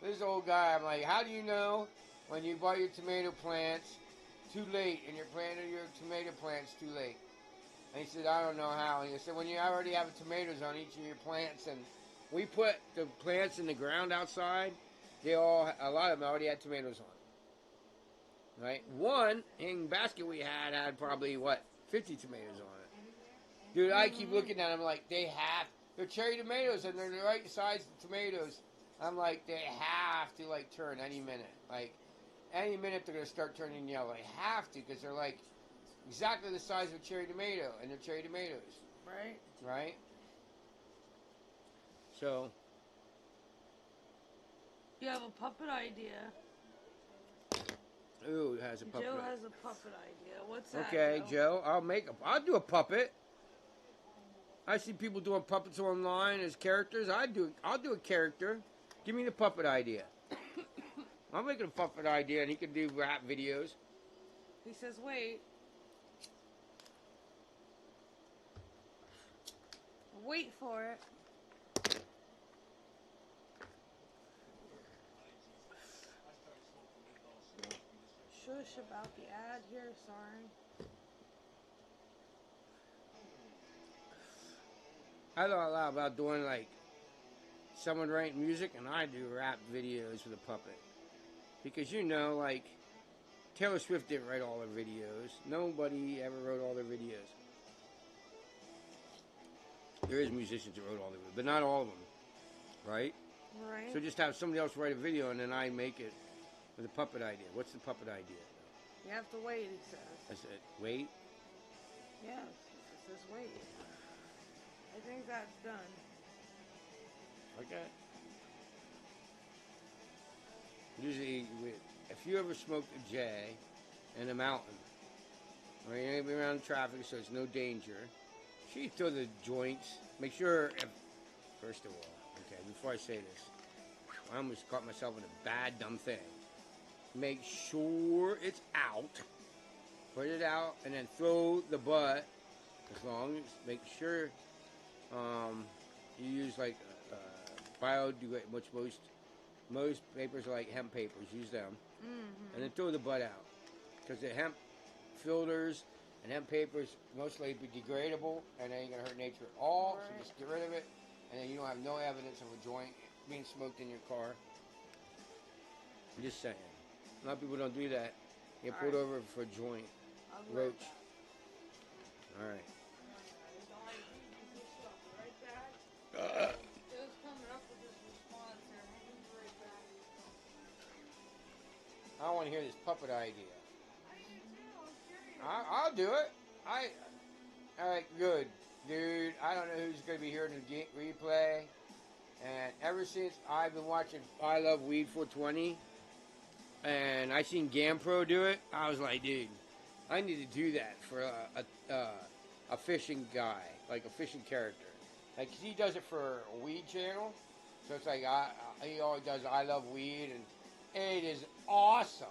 This old guy, I'm like, how do you know when you buy your tomato plants too late and you're planting your tomato plants too late? And he said, I don't know how. And he said, when you already have tomatoes on each of your plants, and we put the plants in the ground outside, a lot of them already had tomatoes on. Right? One hanging basket we had probably, 50 tomatoes on it. Dude, I keep looking at them like, they're cherry tomatoes and they're the right size tomatoes. I'm like, they have to, turn any minute. Like, any minute they're going to start turning yellow. They have to because they're, exactly the size of a cherry tomato, and they're cherry tomatoes. Right. Right? So. You have a puppet idea. Ooh, it has a puppet. Joe has a puppet idea. What's that? Okay, Joe, I'll do a puppet. I see people doing puppets online as characters. I'll do a character. Give me the puppet idea. I'm making a puppet idea, and he can do rap videos. He says, wait. Wait for it. shush about the ad here, sorry. I thought a lot about doing like someone writing music, and I do rap videos with a puppet. Because like Taylor Swift didn't write all her videos. Nobody ever wrote all their videos. There is musicians that wrote all their videos, but not all of them, right? Right. So just have somebody else write a video, and then I make it with a puppet idea. What's the puppet idea? You have to wait, he says. I said, wait. Yes, it says wait. I think that's done. Okay. Usually, if you ever smoked a J in a mountain, or you're gonna be around traffic, so it's no danger. You throw the joints. Make sure. First of all, okay, before I say this, I almost caught myself in a bad, dumb thing. Make sure it's out. Put it out, and then throw the butt. As long as make sure you use like biodegradable, which most papers are like hemp papers. Use them, and then throw the butt out because the hemp filters and hemp papers mostly be degradable, and they ain't gonna hurt nature at all. Right. So just get rid of it, and then you don't have no evidence of a joint being smoked in your car. I'm just saying. A lot of people don't do that. They get pulled Alright. over for a joint. I'll be Roach. right back. All right. Right back. Just coming up with this response here. I'll be right back. I want to hear this puppet idea. I do too. I'm curious. I'll do it. All right, good, dude. I don't know who's going to be here in the replay. And ever since I've been watching I Love Weed 420, and I seen GamPro do it, I was like, dude, I need to do that for a fishing guy, like a fishing character. Like, 'cause he does it for a weed channel, so it's like he always does I Love Weed, and it is awesome.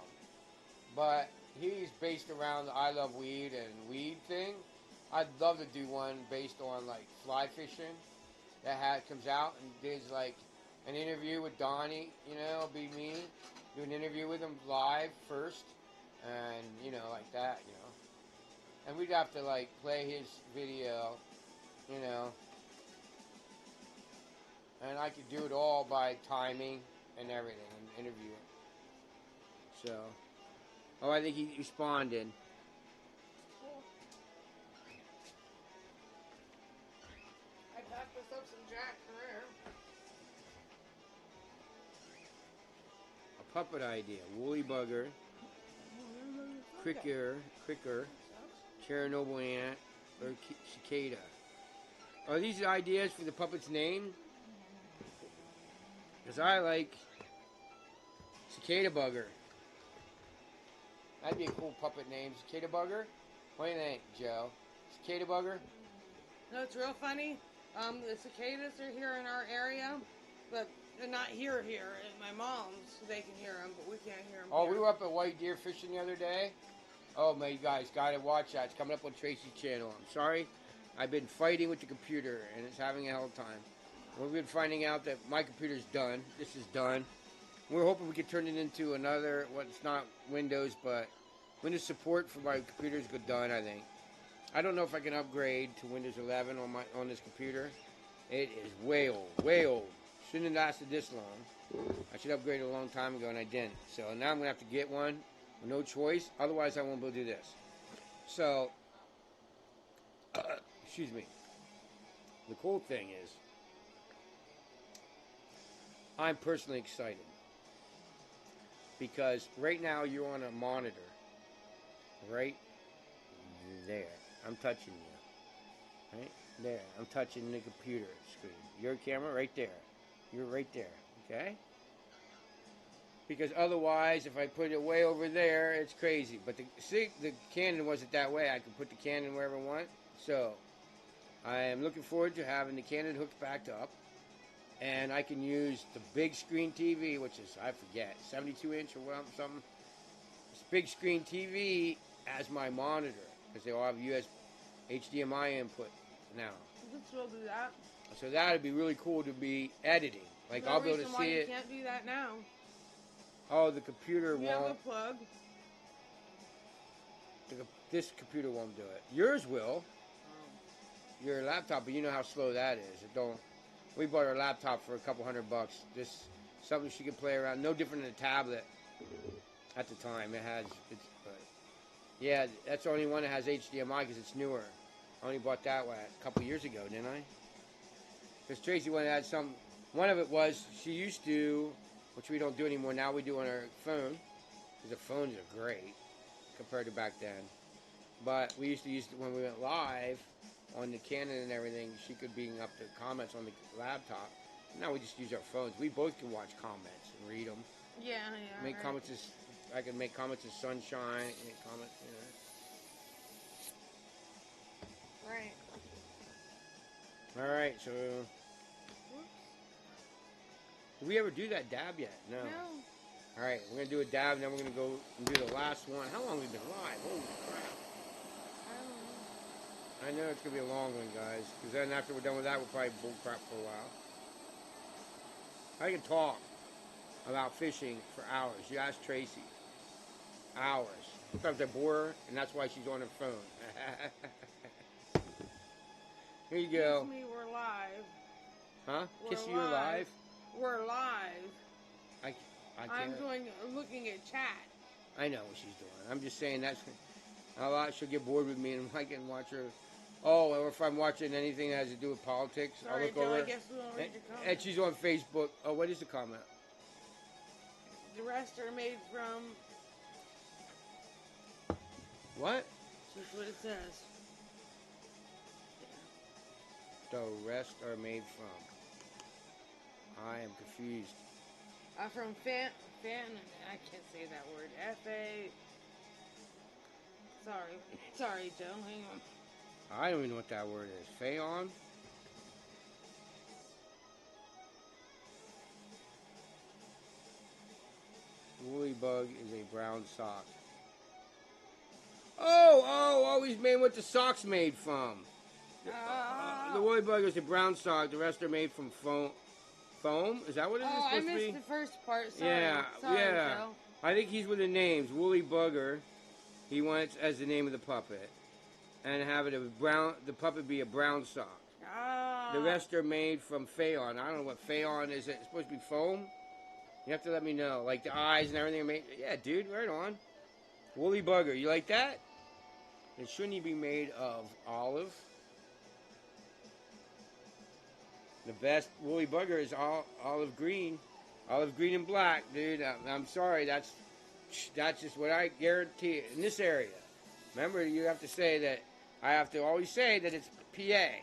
But he's based around the I Love Weed and weed thing. I'd love to do one based on like fly fishing that comes out and does like an interview with Donnie. It'll be me do an interview with him live first, and like that. And we'd have to like play his video, and I could do it all by timing and everything and interview it. So, I think he responded. Cool. I packed us up some Jack Career. A puppet idea. Woolly bugger, cricker, Chernobyl ant, or cicada. Are these ideas for the puppet's name? Because I like cicada bugger. That'd be a cool puppet name, cicada bugger. What do you think, Joe? Cicada bugger? No, it's real funny. The cicadas are here in our area, but they're not here at my mom's. They can hear them, but we can't hear them. Oh, we were up at White Deer fishing the other day. Oh, man, you guys gotta watch that. It's coming up on Tracy's channel. I'm sorry. I've been fighting with the computer, and it's having a hell of a time. We've been finding out that my computer's done. This is done. We're hoping we could turn it into another, it's not Windows, but Windows support for my computer is good done, I think. I don't know if I can upgrade to Windows 11 on this computer. It is way old. Shouldn't have lasted this long. I should upgrade it a long time ago, and I didn't. So now I'm going to have to get one with no choice. Otherwise, I won't be able to do this. So, excuse me. The cool thing is, I'm personally excited. Because right now you're on a monitor. Right there. I'm touching you. Right there. I'm touching the computer screen. Your camera right there. You're right there. Okay? Because otherwise, if I put it way over there, it's crazy. But the Canon wasn't that way. I could put the Canon wherever I want. So, I am looking forward to having the Canon hooked back up. And I can use the big screen TV, which is, I forget, 72-inch or something. This big screen TV as my monitor. Because they all have HDMI input now. You can still do that. So that would be really cool to be editing. Like, I'll be able to see You it. can't do that now. Oh, the computer You have a won't. plug. This computer won't do it. Yours will. Your laptop, but you know how slow that is. It don't. We bought our laptop for a couple $100. Just something she could play around. No different than a tablet. At the time, it has. Yeah, that's the only one that has HDMI because it's newer. I only bought that one a couple years ago, didn't I? Because Tracy wanted to add some. One of it was she used to, which we don't do anymore. Now we do on our phone. Because the phones are great compared to back then. But we used to use it when we went live on the Canon and everything. She could bring up the comments on the laptop. Now we just use our phones. We both can watch comments and read them. Yeah. Make right. comments as I can make comments as sunshine. Make comments, Right. All right, so did we ever do that dab yet? No. All right, we're gonna do a dab, and then we're gonna go and do the last one. How long have we been live? Holy crap! I know it's gonna be a long one, guys. Because then after we're done with that, we'll probably bull crap for a while. I can talk about fishing for hours. You ask Tracy. Hours. Sometimes I bore her, and that's why she's on her phone. Here you go. Excuse me, we're live. Huh? We're Kiss you live? We're live. I I'm can't. looking at chat. I know what she's doing. I'm just saying that's a lot. She'll get bored with me, and I can watch her. Oh, or if I'm watching anything that has to do with politics, I'll Sorry, look Joe, over. I guess we won't read your comment. And she's on Facebook. Oh, what is the comment? The rest are made from. What? That's what it says. The rest are made from. I am confused. From fan. I can't say that word. F-A. Sorry, Joe. Hang on. I don't even know what that word is. Phaon? Woolly bug is a brown sock. Oh, he's made what the sock's made from. The woolly bug is a brown sock. The rest are made from foam. Foam? Is that what it is I supposed to be? missed the first part. Sorry. Yeah. Joe. I think he's with the names. Woolly Bugger. He wants as the name of the puppet. And have it the puppet be a brown sock. The rest are made from Phaon. I don't know what Phaon is. It's supposed to be foam? You have to let me know. Like the eyes and everything are made. Yeah, dude, right on. Woolly Bugger. You like that? It shouldn't he be made of olive? The best Woolly Bugger is olive green. Olive green and black, dude. I'm sorry. That's just what I guarantee in this area. Remember, you have to say that. I have to always say that it's PA.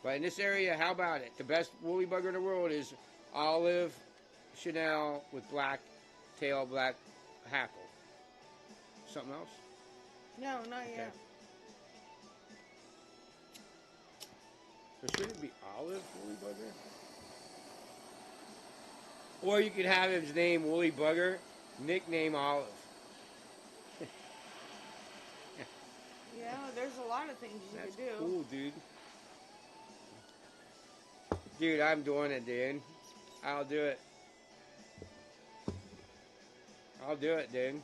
But in this area, how about it? The best Woolly Bugger in the world is olive Chanel with black tail, black hackle. Something else? No, not yet. So should it be olive Woolly Bugger? Or you could have his name Woolly Bugger, nickname Olive. Yeah, there's a lot of things you That's could do. cool, dude. Dude, I'm doing it, dude. I'll do it. I'll do it, dude.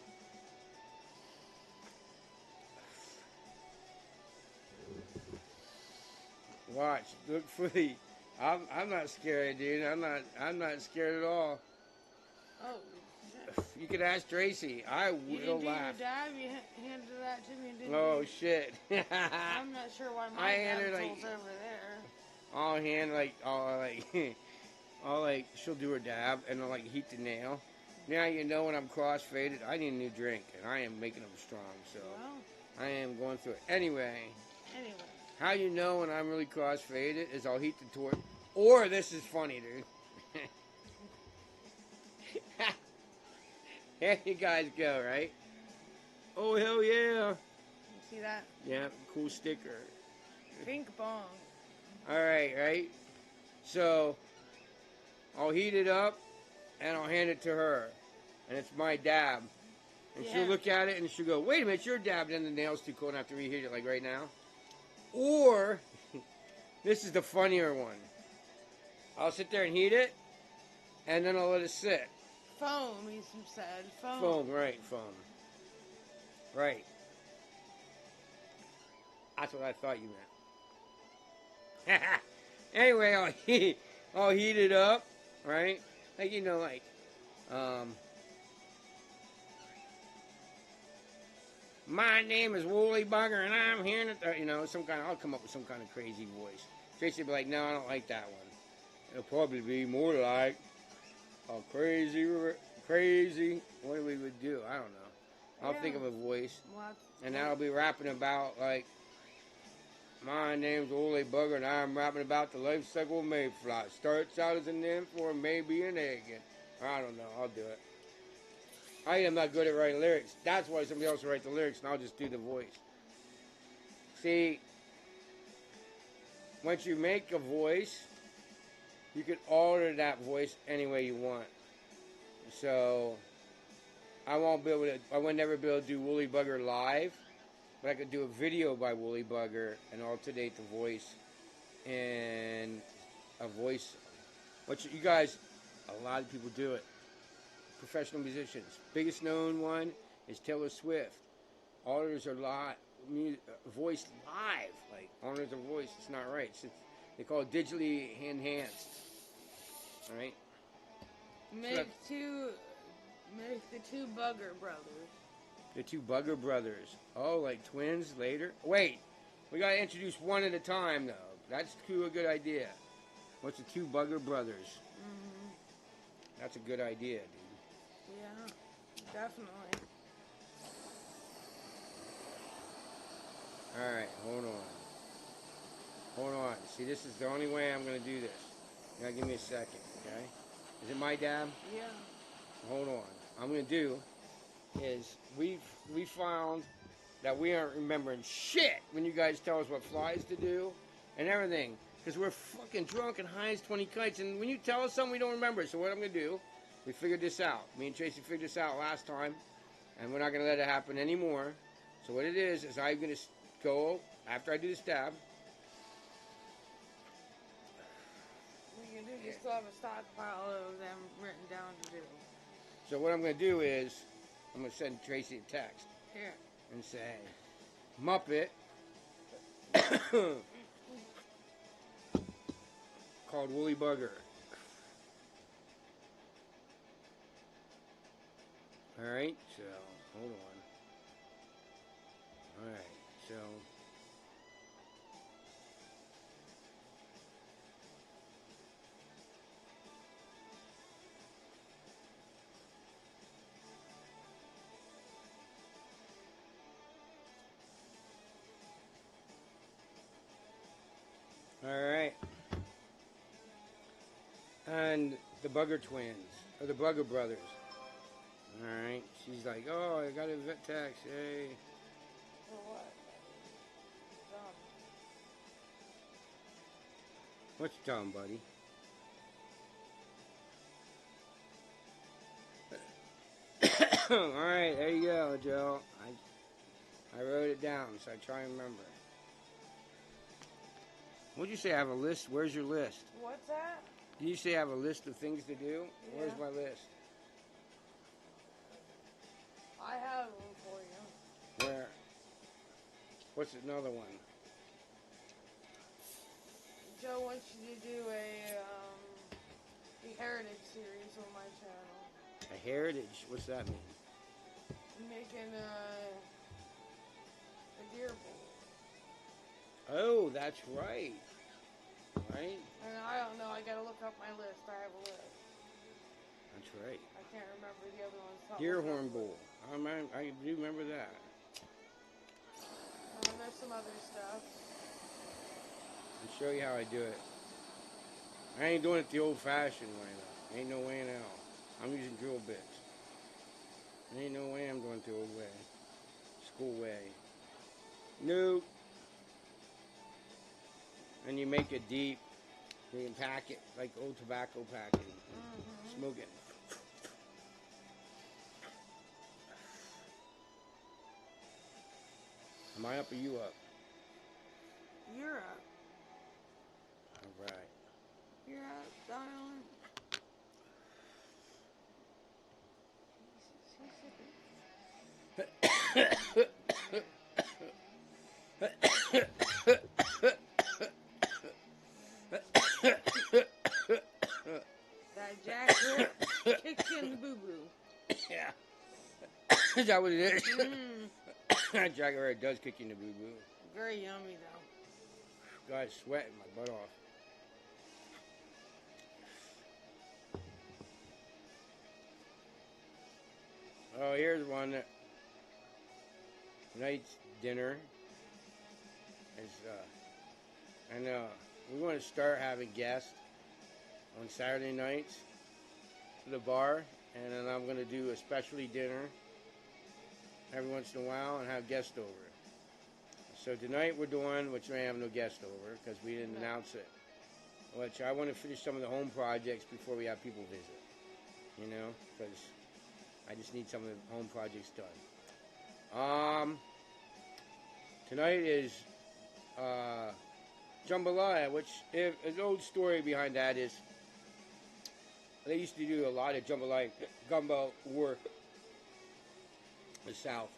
Watch. Look for the. I'm not scared, dude. I'm not scared at all. Oh, shit. You could ask Tracy. I You will didn't do your laugh. dab? You handed that to me, didn't Oh you? shit. I'm not sure why my I handed dab like tool's over there. all hand all like she'll do her dab and I'll like heat the nail. Now you know when I'm crossfaded, I need a new drink and I am making them strong. So Well, I am going through it anyway. anyway. How you know when I'm really crossfaded is I'll heat the torch. Or this is funny, dude. There you guys go, right? Oh hell yeah! You see that? Yeah, cool sticker. Pink bong. All right, right. So I'll heat it up and I'll hand it to her, and it's my dab. And she'll Yeah. look at it and she'll go, "Wait a minute, your dab." Then the nail's too cold and I have to reheat it like right now. Or this is the funnier one. I'll sit there and heat it, and then I'll let it sit. Foam, he said. Foam. Foam, right, foam. Right. That's what I thought you meant. Anyway, I'll heat it up, right? Like, you know, like, my name is Woolly Bugger, and I'm here to, you know, I'll come up with some kind of crazy voice. Tracy will be like, no, I don't like that one. It'll probably be more like a crazy, what we would do? I don't know. I'll think of a voice, and that'll be rapping about, like, my name's Woolly Bugger, and I'm rapping about the life cycle of mayfly. Starts out as an nymph or maybe an egg. And I don't know. I'll do it. I am not good at writing lyrics. That's why somebody else will write the lyrics, and I'll just do the voice. See, once you make a voice, you can alter that voice any way you want. So, I would never be able to do Woolly Bugger live, but I could do a video by Woolly Bugger and alternate the voice and a voice. Which you guys, a lot of people do it. Professional musicians. Biggest known one is Taylor Swift. Alters her voice live. Like, alters her voice. It's not right. They call it digitally enhanced. Alright? Make the two Bugger brothers. The two Bugger brothers. Oh, like twins later? Wait. We gotta introduce one at a time, though. That's a good idea. What's the two Bugger brothers? Mm-hmm. That's a good idea, dude. Yeah, definitely. Alright, hold on. Hold on. See, this is the only way I'm gonna do this. You gotta give me a second, okay? Is it my dab? Yeah. Hold on. I'm gonna do is we found that we aren't remembering shit when you guys tell us what flies to do and everything. Because we're fucking drunk and high as 20 kites, and when you tell us something, we don't remember it. So what I'm gonna do, we figured this out. Me and Tracy figured this out last time, and we're not gonna let it happen anymore. So what it is I'm gonna go after I do the stab. You still have a stockpile of them written down to do. So what I'm gonna do is I'm gonna send Tracy a text. Here. And say, Muppet called Woolly Bugger. Alright, so, hold on. Alright, so. Alright. And the Bugger twins, or the Bugger brothers. Alright, she's like, oh, I got a vet tax, hey. For what? What's dumb, buddy? Alright, there you go, Joe. I wrote it down, so I try and remember. What'd you say? I have a list? Where's your list? What's that? Did you say I have a list of things to do? Yeah. Where's my list? I have one for you. Where? What's another one? Joe wants you to do a heritage series on my channel. A heritage? What's that mean? Making a deer bowl. Oh, that's right. Right? And I don't know. I gotta look up my list. I have a list. That's right. I can't remember the other ones. Deer horn bowl. I do remember that. There's some other stuff. I'll show you how I do it. I ain't doing it the old-fashioned way, though. Ain't no way in hell. I'm using drill bits. Ain't no way I'm doing it the old way. School way. Nope. And you make it deep. You can pack it like old tobacco packing. Mm-hmm. Smoke it. Am I up or you up? You're up. All right. You're up, darling. Is that what it is? Mm, That jacket right does kick you in the boo boo. very yummy though. God, sweating my butt off. Oh, here's one. Night's dinner is, and we want to start having guests on Saturday nights to the bar, and then I'm going to do a specialty dinner every once in a while and have guests over. So tonight we're doing, which may have no guest over because we didn't announce it, which I want to finish some of the home projects before we have people visit, you know, because I just need some of the home projects done. Tonight is jambalaya, which an old story behind that is they used to do a lot of jambalaya gumbo work in the South.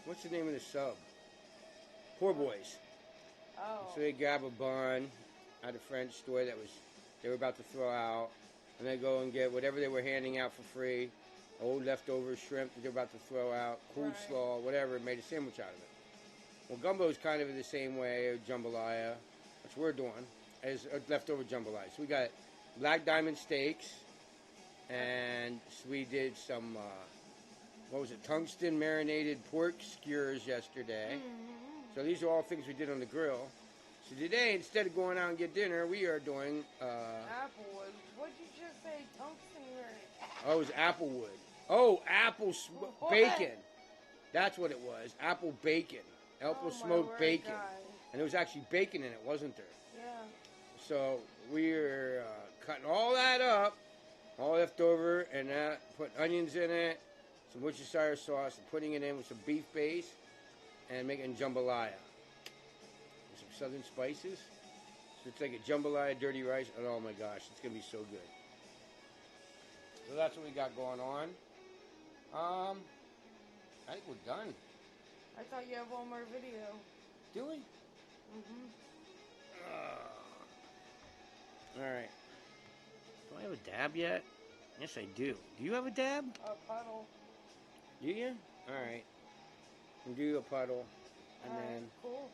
What's the name of the sub? Poor Boys. Oh. So they grab a bun at a French store that they were about to throw out, and they go and get whatever they were handing out for free, old leftover shrimp that they're about to throw out, coleslaw, whatever, and made a sandwich out of it. Well, gumbo is kind of the same way, or jambalaya, which we're doing, as leftover jambalaya. So we got black diamond steaks, and we did some, tungsten marinated pork skewers yesterday. Mm-hmm. So these are all things we did on the grill. So today, instead of going out and get dinner, we are doing, Applewood. What'd you just say? Tungsten or... oh, it was applewood. Oh, What? bacon. That's what it was. Apple bacon. Apple my smoked word, bacon. guys. And there was actually bacon in it, wasn't there? Yeah. So we're cutting all that up, all left over, and put onions in it, some Worcestershire sauce, and putting it in with some beef base, and making jambalaya. With some southern spices. So it's like a jambalaya, dirty rice, and oh my gosh, it's going to be so good. So that's what we got going on. I think we're done. I thought you have one more video. Do we? Mm-hmm. Alright. Do I have a dab yet? Yes, I do. Do you have a dab? A puddle. Do you? Alright. We'll do a puddle. And then Cool.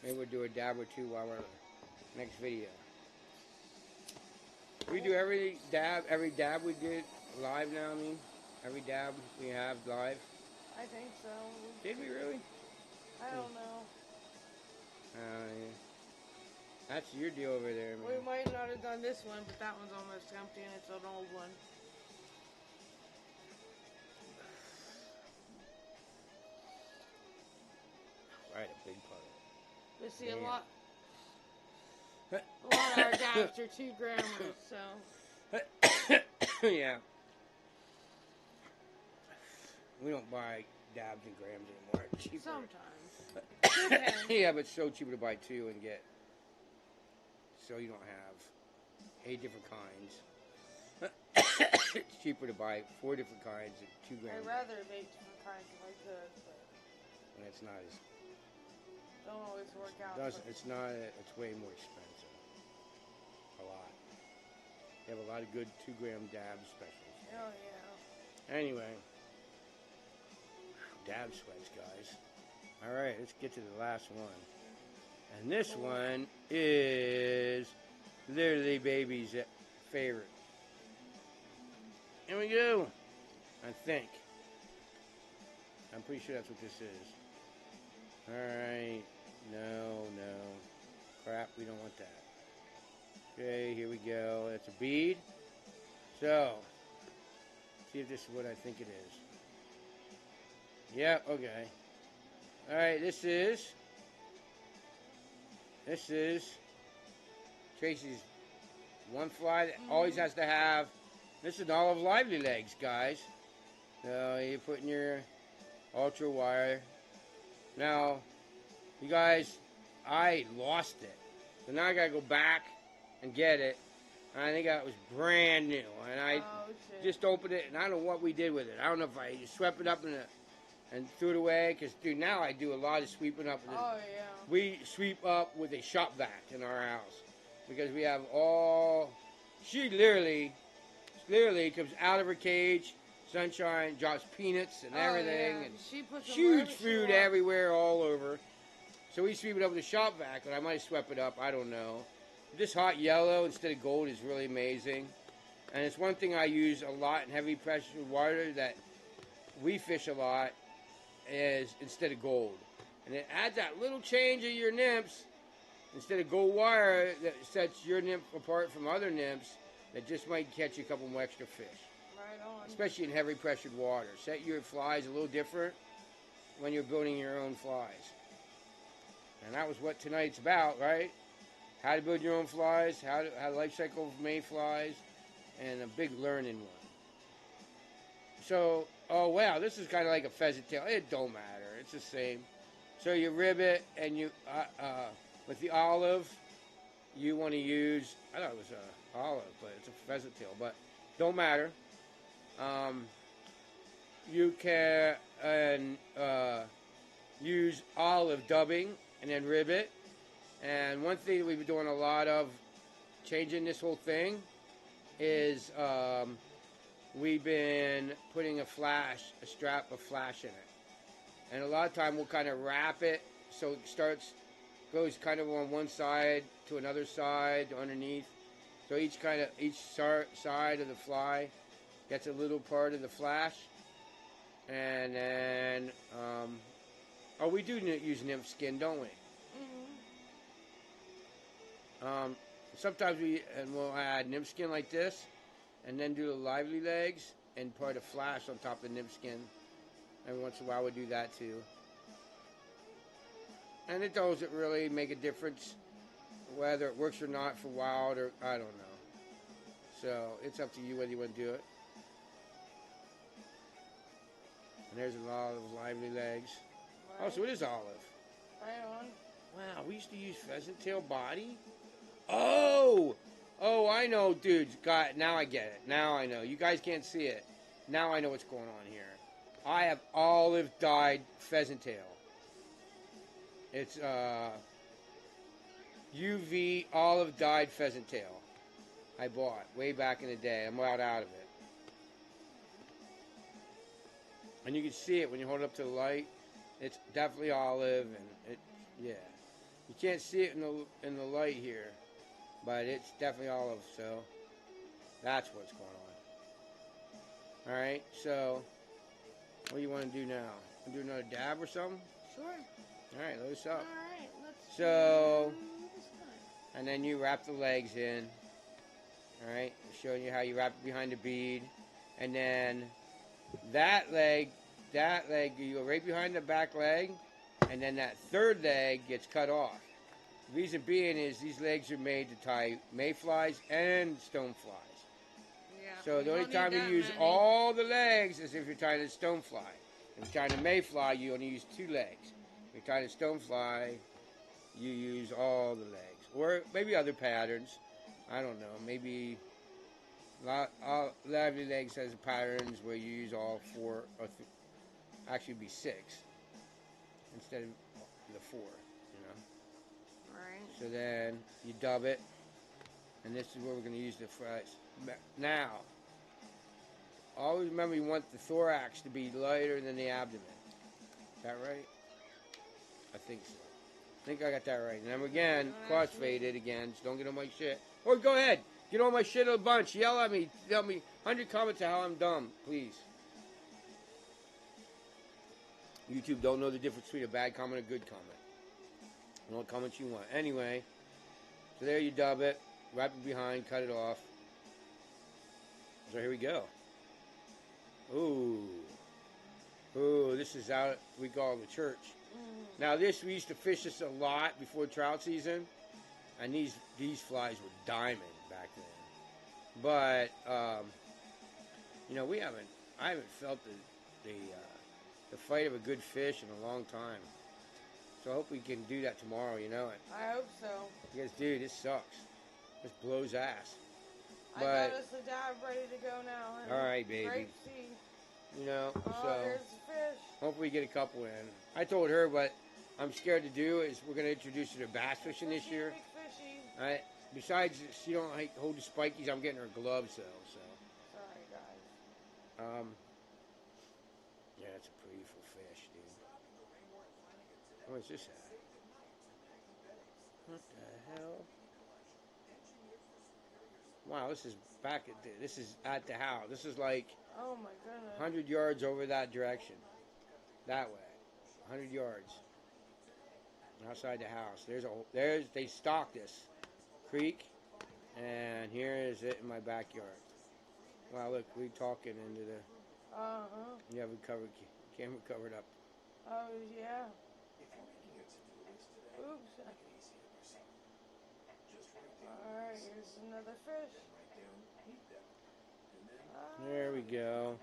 maybe we'll do a dab or two while we're next video. We do every dab we did live now, I mean. Every dab we have live. I think so. Did we really? I don't know. Yeah. That's your deal over there, man. We might not have done this one, but that one's almost empty and it's an old one. Right, a big puddle. We see Damn. a lot of our dabs are 2 grammars, so. Yeah. We don't buy dabs in grams anymore. It's cheaper. Sometimes. Depends. Yeah, but it's so cheaper to buy 2 and get. So you don't have 8 different kinds. It's cheaper to buy 4 different kinds at 2 grams. I'd rather make different kinds if I could, but And it's not as. don't always work out. It's not. It's way more expensive. A lot. They have a lot of good 2-gram dab specials. Oh, yeah. Anyway. Dab sweats, guys. Alright, let's get to the last one. And this one is literally baby's favorite. Here we go. I think. I'm pretty sure that's what this is. Alright. No. Crap, we don't want that. Okay, here we go. It's a bead. So, see if this is what I think it is. Yeah, okay. Alright, this is Tracy's one fly that always has to have. This is an Olive Lively legs, guys. So you put in your ultra wire. Now, you guys, I lost it. So now I gotta go back and get it. And I think that was brand new. And I just opened it, and I don't know what we did with it. I don't know if I swept it up and threw it away. Because, dude, now I do a lot of sweeping up. Oh, yeah. We sweep up with a shop vac in our house. because we have she literally comes out of her cage, sunshine, drops peanuts and everything, yeah. and She puts them huge wherever she food wants. everywhere, all over. So we sweep it up with a shop vac, and I might sweep it up, I don't know. This hot yellow instead of gold is really amazing. And it's one thing I use a lot in heavy pressure water that we fish a lot is instead of gold. And it adds that little change of your nymphs instead of gold wire that sets your nymph apart from other nymphs that just might catch you a couple more extra fish. Right on. Especially in heavy pressured water. Set your flies a little different when you're building your own flies. And that was what tonight's about, right? How to build your own flies, how life cycle of mayflies, and a big learning one. So, oh wow, this is kind of like a pheasant tail. It don't matter. It's the same. So you rib it, and you with the olive, you want to use. I thought it was a olive, but it's a pheasant tail. But don't matter. You can use olive dubbing and then rib it. And one thing that we've been doing a lot of, changing this whole thing, is we've been putting a strap of flash in it. And a lot of time we'll kind of wrap it so it goes kind of on one side to another side to underneath. So each side of the fly gets a little part of the flash. And then, we do use nymph skin, don't we? Mm-hmm. Sometimes we'll add nymph skin like this, and then do the lively legs and put a flash on top of the nymph skin. Every once in a while we do that too. And it doesn't really make a difference whether it works or not for wild or I don't know. So it's up to you whether you want to do it. And there's a lot of lively legs. Right. Oh, so it is olive. Right on. Wow, we used to use pheasant tail body. Oh, I know, dudes. Now I get it. Now I know. You guys can't see it. Now I know what's going on here. I have olive dyed pheasant tail. It's UV olive dyed pheasant tail. I bought way back in the day. I'm out of it. And you can see it when you hold it up to the light. It's definitely olive, and yeah. You can't see it in the light here, but it's definitely olive. So that's what's going on. All right. So what do you want to do now? Want to do another dab or something? Sure. All right. Load us up. All right. Let's So, do this time. and then you wrap the legs in. All right. I'm showing you how you wrap it behind the bead, and then that leg, you go right behind the back leg, and then that third leg gets cut off. The reason being is these legs are made to tie mayflies and stoneflies. Yeah. So the only don't time need you that use many. all the legs is if you're tying a stonefly. If you're tying a mayfly, you only use 2 legs. If you're tying a stonefly, you use all the legs. Or maybe other patterns. I don't know. Maybe Lively Legs has patterns where you use all 4, or actually it'd be 6 instead of the 4, you know. Right. So then you dub it, and this is where we're going to use the fries. Now, always remember you want the thorax to be lighter than the abdomen. Is that right? I think so. I think I got that right. And then again, cross-faded again, so don't get on my shit. Or go ahead, get on my shit a bunch. Yell at me, tell me 100 comments of how I'm dumb, please. YouTube don't know the difference between a bad comment and a good comment. And what comments you want. Anyway, so there you dub it, wrap it behind, cut it off. So here we go. Ooh, this is out, we call the church. Now this, we used to fish this a lot before trout season, and these flies were diamond back then. But, you know, I haven't felt the fight of a good fish in a long time. So I hope we can do that tomorrow, you know it. I hope so. Because, dude, this sucks. This blows ass. I got us a dab ready to go now. Honey. All right, baby. Grape seed. You know, Oh, so there's the fish. hopefully we get a couple in. I told her what I'm scared to do is we're going to introduce her to bass fishing this year. Fishy, All right? Besides, she don't like hold the spikies. I'm getting her gloves though. So, Sorry, guys. yeah, that's a beautiful fish, dude. Where's this at? What the hell? Wow, this is back at this is at the house. This is like Oh my goodness. 100 yards over that direction. That way. 100 yards. Outside the house. There's they stock this creek, and here is it in my backyard. Wow, look, we talking into the yeah, we covered camera covered up. Oh yeah. Oops. Alright, here's another fish. There we go.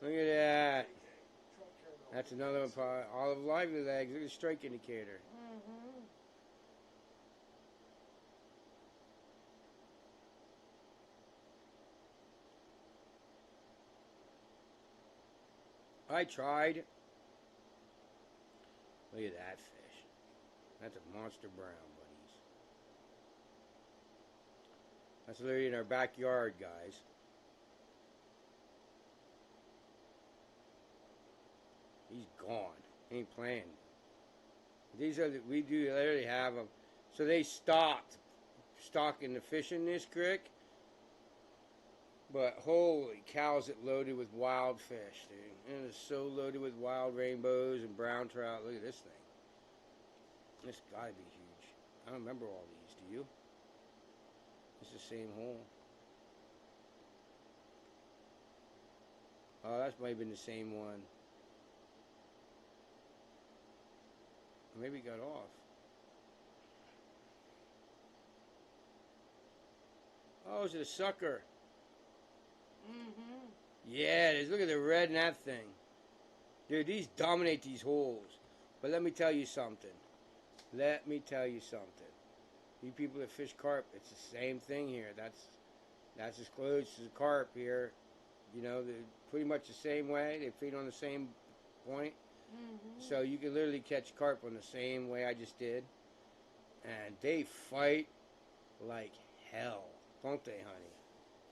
Look at that. That's another one. Olive lively legs. Look at the strike indicator. I tried. Look at that fish. That's a monster brown, buddies. That's literally in our backyard, guys. He's gone. Ain't playing. These are we do literally have them. So they stopped stocking the fish in this creek. But holy cows, it loaded with wild fish, dude. It is so loaded with wild rainbows and brown trout. Look at this thing. This gotta be huge. I don't remember all these. Do you? It's the same hole. Oh, that might have been the same one. Maybe it got off. Oh, is it a sucker? Yeah, it is. Look at the red in that thing. Dude, these dominate these holes. But let me tell you something. Let me tell you something. You people that fish carp, it's the same thing here. That's as close as a carp here. You know, they're pretty much the same way. They feed on the same point. So you can literally catch carp on the same way I just did. And they fight like hell, don't they, honey?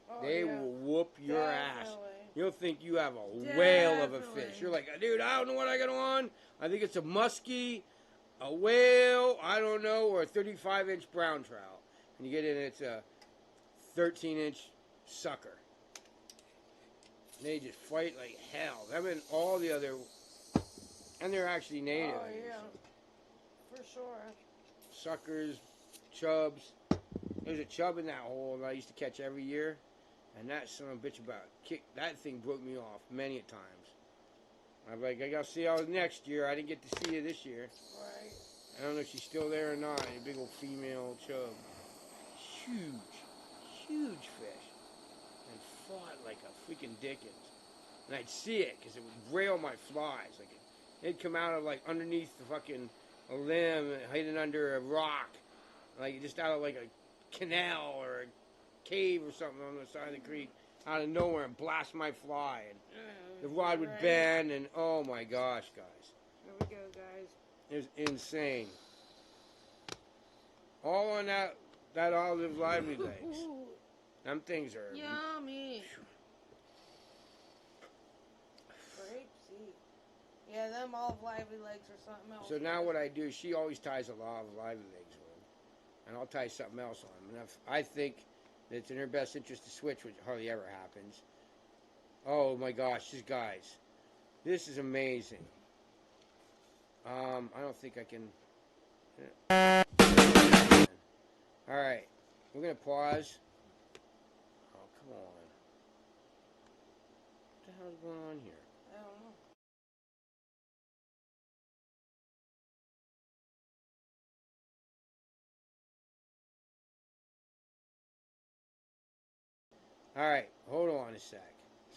Oh, They yeah. will whoop your ass. Definitely. You'll think you have a whale of a fish. Definitely. You're like, dude, I don't know what I got on. I think it's a muskie, a whale, I don't know, or a 35-inch brown trout. And you get in, it's a 13-inch sucker. And they just fight like hell. I mean, all the other, and they're actually native. Oh yeah. For sure. Suckers, chubs. There's a chub in that hole that I used to catch every year. And that son of a bitch that thing broke me off many a times. I'm like, I gotta see how next year. I didn't get to see her this year. Right. I don't know if she's still there or not. A big old female chub. Huge fish. And fought like a freaking Dickens. And I'd see it because it would rail my flies. Like it'd come out of like underneath the fucking a limb, hidden under a rock. Like just out of like a canal or a cave or something on the side of the creek out of nowhere and blast my fly and the rod would bend and oh my gosh, guys, Here we go, guys. it was insane. All on that olive lively legs. Them things are Yummy. Grapeseed. Yeah, them olive lively legs or something else. so now what I do, she always ties a lot of lively legs on and I'll tie something else on them. And if I think it's in her best interest to switch, which hardly ever happens. Oh my gosh, these guys. This is amazing. I don't think I can. Alright, we're going to pause. Oh, come on. What the hell's going on here? I don't know. Alright, hold on a sec.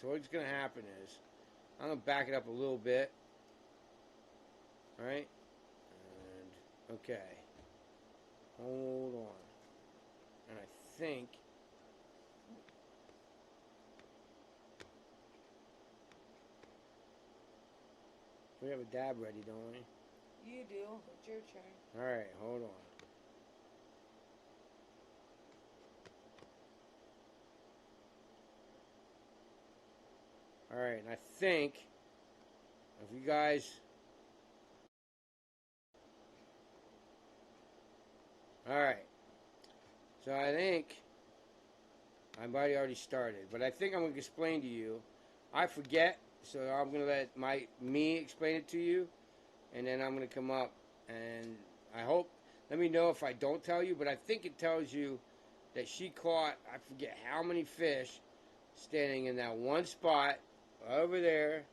So what's going to happen is, I'm going to back it up a little bit. Alright? And, okay. Hold on. And I think... we have a dab ready, don't we? You do. It's your turn. Alright, hold on. Alright, and I think if you guys... Alright. So I think I've already started, but I think I'm going to explain to you. I forget, so I'm going to let me explain it to you, and then I'm going to come up, and I hope, let me know if I don't tell you, but I think it tells you that she caught, I forget how many fish, standing in that one spot over there,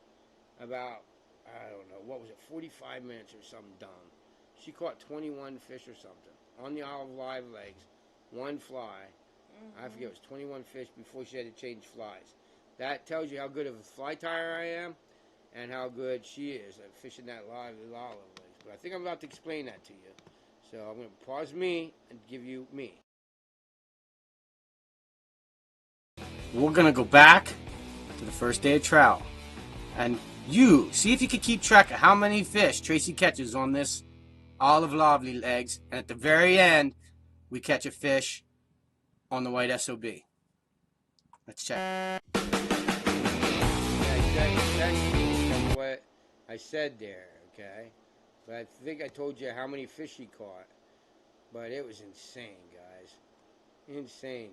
about, I don't know, what was it, 45 minutes or something dumb. She caught 21 fish or something on the olive live legs, one fly. I forget, it was 21 fish before she had to change flies. That tells you how good of a fly tyer I am and how good she is at fishing that olive legs. But I think I'm about to explain that to you. So I'm going to pause me and give you me. We're going to go back to the first day of trout. And you, see if you can keep track of how many fish Tracy catches on this olive lovely legs. And at the very end, we catch a fish on the white SOB. Let's check. Yeah, exactly what I said there, okay? But I think I told you how many fish she caught. But it was insane, guys. Insane.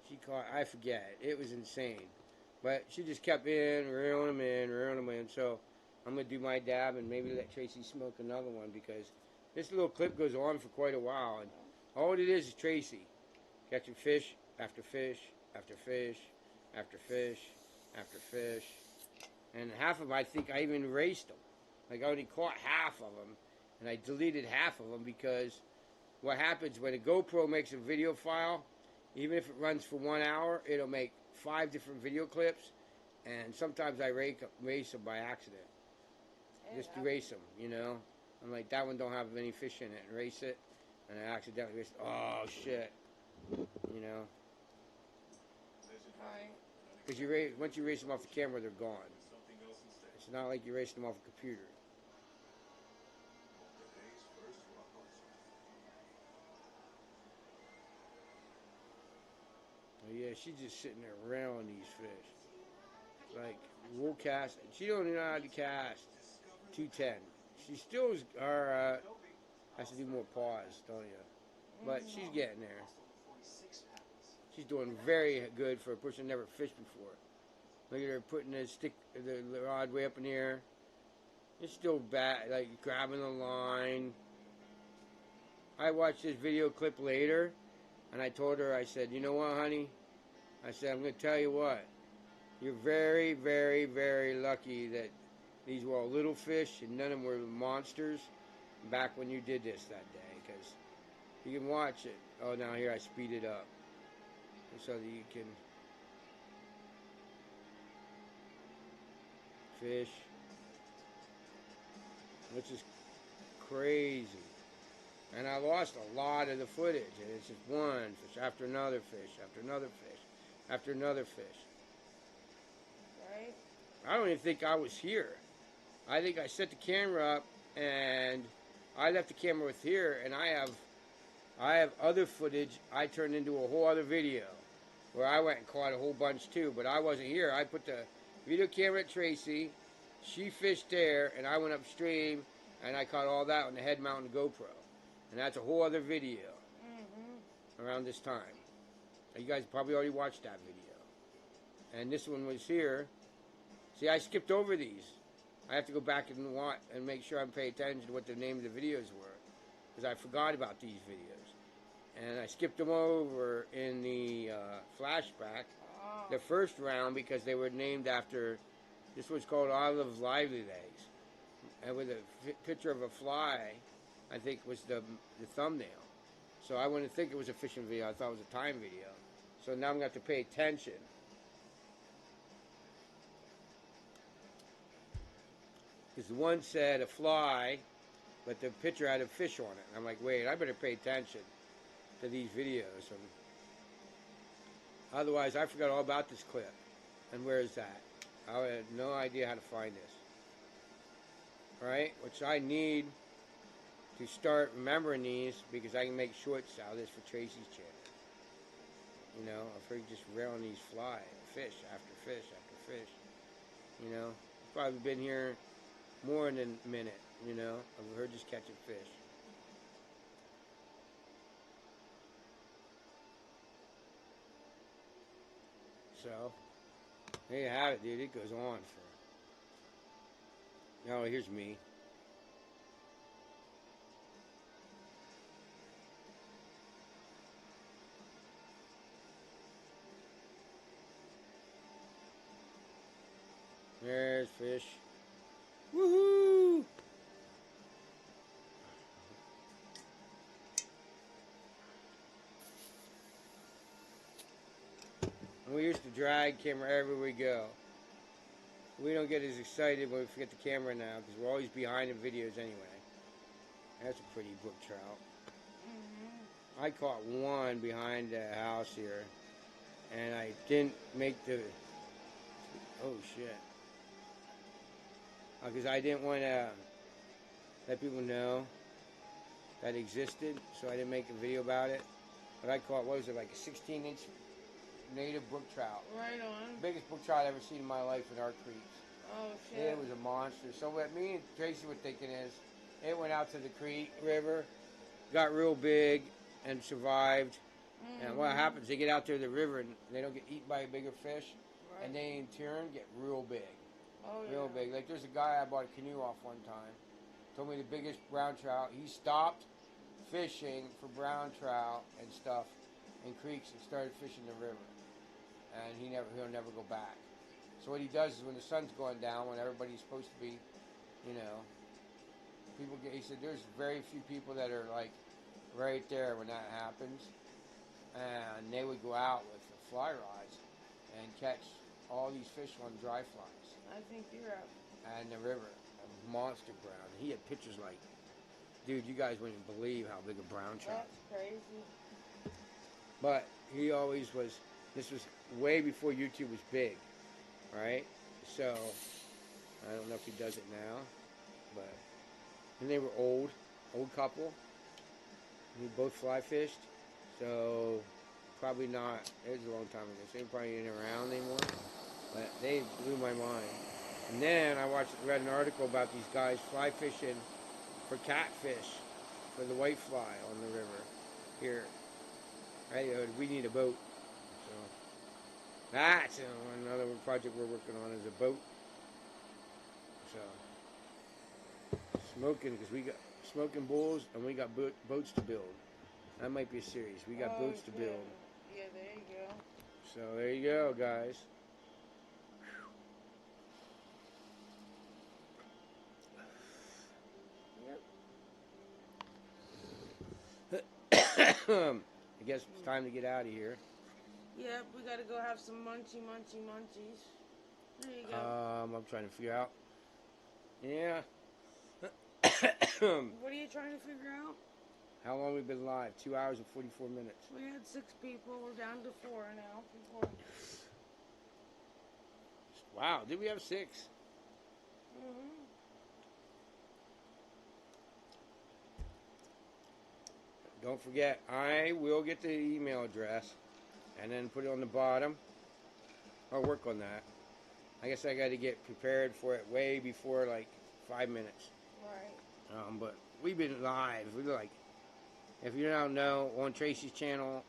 She caught, I forget. It was insane. But she just kept reeling them in. So I'm going to do my dab and maybe let Tracy smoke another one because this little clip goes on for quite a while. And all it is Tracy catching fish after fish after fish after fish after fish. And half of them, I think I even erased them. Like I only caught half of them. And I deleted half of them because what happens when a GoPro makes a video file, even if it runs for 1 hour, it'll make 5 different video clips, and sometimes I erase them by accident. Just erase them, you know? I'm like, that one don't have any fish in it, and erase it, and I accidentally erase it. Oh, shit. You know? Because once you erase them off the camera, they're gone. It's not like you erase them off a computer. Yeah, she's just sitting there railing these fish. Like, we'll cast. She don't even know how to cast 210. She still has to do more pause, don't you? But she's getting there. She's doing very good for a person who never fished before. Look at her putting the rod way up in the air. It's still bad, like grabbing the line. I watched this video clip later, and I told her, I said, you know what, honey? I said, I'm going to tell you what. You're very, very, very lucky that these were all little fish and none of them were monsters back when you did this that day. Because you can watch it. Oh, now here I speed it up. So that you can fish. Which is crazy. And I lost a lot of the footage. And it's just one fish after another fish after another fish after another fish. Right? I don't even think I was here. I think I set the camera up and I left the camera with here, and I have other footage I turned into a whole other video where I went and caught a whole bunch too, but I wasn't here. I put the video camera at Tracy, she fished there, and I went upstream and I caught all that on the head mounted GoPro. And that's a whole other video around this time. You guys probably already watched that video. And this one was here. See, I skipped over these. I have to go back and make sure I'm paying attention to what the name of the videos were. Because I forgot about these videos. And I skipped them over in the flashback, the first round, because they were named after, this was called Olive Lively Legs. And with a picture of a fly, I think was the thumbnail. So I wouldn't think it was a fishing video. I thought it was a time video. So now I'm going to have to pay attention. Because the one said a fly, but the picture had a fish on it. I'm like, wait, I better pay attention to these videos. Otherwise, I forgot all about this clip. And where is that? I had no idea how to find this. Alright, which I need to start remembering these because I can make shorts out of this for Tracy's channel. You know, I'm afraid just railing these fish after fish after fish. You know, probably been here more than a minute. You know, of her just catching fish. So there you have it, dude. It goes on for. Oh, here's me. There's fish. Woohoo! We used to drag camera everywhere we go. We don't get as excited when we forget the camera now because we're always behind in videos anyway. That's a pretty brook trout. I caught one behind the house here, and I didn't make the. Oh shit! Because I didn't want to let people know that it existed, so I didn't make a video about it. But I caught, what was it, like a 16-inch native brook trout. Right on. Biggest brook trout I've ever seen in my life in our creeks. Oh shit. It was a monster. So what me and Tracy were thinking is, it went out to the creek, river, got real big, and survived. And what happens, they get out there to the river and they don't get eaten by a bigger fish, Right. and they in turn get real big. Oh, Real yeah. big. Like there's a guy I bought a canoe off one time. Told me the biggest brown trout. He stopped fishing for brown trout and stuff in creeks and started fishing the river. And he'll never go back. So what he does is when the sun's going down, when everybody's supposed to be, he said there's very few people that are like right there when that happens. And they would go out with the fly rods and catch all these fish on dry flies. I think you're up. And the river, a monster brown. He had pictures like, dude, you guys wouldn't even believe how big a brown trout. That's crazy. But he always was. This was way before YouTube was big, right? So I don't know if he does it now, but and they were old couple. We both fly fished, so probably not. It was a long time ago. So they probably ain't around anymore. But they blew my mind. And then I read an article about these guys fly fishing for catfish, for the white fly on the river here. Right, we need a boat. So that's another project we're working on is a boat. So smoking, because we got smoking bulls and we got boats to build. That might be a series. We got boats to build. Yeah, there you go. So there you go, guys. I guess it's time to get out of here. Yep, we gotta go have some munchies. There you go. I'm trying to figure out. Yeah. What are you trying to figure out? How long we've been live? 2 hours and 44 minutes. We had 6 people. We're down to 4 now. 4. Wow, did we have 6? Mm-hmm. Don't forget, I will get the email address and then put it on the bottom. I'll work on that. I guess I got to get prepared for it way before like 5 minutes. Right. But we've been live. We're like, if you don't know, on Tracy's channel,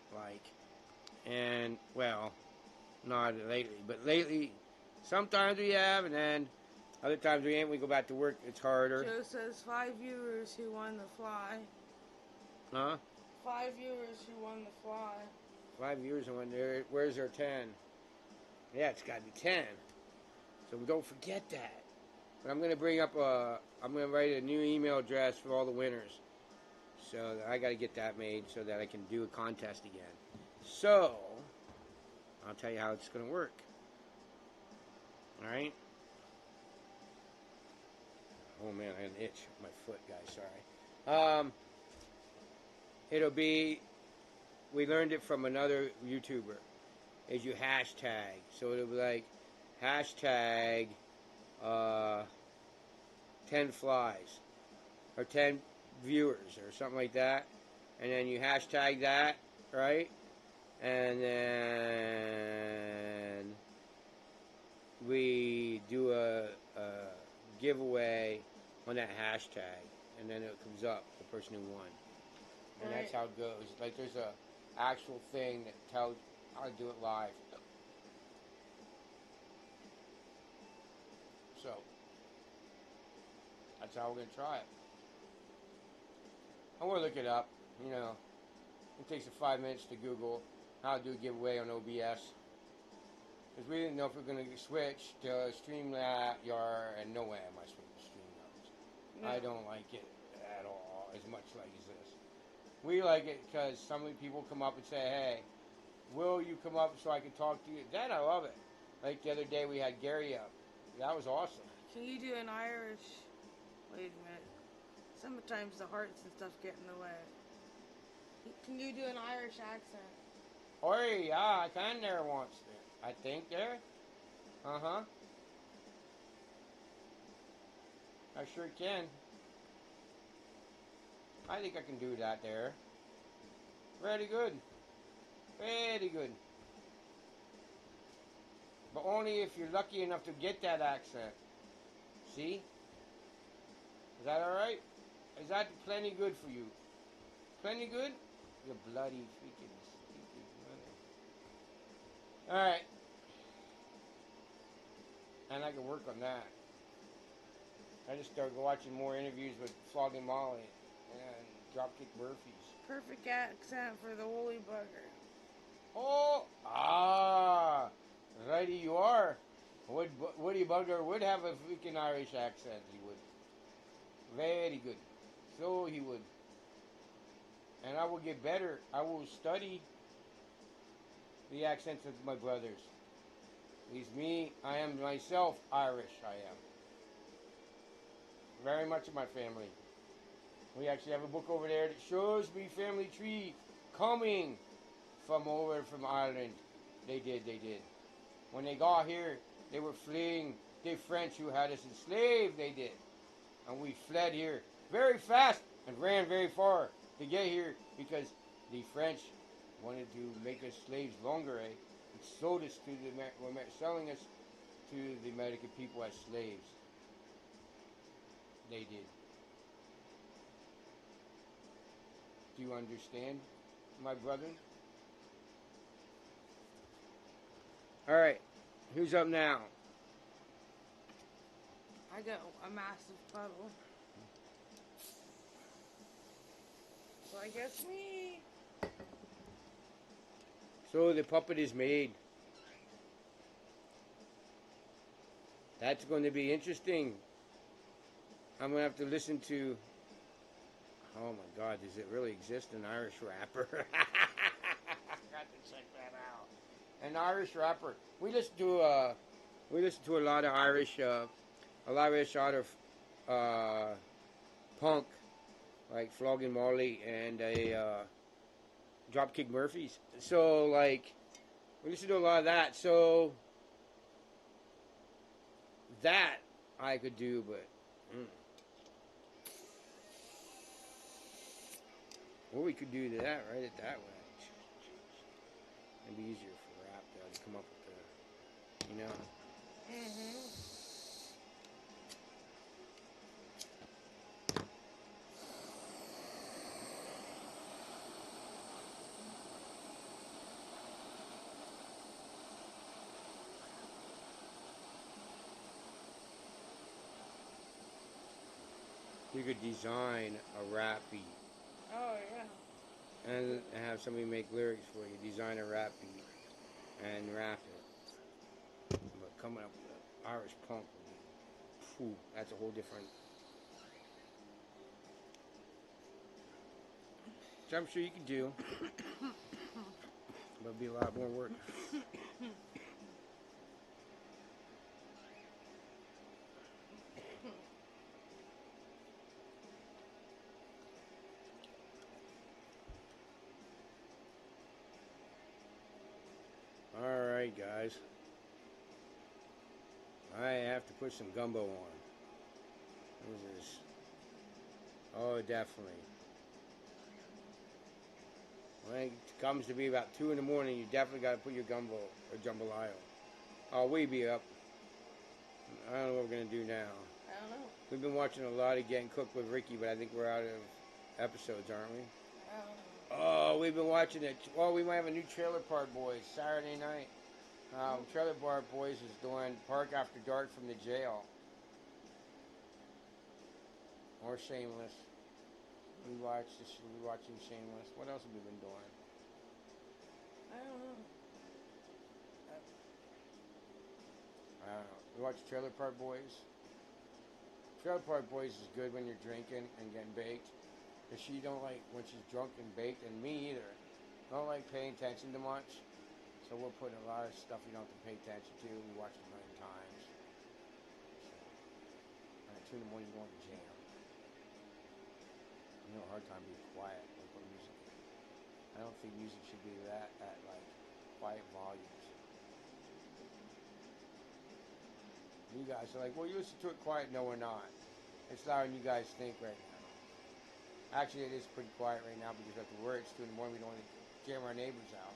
and well, not lately, but lately, sometimes we have, and then other times we ain't. We go back to work. It's harder. Joe says 5 viewers who won the fly. Huh? 5 viewers who won the fly. 5 viewers and when there. Where's our 10? Yeah, it's got to be 10. So don't forget that. But I'm gonna bring up I'm gonna write a new email address for all the winners. So I got to get that made so that I can do a contest again. So I'll tell you how it's gonna work. All right. Oh man, I had an itch on my foot, guys. Sorry. It'll be. We learned it from another YouTuber. Is you hashtag. So it'll be like hashtag 10 flies or 10 viewers or something like that, and then you hashtag that, right? And then we do a giveaway on that hashtag, and then it comes up the person who won, and that's how it goes. Like there's a actual thing that tells how to do it live. So that's how we're gonna try it. I'm gonna look it up. You know, it takes 5 minutes to Google how to do a giveaway on OBS. Because we didn't know if we were going to switch to StreamYard, and no way am I switching to StreamYard. No. I don't like it at all as much like as this. We like it because some of the people come up and say, hey, will you come up so I can talk to you? That I love it. Like the other day we had Gary up. That was awesome. Can you do an Irish? Wait a minute. Sometimes the hearts and stuff get in the way. Can you do an Irish accent? Oi, yeah, I can there once. I think there. Uh-huh. I sure can. I think I can do that there. Very good. Very good. But only if you're lucky enough to get that accent. See? Is that alright? Is that plenty good for you? Plenty good? You bloody freaking stupid mother. Alright. And I can work on that. I just started watching more interviews with Flogging Molly and Dropkick Murphys. Perfect accent for the woolly bugger. Oh! Righty you are. Woody Bugger would have a freaking Irish accent, he would. Very good. So he would. And I will get better. I will study the accents of my brothers. He's me. I am myself Irish. I am. Very much of my family. We actually have a book over there that shows me family tree coming from Ireland. They did. When they got here, they were fleeing the French who had us enslaved. They did. And we fled here very fast and ran very far to get here because the French wanted to make us slaves longer, and sold us to were selling us to the American people as slaves. They did. Do you understand, my brother? All right, who's up now? I got a massive puddle. So I guess me. So the puppet is made. That's going to be interesting. I'm going to have to listen to... Oh my God, does it really exist, an Irish rapper? I got to check that out. An Irish rapper. We listen to a lot of Irish, punk, like Flogging Molly and Dropkick Murphys. So, like, we listen to a lot of that. So, that I could do, but... Or we could do that, write it that way. It'd be easier for rap to come up with the, you know. You could design a rap beat. Oh, yeah. And have somebody make lyrics for you. Design a rap beat and rap it. But coming up with an Irish punk, phew, that's a whole different... Which I'm sure you could do. But it'd be a lot more work. Alright guys, I have to put some gumbo on. What is this? Oh, definitely. When it comes to be about 2 in the morning, you definitely got to put your gumbo or jambalaya. Oh, we be up. I don't know what we're gonna do now. I don't know. We've been watching a lot of Getting Cooked with Ricky, but I think we're out of episodes, aren't we? I don't know. Oh, we've been watching it. Well, we might have a new Trailer Park Boys Saturday night. Trailer Park Boys is doing Park After Dark from the jail. Or Shameless. We're watching Shameless. What else have we been doing? I don't know. I don't know. We watch Trailer Park Boys. Trailer Park Boys is good when you're drinking and getting baked. Because she don't like when she's drunk and baked, and me either. I don't like paying attention to much. So we'll put a lot of stuff you don't have to pay attention to. We watch it a million times. So, at 2 in the morning, you go on the jam. You know, a hard time being quiet. Like what music. I don't think music should be that at like quiet volumes. You guys are like, well, you listen to it quiet. No, we're not. It's louder than you guys think right now. Actually, it is pretty quiet right now because after work, it's 2 in the morning. We don't want to jam our neighbors out.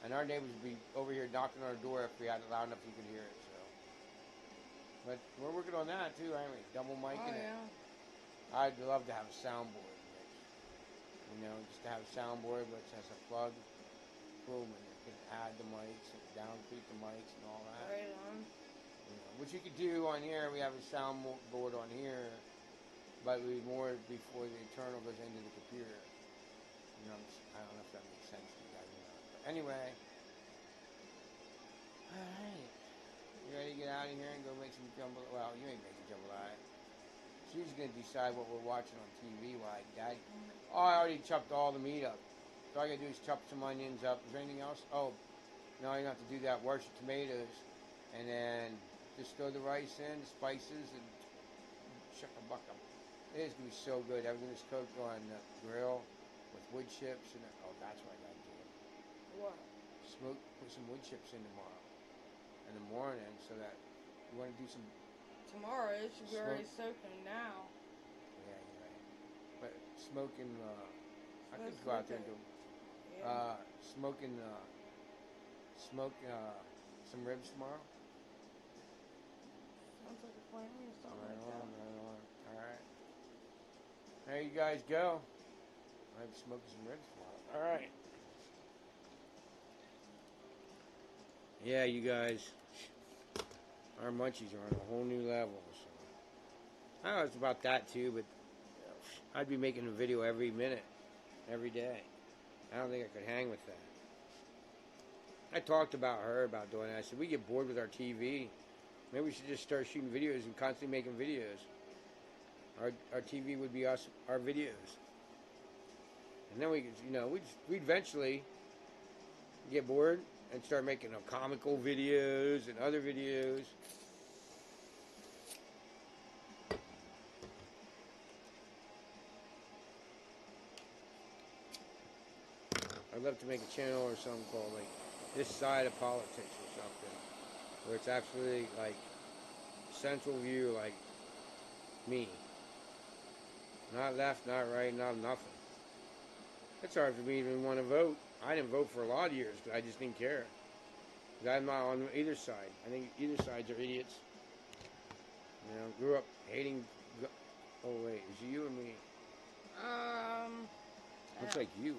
And our neighbors would be over here knocking on our door if we had it loud enough you could hear it. So, but we're working on that too, aren't we? Double micing it. Yeah. I'd love to have a soundboard, you know, just to have a soundboard which has a plug, boom, and you can add the mics and downbeat the mics and all that. Right on. You know, which you could do on here. We have a soundboard on here, but we more before the internal goes into the computer. You know, I don't know if that makes sense to you guys or not. But anyway, all right. You ready to get out of here and go make some jambalaya? Well, you ain't making jambalaya. She's going to decide what we're watching on TV while Dad. Oh, I already chopped all the meat up. So all I got to do is chop some onions up. Is there anything else? Oh, no, you don't have to do that. Wash your tomatoes. And then just throw the rice in, the spices, and shucka-bucka. It is going to be so good. Everything is cooked on the grill with wood chips. And oh, that's what I got to do. What? Put some wood chips in tomorrow. In the morning so that you want to do some. Tomorrow it should be already soaking now. Yeah, you're right. But smoking, I could Let's go out look there and at do Yeah. smoke some ribs tomorrow. Sounds like a plan or something Right like on, that. right on. All right. There you guys go. I'm smoking some ribs tomorrow. All right. Yeah, you guys. Our munchies are on a whole new level. So. I know it's about that too, but I'd be making a video every minute, every day. I don't think I could hang with that. I talked about her about doing that. I said, we get bored with our TV. Maybe we should just start shooting videos and constantly making videos. Our TV would be us, our videos. And then we could, you know, we'd eventually get bored and start making comical videos and other videos. I'd love to make a channel or something called like This Side of Politics or something, where it's actually like central view, like me, not left, not right, not nothing. It's hard for me to even want to vote. I didn't vote for a lot of years because I just didn't care. Because I'm not on either side. I think either sides are idiots. You know, grew up hating. Oh wait, is it you or me? Looks like you.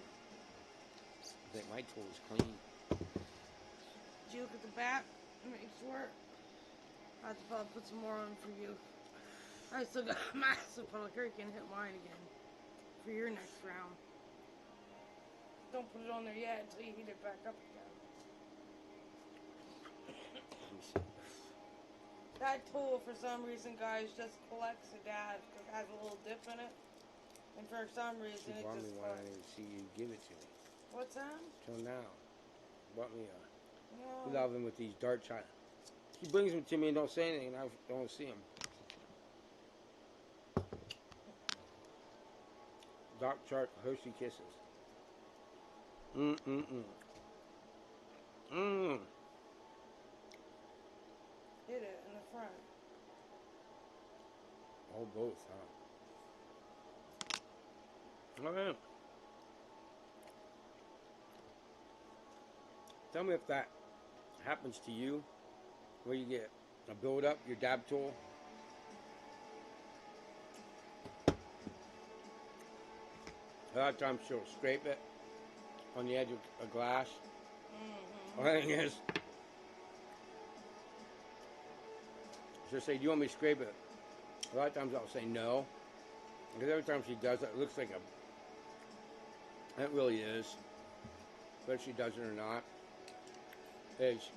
I think my tool is clean. Did you look at the back? Make sure. I have to probably put some more on for you. I still got a massive puddle. You can hit mine again for your next round. Don't put it on there yet until you heat it back up again. Let me see. That tool, for some reason, guys, just collects the dad because it has a little dip in it. And for some reason, She it bought me just one. I collects. didn't see you give it to me. What's that? Till now. Bought me a. No. We love him with these dart shots. He brings them to me and don't say anything, and I don't see him. Dark chart, Hershey kisses. Mm-mm-mm. Mmm. Hit it in the front. Oh, both, huh? Alright. Tell me if that happens to you, where you get Now build up your dab tool. A lot of times she'll scrape it on the edge of a glass. Mm-hmm. The thing is, she'll say, "Do you want me to scrape it?" A lot of times I'll say no, because every time she does it, it looks like a. It really is, but if she does it or not, it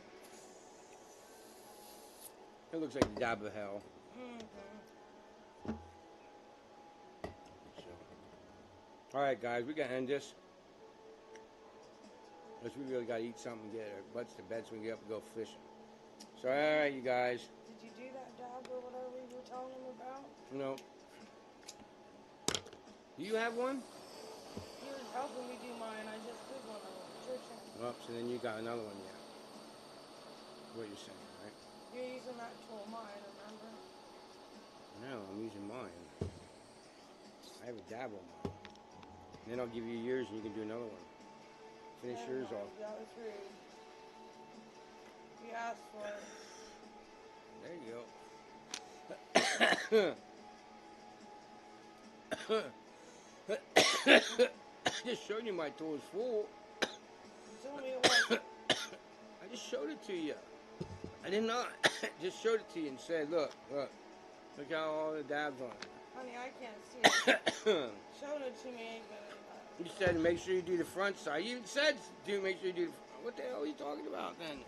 looks like a dab of hell. Mm-hmm. So, all right, guys, we gotta end this. Because we really gotta eat something and get our butts to bed so we can get up and go fishing. So, all right, you guys. Did you do that dab or whatever you were telling him about? No. Do you have one? He was helping me do mine. I just did one of them. Patricia. Oh, so then you got another one yet. What you're saying, right? You're using that tool, mine, remember? No, I'm using mine. I have a dab on mine. And then I'll give you yours and you can do another one. Finish Never yours mind, off. that was rude. You asked for it. There you go. I just showed you my tool is full. You told me it wasn't. I just showed it to you. I did not. Just showed it to you and said, look how all the dabs on it. Honey, I can't see it. Showed it to me ain't gonna. You said make sure you do the front side. You said make sure you do the front. What the hell are you talking about then?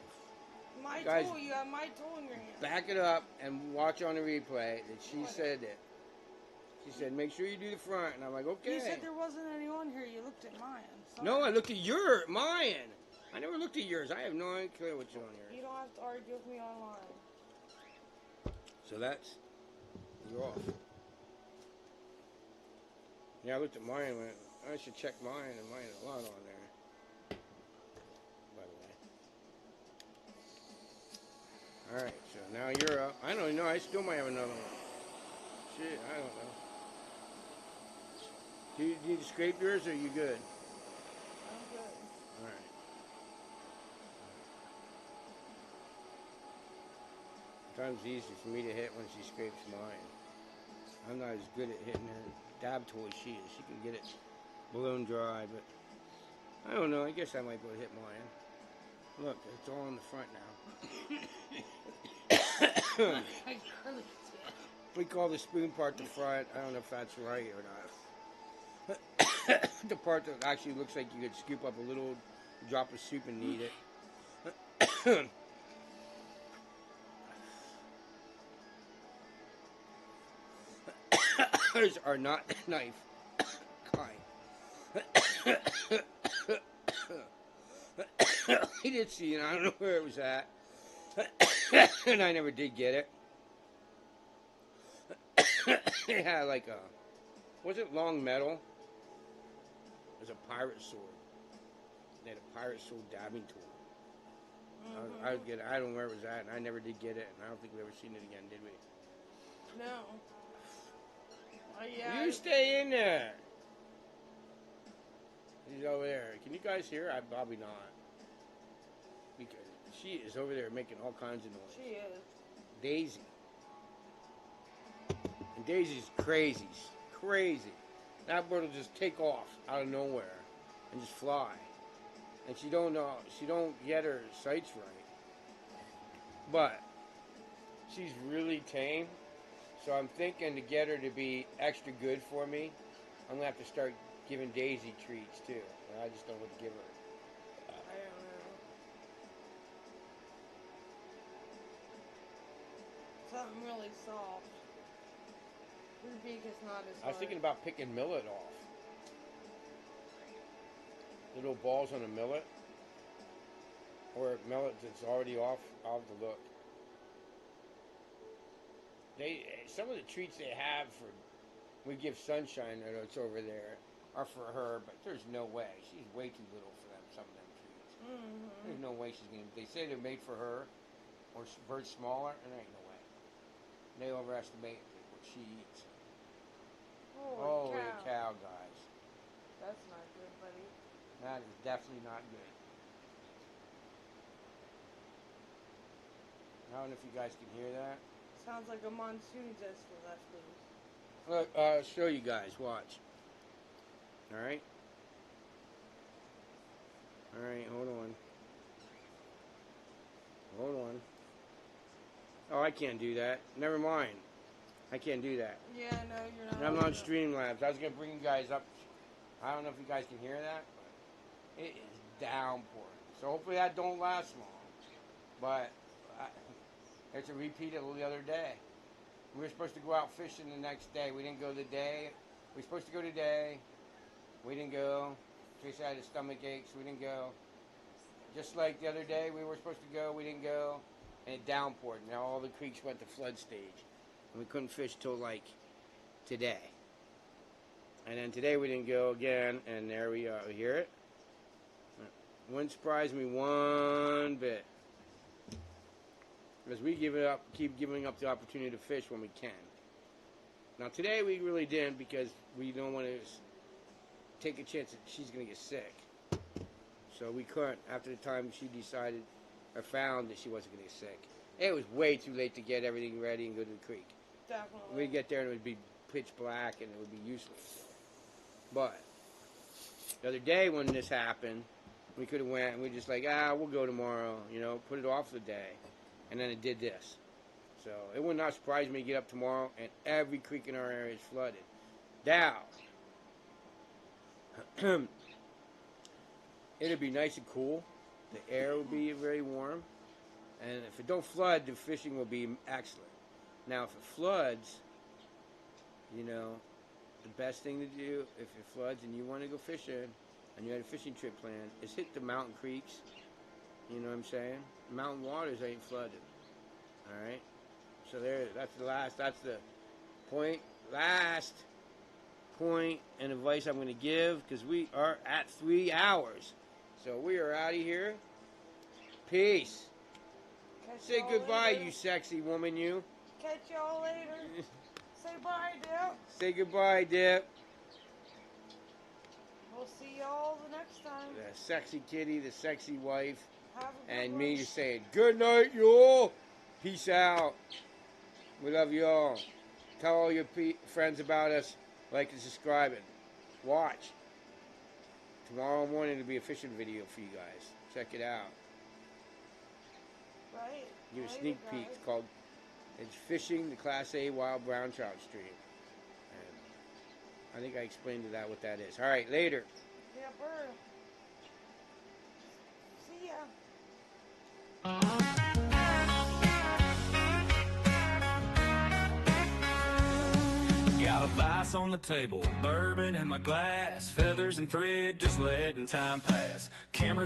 My Guys, tool, you have my tool in your hand. Back it up and watch on the replay that she said that. She said make sure you do the front. And I'm like, okay. You said there wasn't any on here. You looked at mine. Sorry. No, I looked at mine. I never looked at yours. I have no idea what's on yours. You don't have to argue with me online. So you're off. Yeah, I looked at mine and went, I should check mine, and mine has a lot on there. By the way. Alright, so now you're up. I don't know, I still might have another one. Shit, I don't know. Do you need to scrape yours, or are you good? I'm good. Alright. Sometimes it's easy for me to hit when she scrapes mine. I'm not as good at hitting her dab tool as she is. She can get it balloon dry, but I don't know. I guess I might be able to hit mine. Look, it's all in the front now. I really did. We call the spoon part the front. I don't know if that's right or not. The part that actually looks like you could scoop up a little drop of soup and eat it. Ours are not knife kind. He did see it. I don't know where it was at. And I never did get it. It had like was it long metal? It was a pirate sword. They had a pirate sword dabbing tool. Mm-hmm. I would get it. I don't know where it was at, and I never did get it, and I don't think we ever seen it again, did we? No. Oh, yeah. You stay in there. He's over there. Can you guys hear? I probably not. Because she is over there making all kinds of noise. She is. Daisy. And Daisy's crazy. Crazy. That bird will just take off out of nowhere and just fly. And she don't get her sights right. But she's really tame. So I'm thinking to get her to be extra good for me, I'm gonna have to start giving Daisy treats too. And I just don't know what to give her. I don't know. Something really soft. Her beak is not as I was thinking about picking millet off. Little balls on a millet. Or a millet that's already off. I'll have to look. Some of the treats they have for we give Sunshine that's over there are for her, but there's no way. She's way too little for them. Some of them treats. Mm-hmm. There's no way she's gonna. They say they're made for her, or birds smaller, and there ain't no way. They overestimate what she eats. Holy cow, guys! That's not good, buddy. That is definitely not good. I don't know if you guys can hear that. Sounds like a monsoon just for leftovers. Look, I'll show you guys. Watch. Alright? Alright, hold on. Hold on. Oh, I can't do that. Never mind. I can't do that. Yeah, no, you're not. And I'm on Streamlabs. I was going to bring you guys up. I don't know if you guys can hear that, but it is downpouring. So hopefully that don't last long. But it's a repeat of the other day. We were supposed to go out fishing the next day. We didn't go the day. We were supposed to go today. We didn't go. Teresa had a stomach ache, so we didn't go. Just like the other day, we were supposed to go. We didn't go. And it downpoured. Now all the creeks went to flood stage. And we couldn't fish till like today. And then today we didn't go again. And there we are. You hear it? Wouldn't surprise me one bit. Because we keep giving up the opportunity to fish when we can. Now today we really didn't because we don't want to take a chance that she's going to get sick. So we couldn't after the time she decided or found that she wasn't going to get sick. It was way too late to get everything ready and go to the creek. Definitely. We'd get there and it would be pitch black and it would be useless. But the other day when this happened, we could have went and we just like, we'll go tomorrow, put it off the day. And then it did this. So it would not surprise me to get up tomorrow and every creek in our area is flooded. Now, it'll be nice and cool. The air will be very warm. And if it don't flood, the fishing will be excellent. Now, if it floods, the best thing to do if it floods and you want to go fishing and you had a fishing trip planned is hit the mountain creeks. You know what I'm saying? Mountain waters ain't flooded. Alright? So that's the last point and advice I'm going to give because we are at 3 hours. So we are out of here. Peace. Say goodbye, you sexy woman, you. Catch y'all later. Say bye, Dip. Say goodbye, Dip. We'll see y'all the next time. The sexy kitty, the sexy wife, Have a good and one. me just saying, good night, y'all. Peace out. We love y'all. Tell all your friends about us. Like and subscribe and watch. Tomorrow morning will be a fishing video for you guys. Check it out. Right. Give a Later, sneak peek. guys. It's Fishing the Class A Wild Brown Trout Stream. And I think I explained to that what that is. All right, later. Yeah, bird. See ya. Got a vice on the table, bourbon in my glass, feathers and thread, just letting time pass. Cameras